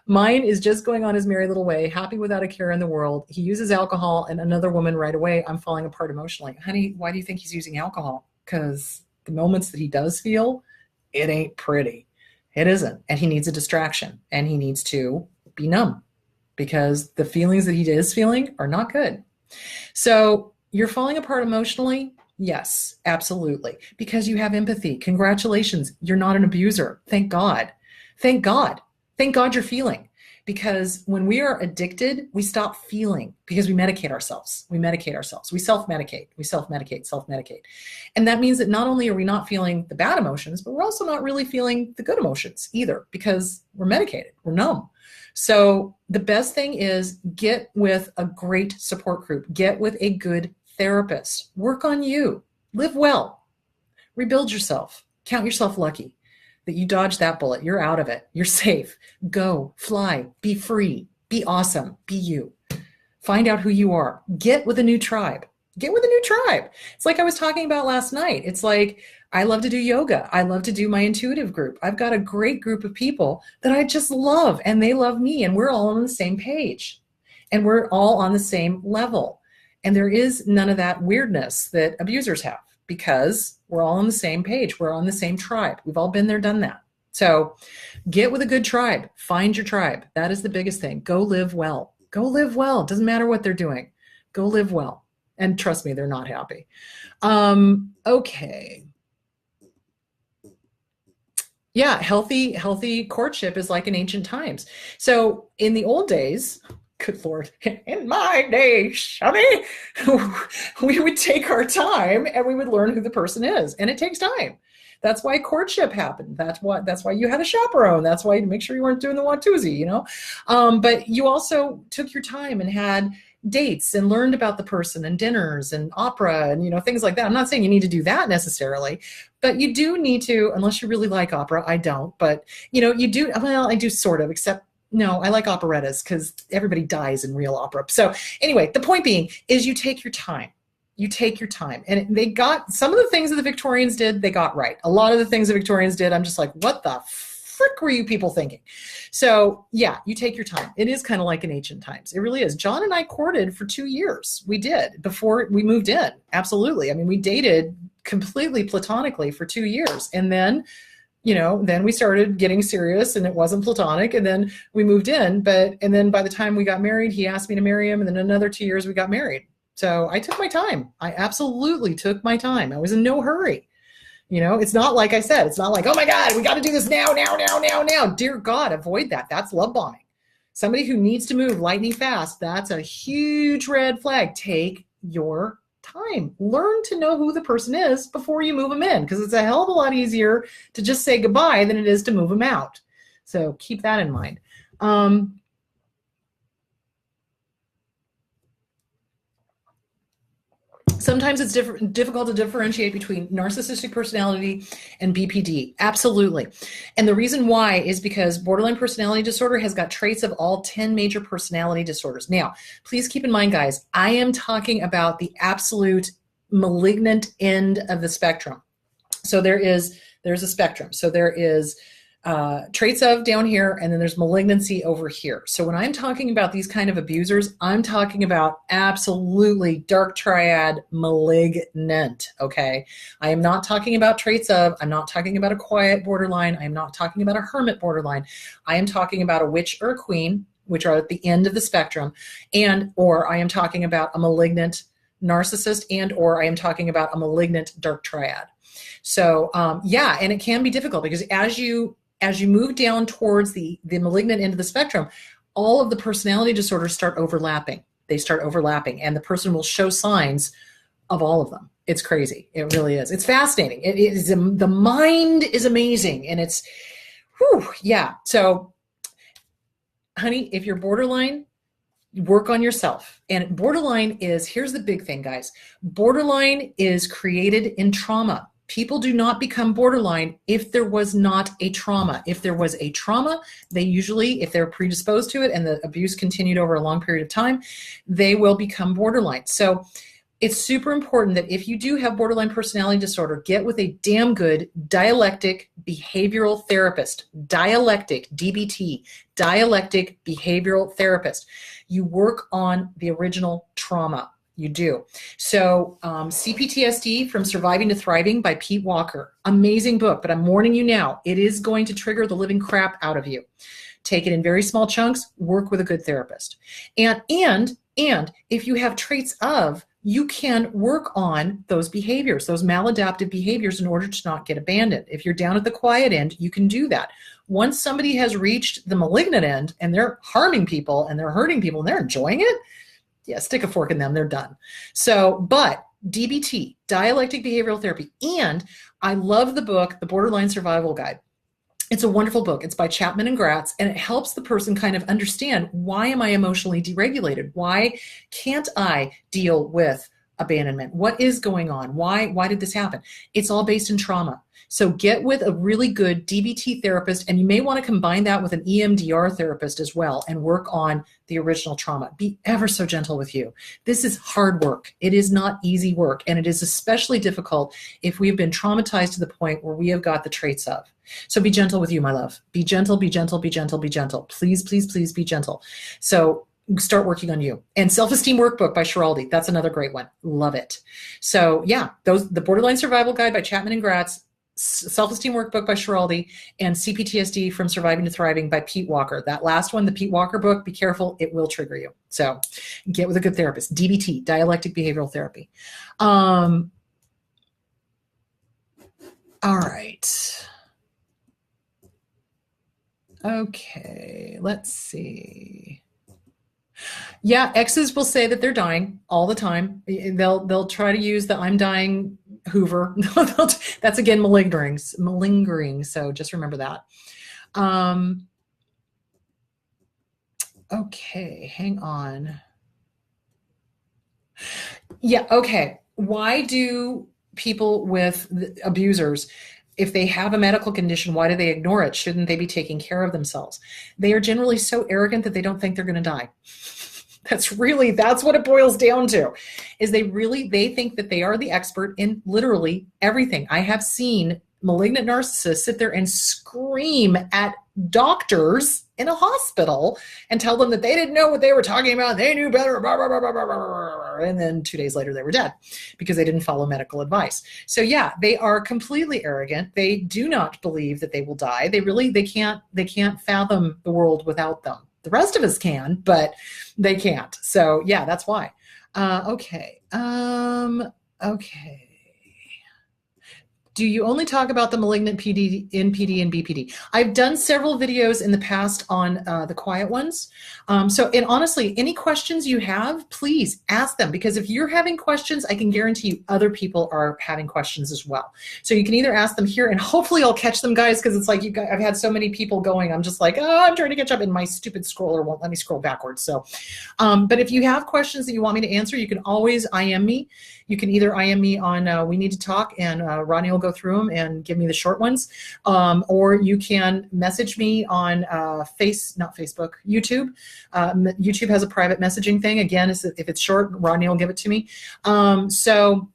Mine is just going on his merry little way, happy without a care in the world. He uses alcohol and another woman right away. I'm falling apart emotionally. Honey, why do you think he's using alcohol? Because the moments that he does feel, it ain't pretty. It isn't. And he needs a distraction, and he needs to be numb, because the feelings that he is feeling are not good. So you're falling apart emotionally? Yes, absolutely. Because you have empathy. Congratulations. You're not an abuser. Thank God. Thank God. Thank God you're feeling. Because when we are addicted, we stop feeling, because we medicate ourselves. We self-medicate. And that means that not only are we not feeling the bad emotions, but we're also not really feeling the good emotions either, because we're medicated, we're numb. So the best thing is get with a great support group, get with a good therapist, work on you, live well, rebuild yourself, count yourself lucky that you dodged that bullet. You're out of it. You're safe. Go, fly, be free, be awesome, be you. Find out who you are. Get with a new tribe. It's like I was talking about last night. It's like, I love to do yoga. I love to do my intuitive group. I've got a great group of people that I just love, and they love me, and we're all on the same page, and we're all on the same level. And there is none of that weirdness that abusers have, because we're all on the same page. We're on the same tribe. We've all been there, done that. So get with a good tribe. Find your tribe. That is the biggest thing. Go live well. Doesn't matter what they're doing. Go live well. And trust me, they're not happy. Okay. Yeah, healthy courtship is like in ancient times. So in the old days, good Lord, in my day, honey, we would take our time and we would learn who the person is. And it takes time. That's why courtship happened. That's why you had a chaperone. That's why you make sure you weren't doing the Watusi, But you also took your time and had dates and learned about the person and dinners and opera and, things like that. I'm not saying you need to do that necessarily, but you do need to, unless you really like opera. I don't, but you do. Well, I do sort of, except no, I like operettas because everybody dies in real opera. So anyway, the point being is you take your time. And they got some of the things that the Victorians did, they got right. A lot of the things the Victorians did, I'm just like, what the frick were you people thinking? So yeah, you take your time. It is kind of like in ancient times. It really is. John and I courted for 2 years. We did before we moved in. Absolutely. I mean, we dated completely platonically for 2 years. And then, then we started getting serious and it wasn't platonic. And then we moved in. And then by the time we got married, he asked me to marry him. And then another 2 years we got married. So I took my time. I absolutely took my time. I was in no hurry. It's not like I said, it's not like, oh my God, we got to do this now. Dear God, avoid that. That's love bombing. Somebody who needs to move lightning fast, that's a huge red flag. Take your time. Learn to know who the person is before you move them in, because it's a hell of a lot easier to just say goodbye than it is to move them out. So keep that in mind. Sometimes it's difficult to differentiate between narcissistic personality and BPD. Absolutely. And the reason why is because borderline personality disorder has got traits of all 10 major personality disorders. Now, please keep in mind, guys, I am talking about the absolute malignant end of the spectrum. So there's a spectrum. So there is traits of down here, and then there's malignancy over here. So when I'm talking about these kind of abusers, I'm talking about absolutely dark triad malignant, okay? I am not talking about traits of, I'm not talking about a quiet borderline, I'm not talking about a hermit borderline. I am talking about a witch or a queen, which are at the end of the spectrum, or I am talking about a malignant narcissist, or I am talking about a malignant dark triad. So yeah, and it can be difficult because as you move down towards the malignant end of the spectrum, all of the personality disorders start overlapping. they start overlapping, and the person will show signs of all of them. It's crazy. It really is. It's fascinating. It is, the mind is amazing, and it's, whew, yeah. So, honey, if you're borderline, work on yourself. And borderline is, here's the big thing, guys. Borderline is created in trauma. People do not become borderline if there was not a trauma. If there was a trauma, they usually, if they're predisposed to it and the abuse continued over a long period of time, they will become borderline. So it's super important that if you do have borderline personality disorder, get with a damn good dialectic behavioral therapist. Dialectic, DBT, dialectic behavioral therapist. You work on the original trauma. You do. So CPTSD, From Surviving to Thriving by Pete Walker. Amazing book, but I'm warning you now, it is going to trigger the living crap out of you. Take it in very small chunks, work with a good therapist. And if you have traits of, you can work on those behaviors, those maladaptive behaviors, in order to not get abandoned. If you're down at the quiet end, you can do that. Once somebody has reached the malignant end and they're harming people and they're hurting people and they're enjoying it, yeah, stick a fork in them, they're done. So, but DBT, dialectic behavioral therapy, and I love the book, The Borderline Survival Guide. It's a wonderful book. It's by Chapman and Gratz, and it helps the person kind of understand, why am I emotionally deregulated? Why can't I deal with abandonment? What is going on? Why did this happen? It's all based in trauma. So get with a really good DBT therapist, and you may want to combine that with an EMDR therapist as well and work on the original trauma. Be ever so gentle with you. This is hard work. It is not easy work, and it is especially difficult if we have been traumatized to the point where we have got the traits of. So be gentle with you, my love. Be gentle, be gentle, be gentle, be gentle. Please, please, please be gentle. So start working on you. And Self-Esteem Workbook by Schiraldi. That's another great one. Love it. So yeah, the Borderline Survival Guide by Chapman and Gratz, Self-Esteem Workbook by Schiraldi, and CPTSD, From Surviving to Thriving by Pete Walker. That last one, the Pete Walker book, be careful, it will trigger you. So get with a good therapist. DBT, dialectic behavioral therapy. All right. Okay, let's see. Yeah, exes will say that they're dying all the time. They'll try to use the I'm dying Hoover. That's again malingering. So just remember that. Okay, hang on. Yeah, okay. Why do people with abusers, if they have a medical condition, why do they ignore it? Shouldn't they be taking care of themselves? They are generally so arrogant that they don't think they're going to die. That's what it boils down to, is they think that they are the expert in literally everything. I have seen malignant narcissists sit there and scream at doctors in a hospital and tell them that they didn't know what they were talking about. They knew better. Blah, blah, blah, blah, blah, blah. And then 2 days later, they were dead because they didn't follow medical advice. So yeah, they are completely arrogant. They do not believe that they will die. They can't fathom the world without them. The rest of us can, but they can't. So yeah, that's why. Okay. Okay. Do you only talk about the malignant PD, NPD, and BPD? I've done several videos in the past on the quiet ones. And honestly, any questions you have, please ask them, because if you're having questions, I can guarantee you other people are having questions as well. So you can either ask them here, and hopefully I'll catch them, guys, because it's like I've had so many people going. I'm just like, oh, I'm trying to catch up, and my stupid scroller won't let me scroll backwards. So, but if you have questions that you want me to answer, you can always IM me. You can either IM me on We Need to Talk, and Ronnie will go through them and give me the short ones, or you can message me on YouTube. YouTube has a private messaging thing. Again, if it's short, Ronnie will give it to me. So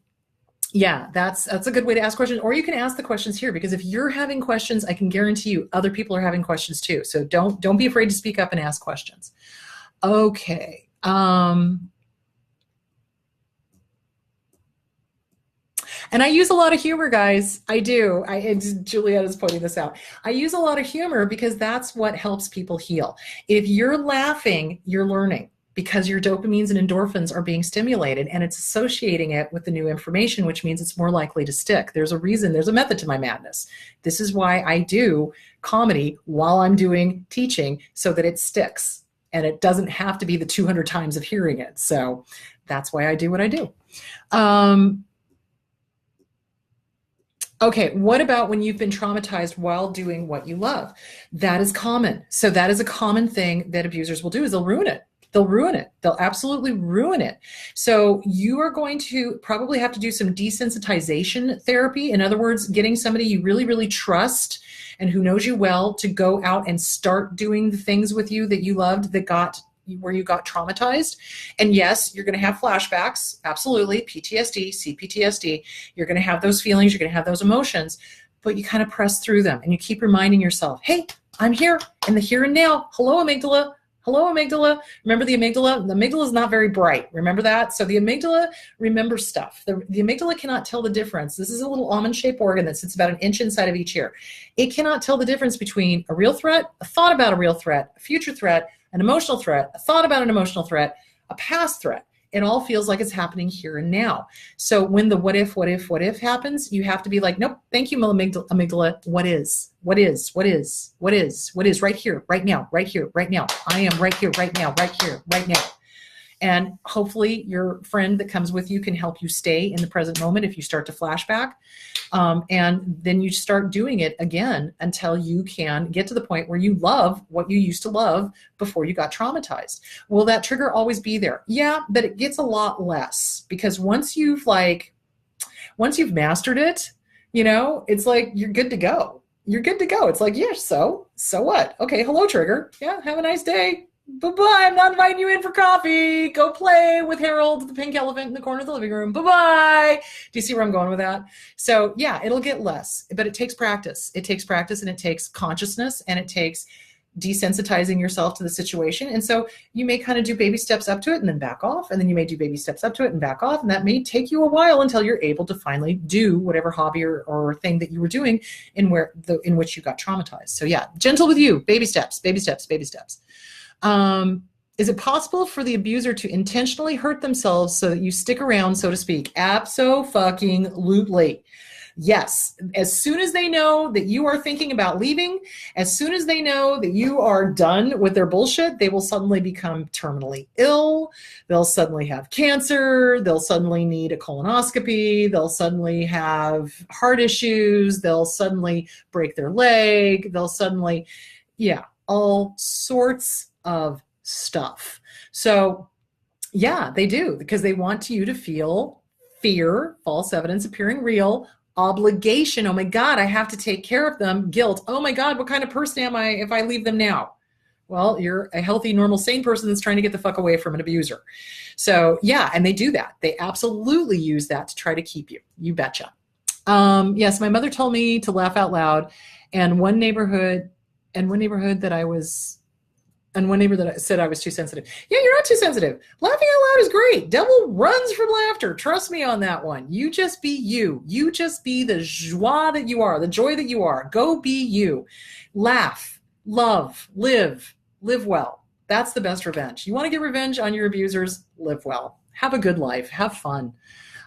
yeah, that's a good way to ask questions, or you can ask the questions here, because if you're having questions, I can guarantee you other people are having questions too. So don't be afraid to speak up and ask questions. Okay. And I use a lot of humor, guys. I do. Juliet is pointing this out. I use a lot of humor because that's what helps people heal. If you're laughing, you're learning, because your dopamines and endorphins are being stimulated, and it's associating it with the new information, which means it's more likely to stick. There's a reason, there's a method to my madness. This is why I do comedy while I'm doing teaching, so that it sticks. And it doesn't have to be the 200 times of hearing it. So that's why I do what I do. Okay, what about when you've been traumatized while doing what you love? That is common. So that is a common thing that abusers will do, is they'll ruin it. They'll ruin it. They'll absolutely ruin it. So you are going to probably have to do some desensitization therapy. In other words, getting somebody you really, really trust and who knows you well to go out and start doing the things with you that you loved, where you got traumatized. And yes, you're going to have flashbacks. Absolutely. PTSD, CPTSD. You're going to have those feelings. You're going to have those emotions, but you kind of press through them and you keep reminding yourself, hey, I'm here in the here and now. Hello, amygdala. Hello, amygdala. Remember the amygdala? The amygdala is not very bright. Remember that? So the amygdala remembers stuff. The amygdala cannot tell the difference. This is a little almond-shaped organ that sits about an inch inside of each ear. It cannot tell the difference between a real threat, a thought about a real threat, a future threat, an emotional threat, a thought about an emotional threat, a past threat. It all feels like it's happening here and now. So when the what if happens, you have to be like, nope, thank you, amygdala. What is right here, right now, right here, right now. I am right here, right now, right here, right now. And hopefully your friend that comes with you can help you stay in the present moment if you start to flashback. And then you start doing it again until you can get to the point where you love what you used to love before you got traumatized. Will that trigger always be there? Yeah, but it gets a lot less, because once you've mastered it, it's like you're good to go. You're good to go. It's like, yeah, so what? Okay, hello, trigger. Yeah, have a nice day. Bye-bye. I'm not inviting you in for coffee. Go play with Harold, the pink elephant in the corner of the living room. Bye-bye. Do you see where I'm going with that? So yeah, it'll get less, but it takes practice. It takes practice, and it takes consciousness, and it takes desensitizing yourself to the situation. And so you may kind of do baby steps up to it and then back off. And then you may do baby steps up to it and back off. And that may take you a while until you're able to finally do whatever hobby or thing that you were doing in which you got traumatized. So yeah, gentle with you. Baby steps, baby steps, baby steps. Is it possible for the abuser to intentionally hurt themselves so that you stick around, so to speak? Abso-fucking-lutely. Yes. As soon as they know that you are thinking about leaving, as soon as they know that you are done with their bullshit, they will suddenly become terminally ill. They'll suddenly have cancer. They'll suddenly need a colonoscopy. They'll suddenly have heart issues. They'll suddenly break their leg. They'll suddenly, all sorts of stuff. So yeah, they do, because they want you to feel fear, false evidence appearing real, obligation. Oh my God, I have to take care of them. Guilt. Oh my God, what kind of person am I if I leave them now? Well, you're a healthy, normal, sane person that's trying to get the fuck away from an abuser. So yeah, and they do that. They absolutely use that to try to keep you. You betcha. Yes, my mother told me to laugh out loud, and one neighbor that said I was too sensitive. Yeah, you're not too sensitive. Laughing out loud is great. Devil runs from laughter. Trust me on that one. You just be you. You just be the joie that you are, the joy that you are. Go be you. Laugh, love, live well. That's the best revenge. You want to get revenge on your abusers? Live well. Have a good life. Have fun.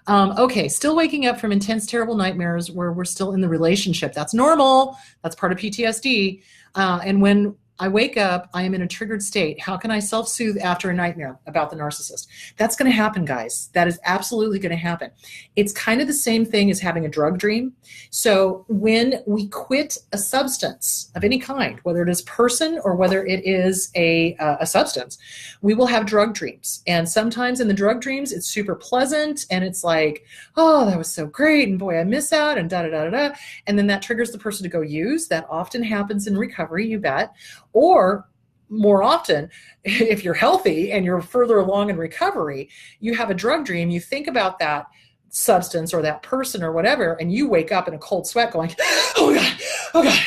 Okay, still waking up from intense, terrible nightmares where we're still in the relationship. That's normal. That's part of PTSD. And when I wake up, I am in a triggered state. How can I self-soothe after a nightmare about the narcissist? That's going to happen, guys. That is absolutely going to happen. It's kind of the same thing as having a drug dream. So when we quit a substance of any kind, whether it is person or whether it is a substance, we will have drug dreams. And sometimes in the drug dreams, it's super pleasant and it's like, oh, that was so great. And boy, I miss out and da-da-da-da-da. And then that triggers the person to go use. That often happens in recovery, you bet. Or more often, if you're healthy and you're further along in recovery, you have a drug dream, you think about that substance or that person or whatever, and you wake up in a cold sweat going, oh God,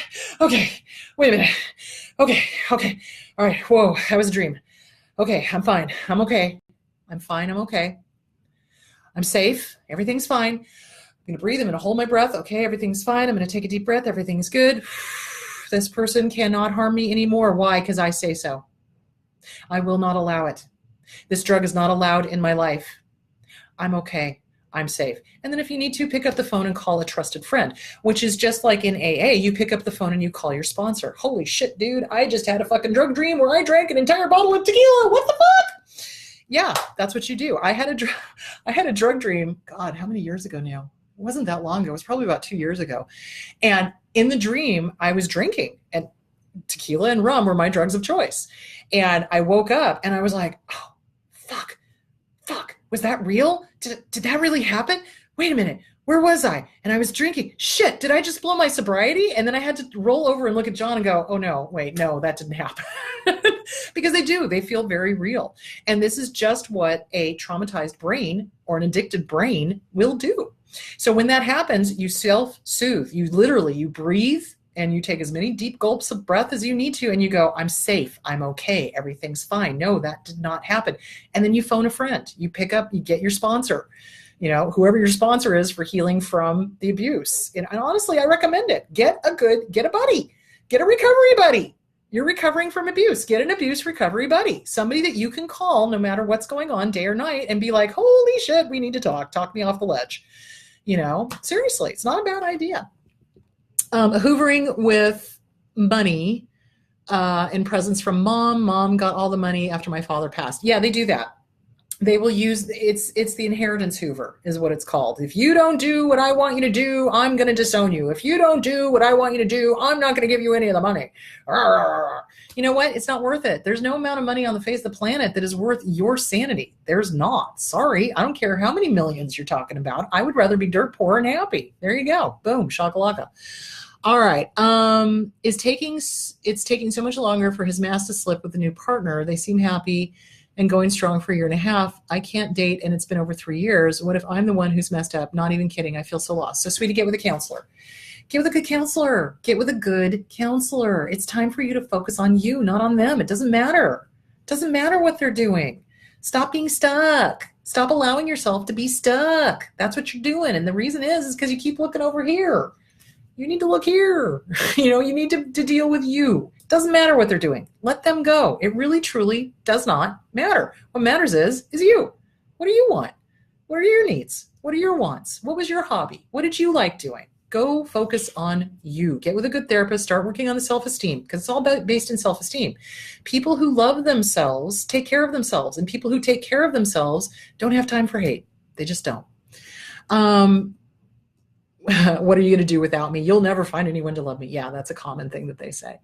okay, wait a minute, okay, all right, whoa, that was a dream. Okay, I'm fine, I'm okay, I'm okay, I'm safe, everything's fine, I'm gonna breathe, I'm gonna hold my breath, okay, everything's fine, I'm gonna take a deep breath, everything's good. This person cannot harm me anymore. Why? Because I say so. I will not allow it. This drug is not allowed in my life. I'm okay. I'm safe. And then if you need to, pick up the phone and call a trusted friend, which is just like in AA, you pick up the phone and you call your sponsor. Holy shit, dude, I just had a fucking drug dream where I drank an entire bottle of tequila. What the fuck? Yeah, that's what you do. I had a drug dream. God, how many years ago now? It wasn't that long ago. It was probably about 2 years ago. And in the dream, I was drinking, and tequila and rum were my drugs of choice. And I woke up and I was like, oh, fuck. Was that real? Did that really happen? Wait a minute. Where was I? And I was drinking. Shit, did I just blow my sobriety? And then I had to roll over and look at John and go, oh no, wait, no, that didn't happen. Because they do. They feel very real. And this is just what a traumatized brain or an addicted brain will do. So when that happens, you self-soothe. You breathe and you take as many deep gulps of breath as you need to, and you go, I'm safe, I'm okay, everything's fine. No, that did not happen. And then you phone a friend. You pick up, you get your sponsor, whoever your sponsor is for healing from the abuse. And honestly, I recommend it. Get a buddy. Get a recovery buddy. You're recovering from abuse. Get an abuse recovery buddy. Somebody that you can call no matter what's going on, day or night, and be like, holy shit, we need to talk. Talk me off the ledge. Seriously, it's not a bad idea. Hoovering with money and presents from mom. Mom got all the money after my father passed. Yeah, they do that. They will use, it's the inheritance hoover is what it's called. If you don't do what I want you to do, I'm going to disown you. If you don't do what I want you to do, I'm not going to give you any of the money. You know what? It's not worth it. There's no amount of money on the face of the planet that is worth your sanity. There's not. Sorry. I don't care how many millions you're talking about. I would rather be dirt poor and happy. There you go. Boom. Shakalaka. All right. It's taking so much longer for his mask to slip with the new partner. They seem happy and going strong for 1.5 years. I can't date and it's been over 3 years. What if I'm the one who's messed up? Not even kidding. I feel so lost. So sweetie, get with a counselor. Get with a good counselor. Get with a good counselor. It's time for you to focus on you, not on them. It doesn't matter. It doesn't matter what they're doing. Stop being stuck. Stop allowing yourself to be stuck. That's what you're doing. And the reason is because you keep looking over here. You need to look here. You need to deal with you. Doesn't matter what they're doing. Let them go. It really, truly does not matter. What matters is you. What do you want? What are your needs? What are your wants? What was your hobby? What did you like doing? Go focus on you. Get with a good therapist. Start working on the self-esteem because it's all based in self-esteem. People who love themselves take care of themselves, and people who take care of themselves don't have time for hate. They just don't. What are you going to do without me? You'll never find anyone to love me. Yeah, that's a common thing that they say.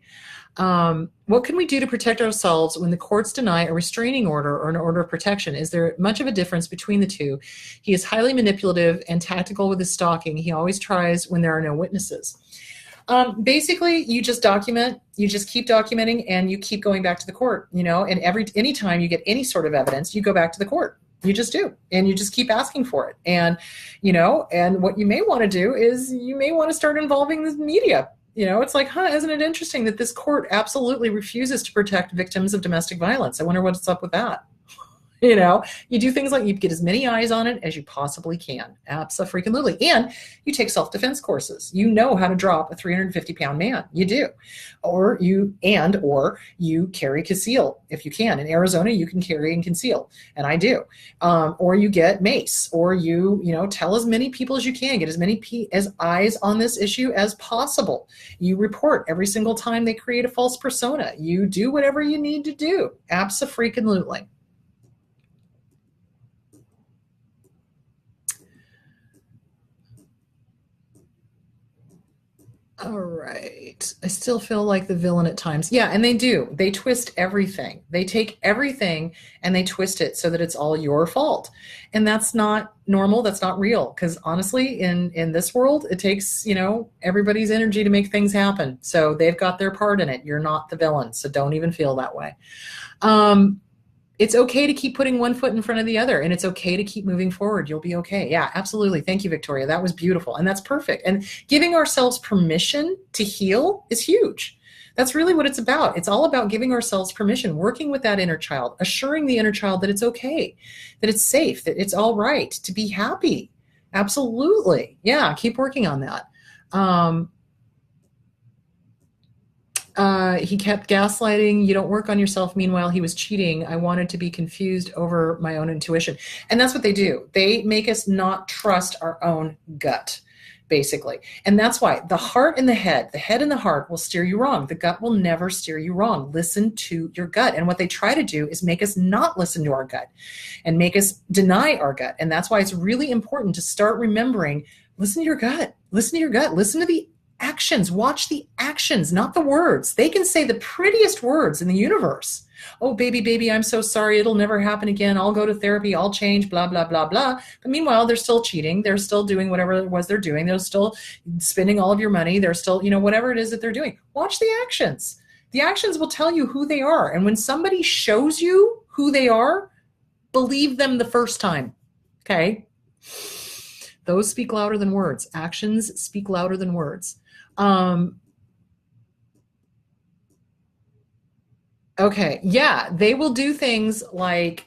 What can we do to protect ourselves when the courts deny a restraining order or an order of protection? Is there much of a difference between the two? He is highly manipulative and tactical with his stalking. He always tries when there are no witnesses. Basically, you just document, you just keep documenting, and you keep going back to the court, and anytime you get any sort of evidence, you go back to the court. You just do. And you just keep asking for it. And, and what you may want to do is you may want to start involving the media. It's like, isn't it interesting that this court absolutely refuses to protect victims of domestic violence? I wonder what's up with that. You do things like you get as many eyes on it as you possibly can. Abso-freaking-lutely. And you take self-defense courses. You know how to drop a 350-pound man. You do. Or you carry conceal if you can. In Arizona, you can carry and conceal. And I do. Or you get mace. Or you tell as many people as you can. Get as many eyes on this issue as possible. You report every single time they create a false persona. You do whatever you need to do. Abso-freaking-lutely. All right. I still feel like the villain at times. Yeah, and they do. They twist everything. They take everything and they twist it so that it's all your fault. And that's not normal. That's not real. Because honestly, in this world, it takes, everybody's energy to make things happen. So they've got their part in it. You're not the villain. So don't even feel that way. It's okay to keep putting one foot in front of the other, and it's okay to keep moving forward. You'll be okay. Yeah, absolutely. Thank you, Victoria. That was beautiful. And that's perfect. And giving ourselves permission to heal is huge. That's really what it's about. It's all about giving ourselves permission, working with that inner child, assuring the inner child that it's okay, that it's safe, that it's all right, to be happy. Absolutely. Yeah, keep working on that. He kept gaslighting. You don't work on yourself. Meanwhile, he was cheating. I wanted to be confused over my own intuition. And that's what they do. They make us not trust our own gut, basically. And that's why the heart and the head and the heart will steer you wrong. The gut will never steer you wrong. Listen to your gut. And what they try to do is make us not listen to our gut and make us deny our gut. And that's why it's really important to start remembering, listen to your gut. Listen to your gut. Listen to the actions. Watch the actions, not the words. They can say the prettiest words in the universe. Oh, baby, I'm so sorry. It'll never happen again. I'll go to therapy. I'll change, blah, blah, blah, blah. But meanwhile, they're still cheating. They're still doing whatever it was they're doing. They're still spending all of your money. They're still, whatever it is that they're doing. Watch the actions. The actions will tell you who they are. And when somebody shows you who they are, believe them the first time. Okay? Those speak louder than words. Actions speak louder than words. Okay. Yeah. They will do things like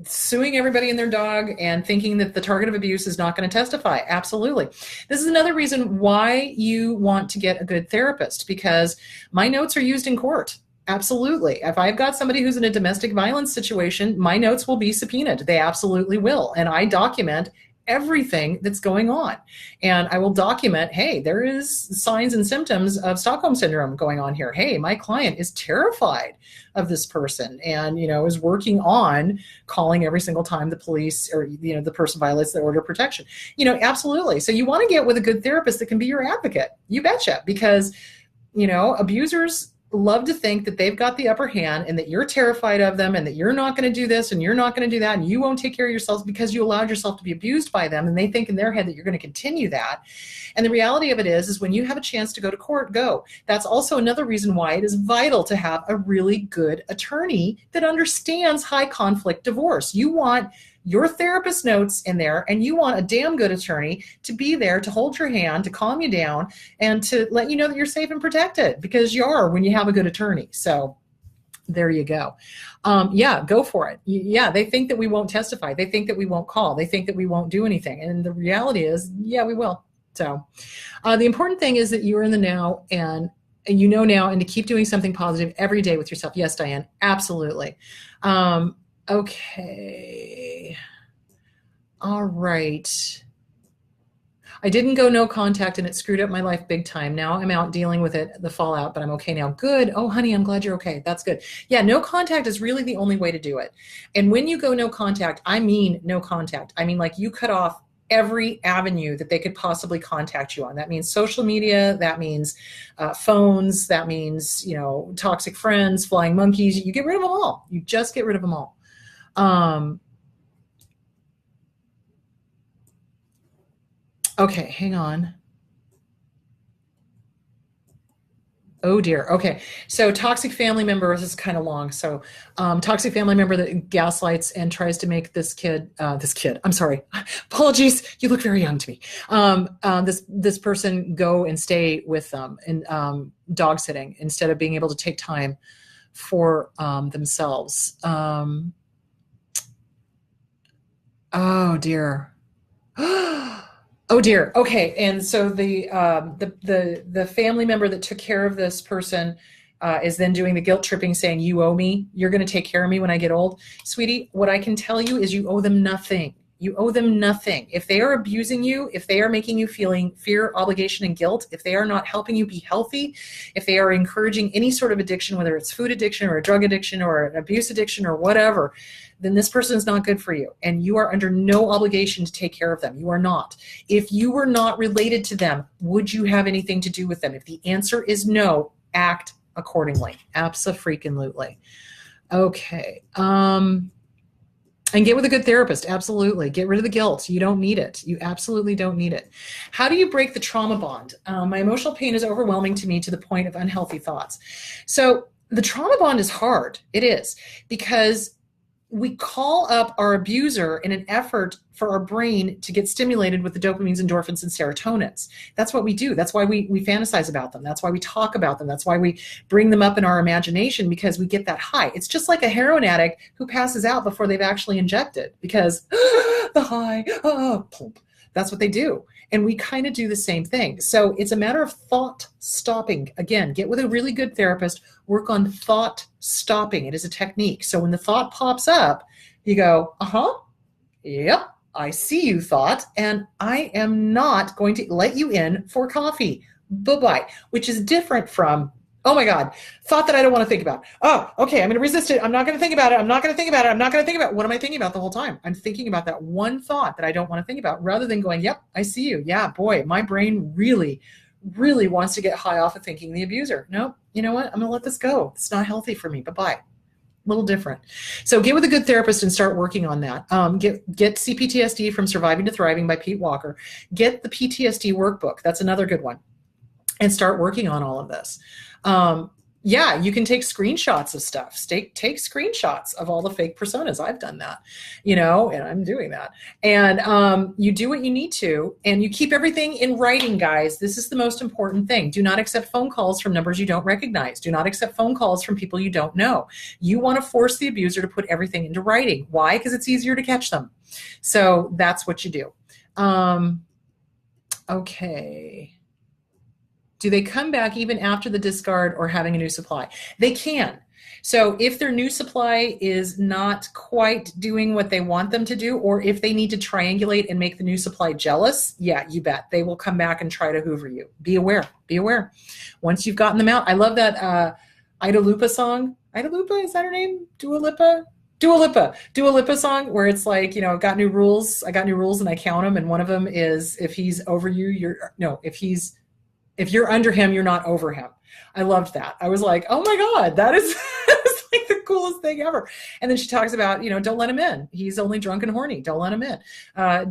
suing everybody and their dog and thinking that the target of abuse is not going to testify. Absolutely. This is another reason why you want to get a good therapist, because my notes are used in court. Absolutely. If I've got somebody who's in a domestic violence situation, my notes will be subpoenaed. They absolutely will. And I document everything that's going on. And I will document, hey, there is signs and symptoms of Stockholm syndrome going on here. Hey, my client is terrified of this person and, is working on calling every single time the police or, the person violates the order of protection. Absolutely. So you want to get with a good therapist that can be your advocate. You betcha. Because, abusers love to think that they've got the upper hand and that you're terrified of them and that you're not going to do this and you're not going to do that and you won't take care of yourselves because you allowed yourself to be abused by them, and they think in their head that you're going to continue that. And the reality of it is when you have a chance to go to court, go. That's also another reason why it is vital to have a really good attorney that understands high conflict divorce. You want your therapist notes in there, and you want a damn good attorney to be there to hold your hand, to calm you down, and to let you know that you're safe and protected, because you are when you have a good attorney. So there you go. Yeah, go for it. Yeah, they think that we won't testify. They think that we won't call. They think that we won't do anything. And the reality is, yeah, we will. So the important thing is that you're in the now and you know now, and to keep doing something positive every day with yourself. Yes, Diane, absolutely. Okay. All right. I didn't go no contact and it screwed up my life big time. Now I'm out dealing with it, the fallout, but I'm okay now. Good. Oh, honey, I'm glad you're okay. That's good. Yeah, no contact is really the only way to do it. And when you go no contact, I mean no contact. I mean, like, you cut off every avenue that they could possibly contact you on. That means social media. That means phones. That means, toxic friends, flying monkeys. You get rid of them all. You just get rid of them all. Okay, hang on. Oh dear. Okay. So toxic family member, this is kind of long. So toxic family member that gaslights and tries to make this kid, I'm sorry, apologies. You look very young to me. This person go and stay with them in dog sitting instead of being able to take time for themselves. Oh dear. Oh dear. Okay. And so the family member that took care of this person is then doing the guilt tripping, saying, you owe me. You're going to take care of me when I get old. Sweetie, what I can tell you is you owe them nothing. You owe them nothing. If they are abusing you, if they are making you feeling fear, obligation, and guilt, if they are not helping you be healthy, if they are encouraging any sort of addiction, whether it's food addiction or a drug addiction or an abuse addiction or whatever, then this person is not good for you. And you are under no obligation to take care of them. You are not. If you were not related to them, would you have anything to do with them? If the answer is no, act accordingly. Abso-freaking-lutely. Okay. And get with a good therapist. Absolutely. Get rid of the guilt. You don't need it. You absolutely don't need it. How do you break the trauma bond? My emotional pain is overwhelming to me to the point of unhealthy thoughts. So the trauma bond is hard. It is, because we call up our abuser in an effort for our brain to get stimulated with the dopamines, endorphins, and serotonins. That's what we do. That's why we fantasize about them. That's why we talk about them. That's why we bring them up in our imagination, because we get that high. It's just like a heroin addict who passes out before they've actually injected, because the high, plump. That's what they do. And we kind of do the same thing. So it's a matter of thought stopping. Again, get with a really good therapist, work on thought stopping. It is a technique. So when the thought pops up, you go, yep, I see you, thought, and I am not going to let you in for coffee. Bye-bye, which is different from, oh my God, thought that I don't want to think about. Oh, okay, I'm going to resist it. I'm not going to think about it. I'm not going to think about it. I'm not going to think about it. What am I thinking about the whole time? I'm thinking about that one thought that I don't want to think about, rather than going, yep, I see you. Yeah, boy, my brain really, really wants to get high off of thinking the abuser. No, you know what? I'm going to let this go. It's not healthy for me. Bye-bye. A little different. So get with a good therapist and start working on that. Get CPTSD from Surviving to Thriving by Pete Walker. Get the PTSD workbook. That's another good one. And start working on all of this. Yeah, you can take screenshots of stuff. Take screenshots of all the fake personas. I've done that, and I'm doing that. And you do what you need to, and you keep everything in writing, guys. This is the most important thing. Do not accept phone calls from numbers you don't recognize. Do not accept phone calls from people you don't know. You want to force the abuser to put everything into writing. Why? Because it's easier to catch them. So that's what you do. Okay. Do they come back even after the discard or having a new supply? They can. So if their new supply is not quite doing what they want them to do, or if they need to triangulate and make the new supply jealous, yeah, you bet. They will come back and try to hoover you. Be aware. Be aware. Once you've gotten them out. I love that Ida Lupa song. Ida Lupa, is that her name? Dua Lipa song, where it's like, I've got new rules. I got new rules and I count them. And one of them is, if he's over you, if you're under him, you're not over him. I loved that. I was like, oh my God, that is like the coolest thing ever. And then she talks about, don't let him in. He's only drunk and horny. Don't let him in.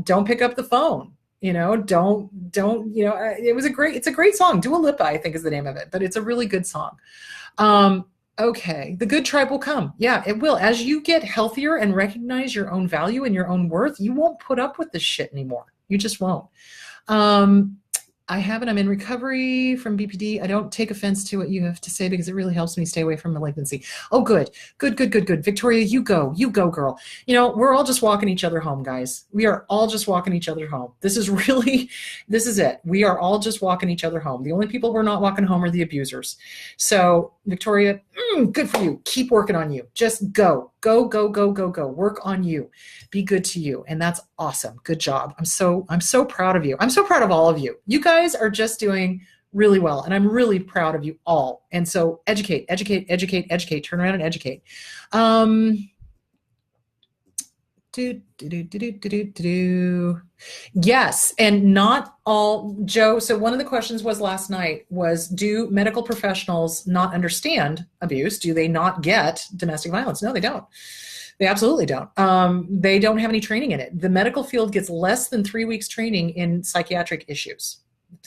Don't pick up the phone. Don't, it's a great song. Dua Lipa, I think, is the name of it, but it's a really good song. Okay. The good tribe will come. Yeah, it will. As you get healthier and recognize your own value and your own worth, you won't put up with this shit anymore. You just won't. I haven't. I'm in recovery from BPD. I don't take offense to what you have to say because it really helps me stay away from malignancy. Oh, good. Victoria, you go, girl. We're all just walking each other home, guys. We are all just walking each other home. This is it. We are all just walking each other home. The only people we're not walking home are the abusers. So Victoria, good for you. Keep working on you. Just go. Work on you. Be good to you. And that's awesome. Good job. I'm so proud of you. I'm so proud of all of you. You guys are just doing really well. And I'm really proud of you all. And so educate, turn around and educate. Yes. And not all, Joe. So one of the questions was last night was, do medical professionals not understand abuse? Do they not get domestic violence? No, they don't. They absolutely don't. They don't have any training in it. The medical field gets less than 3 weeks training in psychiatric issues.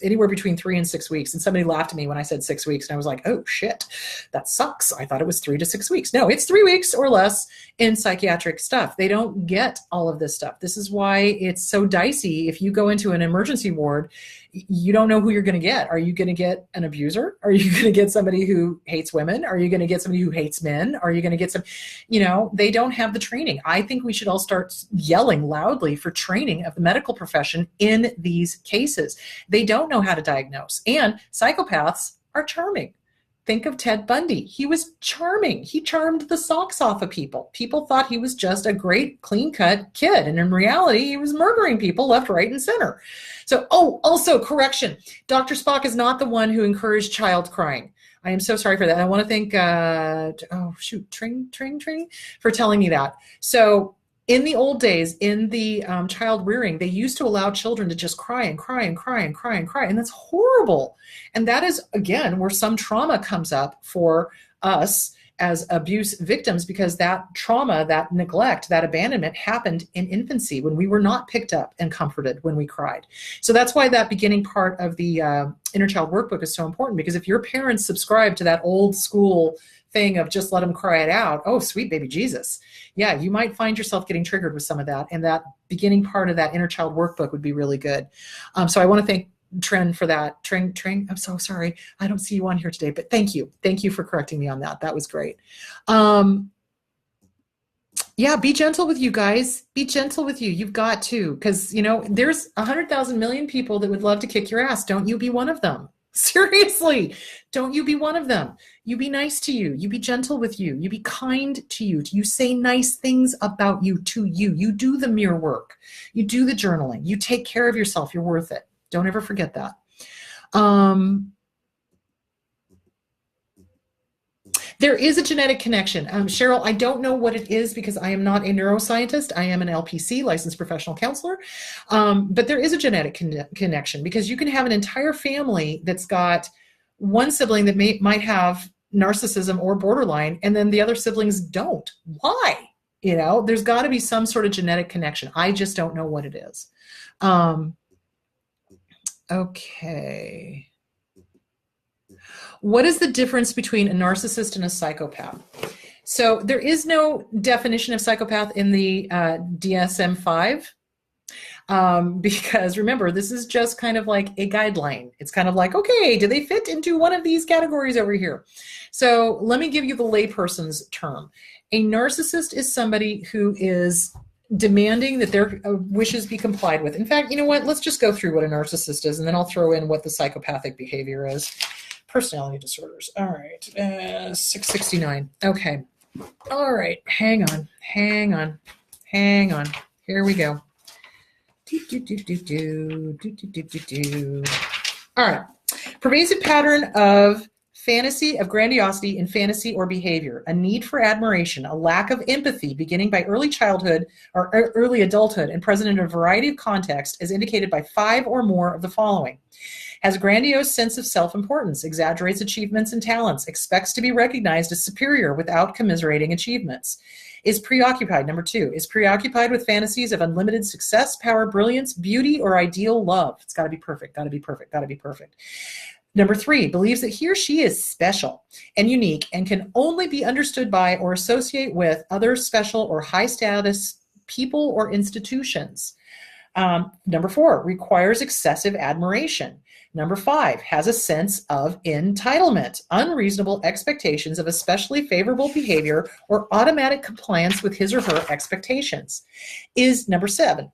Anywhere between 3 and 6 weeks. And somebody laughed at me when I said 6 weeks. And I was like, oh shit, that sucks. I thought it was 3 to 6 weeks. No, it's 3 weeks or less in psychiatric stuff. They don't get all of this stuff. This is why it's so dicey. If you go into an emergency ward, you don't know who you're going to get. Are you going to get an abuser? Are you going to get somebody who hates women? Are you going to get somebody who hates men? Are you going to get they don't have the training. I think we should all start yelling loudly for training of the medical profession in these cases. They don't know how to diagnose. And psychopaths are charming. Think of Ted Bundy. He was charming. He charmed the socks off of people. People thought he was just a great, clean-cut kid. And in reality, he was murdering people left, right, and center. So, also, correction. Dr. Spock is not the one who encouraged child crying. I am so sorry for that. I want to thank, Tring, for telling me that. So, in the old days, in the child rearing, they used to allow children to just cry. And that's horrible. And that is, again, where some trauma comes up for us as abuse victims, because that trauma, that neglect, that abandonment happened in infancy when we were not picked up and comforted when we cried. So that's why that beginning part of the Inner Child Workbook is so important, because if your parents subscribe to that old school thing of just let them cry it out, oh, sweet baby Jesus. Yeah, you might find yourself getting triggered with some of that. And that beginning part of that Inner Child Workbook would be really good. So I want to thank Tren for that. Tring, I'm so sorry. I don't see you on here today, but thank you. Thank you for correcting me on that. That was great. Yeah, be gentle with you guys. Be gentle with you. You've got to, because there's 100,000 million people that would love to kick your ass. Don't you be one of them. Seriously, don't you be one of them. You be nice to you. You be gentle with you. You be kind to you. You say nice things about you to you. You do the mirror work. You do the journaling. You take care of yourself. You're worth it. Don't ever forget that. There is a genetic connection. Cheryl, I don't know what it is because I am not a neuroscientist. I am an LPC, licensed professional counselor. But there is a genetic connection because you can have an entire family that's got one sibling that might have narcissism or borderline, and then the other siblings don't. Why? There's got to be some sort of genetic connection. I just don't know what it is. Okay. What is the difference between a narcissist and a psychopath? So there is no definition of psychopath in the DSM-5 because remember, this is just kind of like a guideline. It's kind of like, okay, do they fit into one of these categories over here? So let me give you the layperson's term. A narcissist is somebody who is demanding that their wishes be complied with. In fact, you know what? Let's just go through what a narcissist is, and then I'll throw in what the psychopathic behavior is. Personality disorders. All right. 669. Okay. All right. Hang on. Here we go. All right. Pervasive pattern of fantasy of grandiosity in fantasy or behavior, a need for admiration, a lack of empathy beginning by early childhood or early adulthood and present in a variety of contexts as indicated by 5 or more of the following. Has grandiose sense of self-importance, exaggerates achievements and talents, expects to be recognized as superior without commiserating achievements. Is preoccupied, number 2, is preoccupied with fantasies of unlimited success, power, brilliance, beauty, or ideal love. It's got to be perfect, got to be perfect, got to be perfect. Number 3, believes that he or she is special and unique and can only be understood by or associate with other special or high status people or institutions. Number 4, requires excessive admiration. Number 5, has a sense of entitlement, unreasonable expectations of especially favorable behavior or automatic compliance with his or her expectations. Is number 6,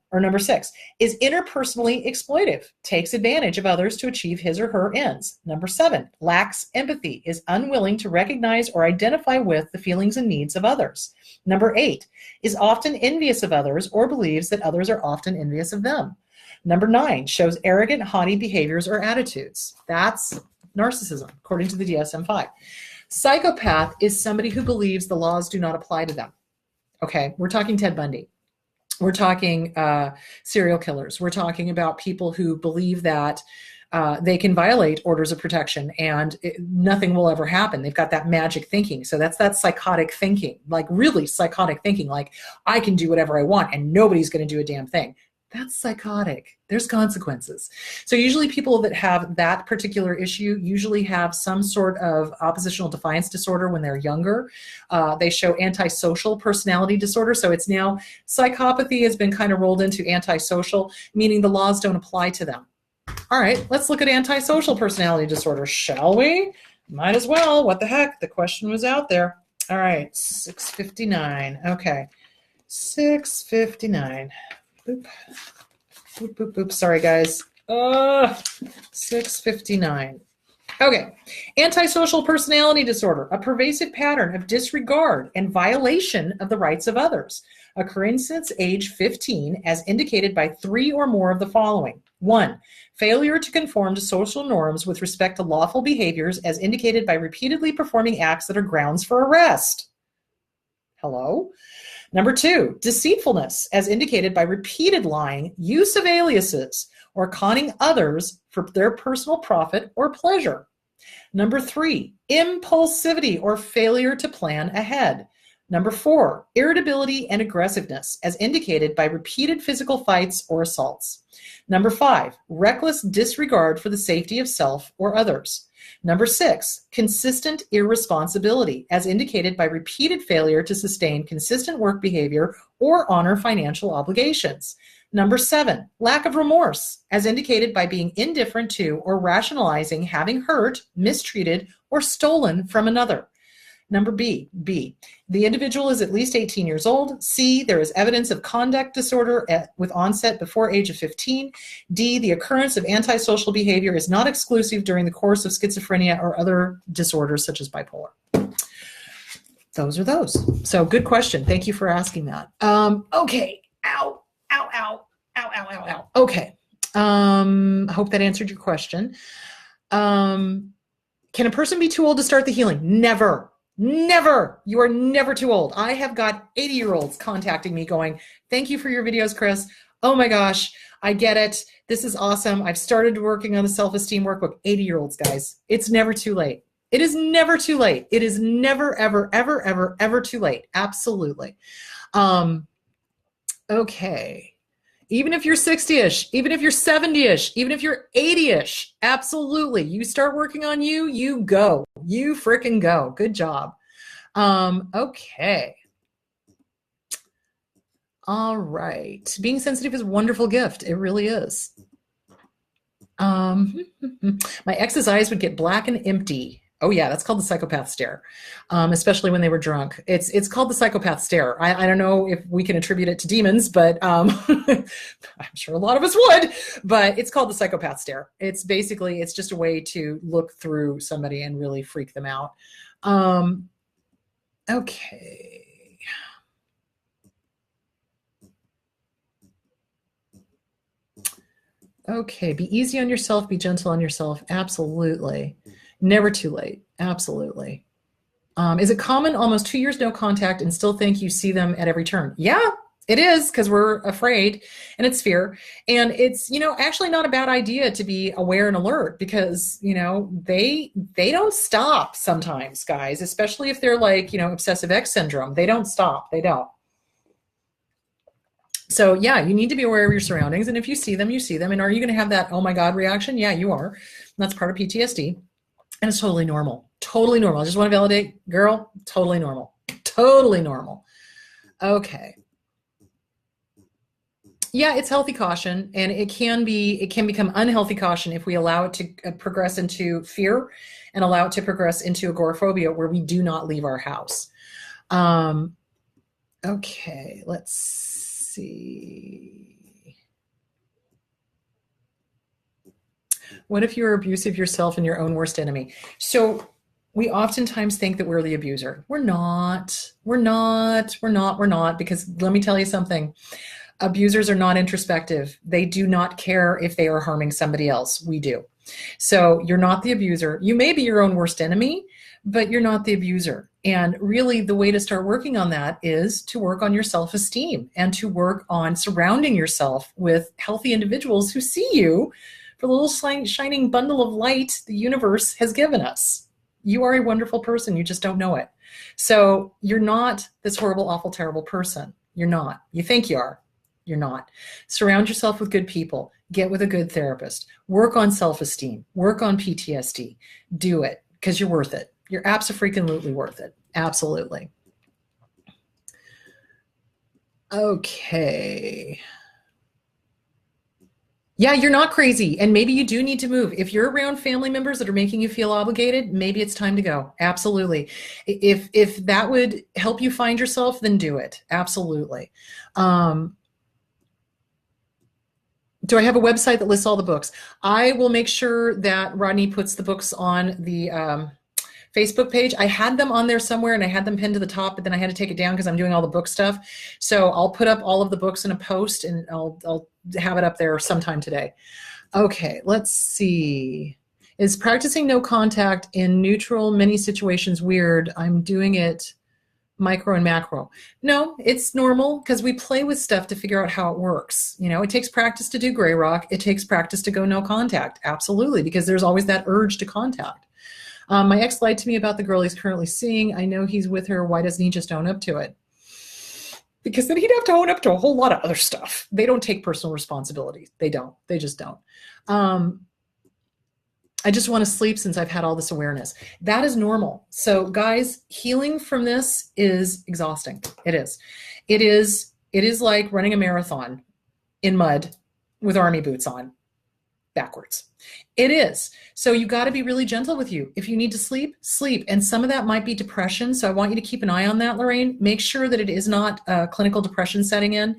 is interpersonally exploitive, takes advantage of others to achieve his or her ends. Number 7, lacks empathy, is unwilling to recognize or identify with the feelings and needs of others. Number 8, is often envious of others or believes that others are often envious of them. Number 9, shows arrogant, haughty behaviors or attitudes. That's narcissism, according to the DSM-5. Psychopath is somebody who believes the laws do not apply to them. Okay, we're talking Ted Bundy. We're talking serial killers. We're talking about people who believe that they can violate orders of protection and nothing will ever happen. They've got that magic thinking. So that's that psychotic thinking, like really psychotic thinking, like I can do whatever I want and nobody's going to do a damn thing. That's psychotic. There's consequences. So usually people that have that particular issue usually have some sort of oppositional defiance disorder when they're younger. They show antisocial personality disorder. So it's now psychopathy has been kind of rolled into antisocial, meaning the laws don't apply to them. All right, let's look at antisocial personality disorder, shall we? Might as well. What the heck? The question was out there. All right, 659. Okay, 659. Boop. Boop, boop, boop. Sorry, guys. 659. Okay. Antisocial personality disorder, a pervasive pattern of disregard and violation of the rights of others, occurring since age 15 as indicated by 3 or more of the following. 1, failure to conform to social norms with respect to lawful behaviors as indicated by repeatedly performing acts that are grounds for arrest. Hello? Number 2, deceitfulness, as indicated by repeated lying, use of aliases, or conning others for their personal profit or pleasure. Number 3, impulsivity or failure to plan ahead. Number 4, irritability and aggressiveness, as indicated by repeated physical fights or assaults. Number 5, reckless disregard for the safety of self or others. Number 6, consistent irresponsibility, as indicated by repeated failure to sustain consistent work behavior or honor financial obligations. Number 7, lack of remorse, as indicated by being indifferent to or rationalizing having hurt, mistreated, or stolen from another. Number B, the individual is at least 18 years old. C, there is evidence of conduct disorder with onset before age of 15. D, the occurrence of antisocial behavior is not exclusive during the course of schizophrenia or other disorders such as bipolar. Those are those. So good question. Thank you for asking that. Okay. Ow, ow, ow, ow, ow, ow, ow. Okay. Hope that answered your question. Can a person be too old to start the healing? Never. Never. You are never too old. I have got 80-year-olds contacting me going, thank you for your videos, Chris. Oh my gosh, I get it. This is awesome. I've started working on the self-esteem workbook. 80-year-olds, guys. It's never too late. It is never too late. It is never, ever, ever, ever, ever too late. Absolutely. Okay. Even if you're 60-ish, even if you're 70-ish, even if you're 80-ish, absolutely. You start working on you, you go. You frickin' go. Good job. Okay. All right. Being sensitive is a wonderful gift. It really is. My ex's eyes would get black and empty. Oh yeah, that's called the psychopath stare, especially when they were drunk. It's called the psychopath stare. I don't know if we can attribute it to demons, but I'm sure a lot of us would. But it's called the psychopath stare. It's just a way to look through somebody and really freak them out. Okay. Okay, be easy on yourself, be gentle on yourself. Absolutely. Never too late. Absolutely. Is it common, almost 2 years no contact, and still think you see them at every turn? Yeah, it is, because we're afraid, and it's fear. And it's, actually not a bad idea to be aware and alert, because, they don't stop sometimes, guys, especially if they're like, obsessive X syndrome. They don't stop. They don't. So yeah, you need to be aware of your surroundings. And if you see them, you see them. And are you going to have that, oh my God reaction? Yeah, you are. And that's part of PTSD. And it's totally normal. Totally normal. I just want to validate, girl, totally normal. Totally normal. Okay. Yeah, it's healthy caution, and it can become unhealthy caution if we allow it to progress into fear and allow it to progress into agoraphobia, where we do not leave our house. Okay, let's see. What if you're abusive yourself and your own worst enemy? So we oftentimes think that we're the abuser. We're not, because let me tell you something. Abusers are not introspective. They do not care if they are harming somebody else. We do. So you're not the abuser. You may be your own worst enemy, but you're not the abuser. And really the way to start working on that is to work on your self-esteem and to work on surrounding yourself with healthy individuals who see you for the little shining bundle of light the universe has given us. You are a wonderful person. You just don't know it. So you're not this horrible, awful, terrible person. You're not. You think you are. You're not. Surround yourself with good people. Get with a good therapist. Work on self-esteem. Work on PTSD. Do it, because you're worth it. You're abso-freaking-lutely worth it. Absolutely. Okay. Yeah, you're not crazy, and maybe you do need to move. If you're around family members that are making you feel obligated, maybe it's time to go. Absolutely. If that would help you find yourself, then do it. Absolutely. Do I have a website that lists all the books? I will make sure that Rodney puts the books on the Facebook page. I had them on there somewhere and I had them pinned to the top, but then I had to take it down because I'm doing all the book stuff. So I'll put up all of the books in a post and I'll have it up there sometime today. Okay, let's see. Is practicing no contact in neutral many situations weird? I'm doing it micro and macro. No, it's normal because we play with stuff to figure out how it works. It takes practice to do gray rock. It takes practice to go no contact. Absolutely, because there's always that urge to contact. My ex lied to me about the girl he's currently seeing. I know he's with her. Why doesn't he just own up to it? Because then he'd have to own up to a whole lot of other stuff. They don't take personal responsibility. They don't. They just don't. I just want to sleep since I've had all this awareness. That is normal. So guys, healing from this is exhausting. It is. It is like running a marathon in mud with army boots on. backwards. It is. So you got to be really gentle with you. If you need to sleep, sleep. And some of that might be depression. So I want you to keep an eye on that, Lorraine. Make sure that it is not clinical depression setting in.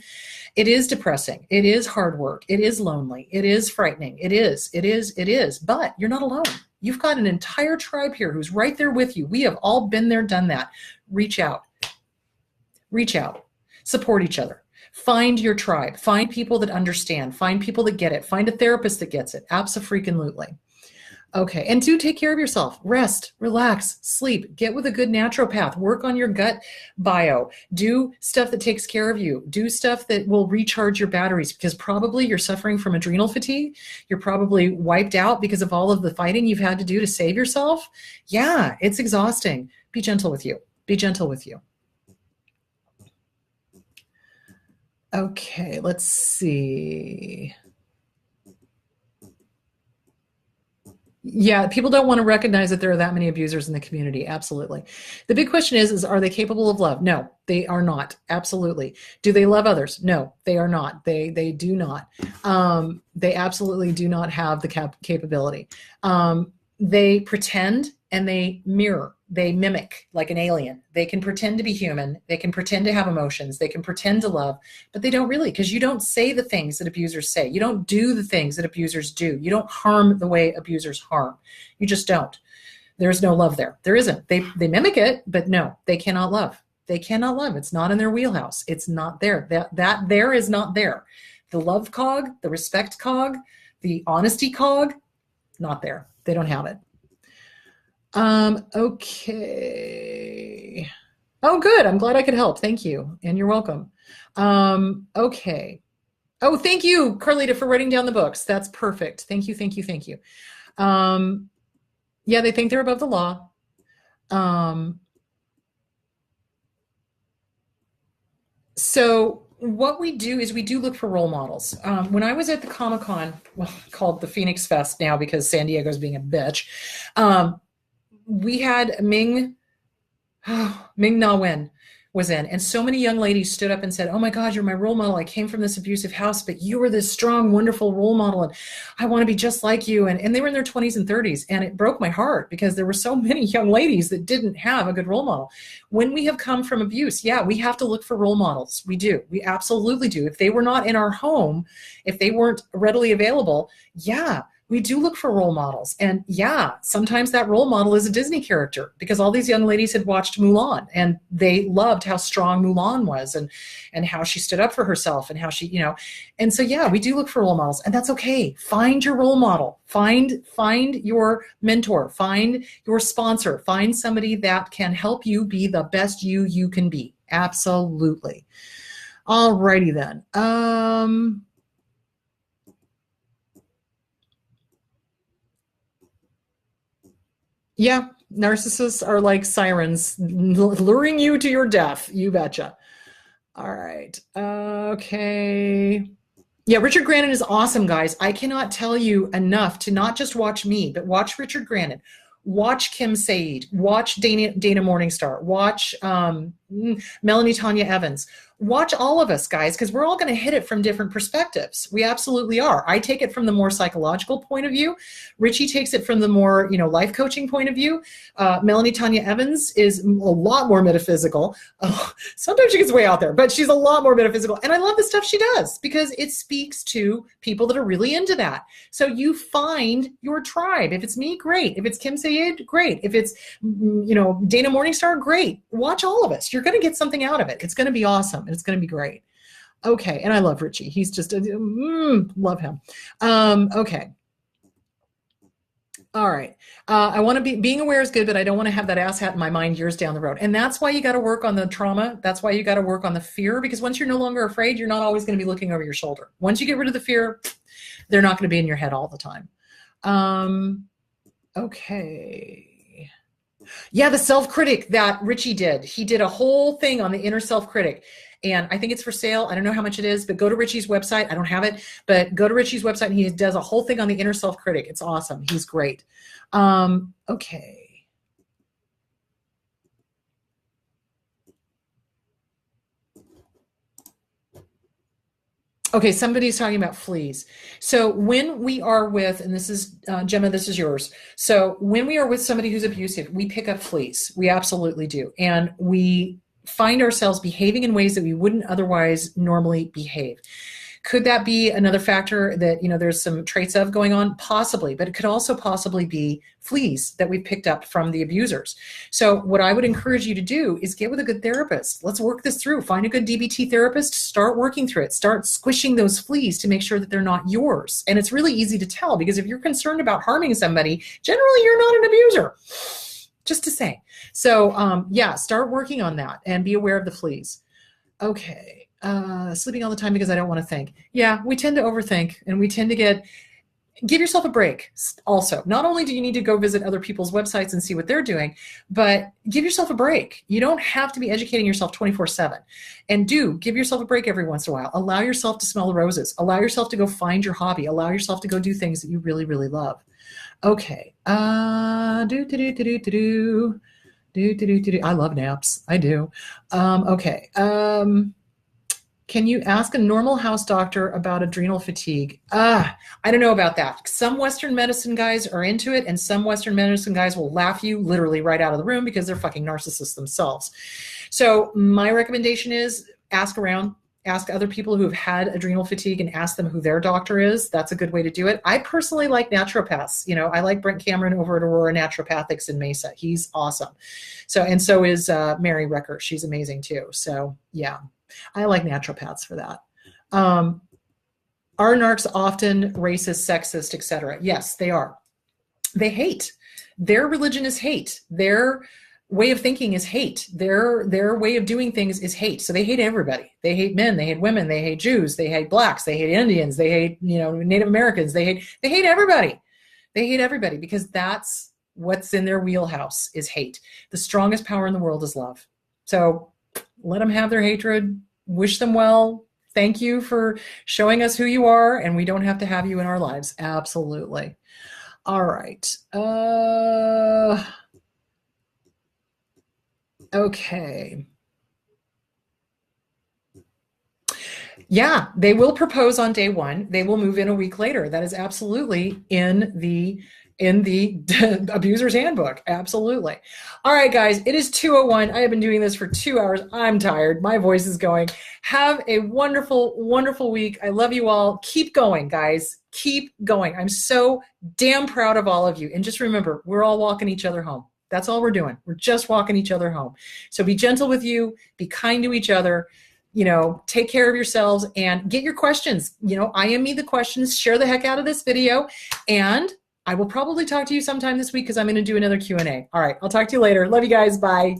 It is depressing. It is hard work. It is lonely. It is frightening. It is. But you're not alone. You've got an entire tribe here who's right there with you. We have all been there, done that. Reach out. Reach out. Support each other. Find your tribe. Find people that understand. Find people that get it. Find a therapist that gets it. Abso-freaking-lutely. Okay, and do take care of yourself. Rest, relax, sleep. Get with a good naturopath. Work on your gut bio. Do stuff that takes care of you. Do stuff that will recharge your batteries, because probably you're suffering from adrenal fatigue. You're probably wiped out because of all of the fighting you've had to do to save yourself. Yeah, it's exhausting. Be gentle with you. Be gentle with you. Okay, let's see. Yeah, people don't want to recognize that there are that many abusers in the community. Absolutely. The big question is are they capable of love? No, they are not. Absolutely. Do they love others? No, they are not. They do not. They absolutely do not have the capability. They pretend and they mirror. They mimic like an alien. They can pretend to be human. They can pretend to have emotions. They can pretend to love, but they don't really, because you don't say the things that abusers say. You don't do the things that abusers do. You don't harm the way abusers harm. You just don't. There's no love there. There isn't. They mimic it, but no, they cannot love. They cannot love. It's not in their wheelhouse. It's not there. That there is not there. The love cog, the respect cog, the honesty cog, not there. They don't have it. Okay. Oh, good. I'm glad I could help. Thank you. And you're welcome. Okay. Oh, thank you, Carlita, for writing down the books. That's perfect. Thank you. Thank you. Thank you. Yeah, they think they're above the law. So what we do is we do look for role models. When I was at the Comic-Con, well, called the Phoenix Fest now because San Diego's being a bitch, we had Ming Na Wen was in, and so many young ladies stood up and said, oh my God, you're my role model. I came from this abusive house, but you were this strong, wonderful role model, and I want to be just like you. And they were in their 20s and 30s, and it broke my heart because there were so many young ladies that didn't have a good role model. When we have come from abuse, yeah, we have to look for role models. We do. We absolutely do. If they were not in our home, if they weren't readily available, yeah, we do look for role models. And yeah, sometimes that role model is a Disney character, because all these young ladies had watched Mulan and they loved how strong Mulan was and how she stood up for herself and how she, and so yeah, we do look for role models, and that's okay. Find your role model, find your mentor, find your sponsor, find somebody that can help you be the best you can be. Absolutely. Alrighty then. Yeah, narcissists are like sirens luring you to your death. You betcha. All right. Okay. Yeah, Richard Grannon is awesome, guys. I cannot tell you enough to not just watch me, but watch Richard Grannon. Watch Kim Said. Watch Dana Morningstar. Watch Melanie Tanya Evans. Watch all of us, guys, because we're all going to hit it from different perspectives. We absolutely are. I take it from the more psychological point of view. Richie takes it from the more, life coaching point of view. Melanie Tanya Evans is a lot more metaphysical. Sometimes she gets way out there, but she's a lot more metaphysical. And I love the stuff she does because it speaks to people that are really into that. So you find your tribe. If it's me, great. If it's Kim Sayed, great. If it's, Dana Morningstar, great. Watch all of us. You're going to get something out of it. It's going to be awesome. And it's going to be great. Okay. And I love Richie. He's just, love him. Okay. All right. I want to being aware is good, but I don't want to have that asshat in my mind years down the road. And that's why you got to work on the trauma. That's why you got to work on the fear, because once you're no longer afraid, you're not always going to be looking over your shoulder. Once you get rid of the fear, they're not going to be in your head all the time. Okay. Yeah, the self-critic that Richie did. He did a whole thing on the inner self-critic. And I think it's for sale. I don't know how much it is, but go to Richie's website. I don't have it, but go to Richie's website and he does a whole thing on the inner self-critic. It's awesome. He's great. Okay. Okay, somebody's talking about fleas. So when we are with, and this is, Gemma, this is yours. So when we are with somebody who's abusive, we pick up fleas. We absolutely do. And we find ourselves behaving in ways that we wouldn't otherwise normally behave. Could that be another factor that, there's some traits of going on? Possibly, but it could also possibly be fleas that we've picked up from the abusers. So what I would encourage you to do is get with a good therapist. Let's work this through. Find a good DBT therapist, start working through it. Start squishing those fleas to make sure that they're not yours. And it's really easy to tell, because if you're concerned about harming somebody, generally you're not an abuser. Just to say. So yeah, start working on that and be aware of the fleas. Okay. Sleeping all the time because I don't want to think. Yeah, we tend to overthink, and we tend to give yourself a break. Also, not only do you need to go visit other people's websites and see what they're doing, but give yourself a break. You don't have to be educating yourself 24/7. And give yourself a break every once in a while. Allow yourself to smell the roses. Allow yourself to go find your hobby. Allow yourself to go do things that you really, really love. Okay. I love naps. I do. Okay. Can you ask a normal house doctor about adrenal fatigue? I don't know about that. Some Western medicine guys are into it, and some Western medicine guys will laugh you literally right out of the room because they're fucking narcissists themselves. So my recommendation is ask around. Ask other people who have had adrenal fatigue and ask them who their doctor is. That's a good way to do it. I personally like naturopaths. I like Brent Cameron over at Aurora Naturopathics in Mesa. He's awesome. So is Mary Recker. She's amazing too. So yeah, I like naturopaths for that. Are narcs often racist, sexist, etc.? Yes, they are. They hate. Their religion is hate. Their way of thinking is hate. Their way of doing things is hate. So they hate everybody. They hate men, they hate women, they hate Jews, they hate blacks, they hate Indians, they hate, Native Americans, they hate everybody. They hate everybody because that's what's in their wheelhouse is hate. The strongest power in the world is love. So let them have their hatred, wish them well. Thank you for showing us who you are, and we don't have to have you in our lives. Absolutely. All right. Okay. Yeah, they will propose on day one. They will move in a week later. That is absolutely in the abuser's handbook. Absolutely. All right, guys, it is 2:01. I have been doing this for 2 hours. I'm tired. My voice is going. Have a wonderful, wonderful week. I love you all. Keep going, guys. Keep going. I'm so damn proud of all of you. And just remember, we're all walking each other home. That's all we're doing. We're just walking each other home. So be gentle with you. Be kind to each other. Take care of yourselves and get your questions. IM me the questions. Share the heck out of this video. And I will probably talk to you sometime this week because I'm going to do another Q&A. All right. I'll talk to you later. Love you guys. Bye.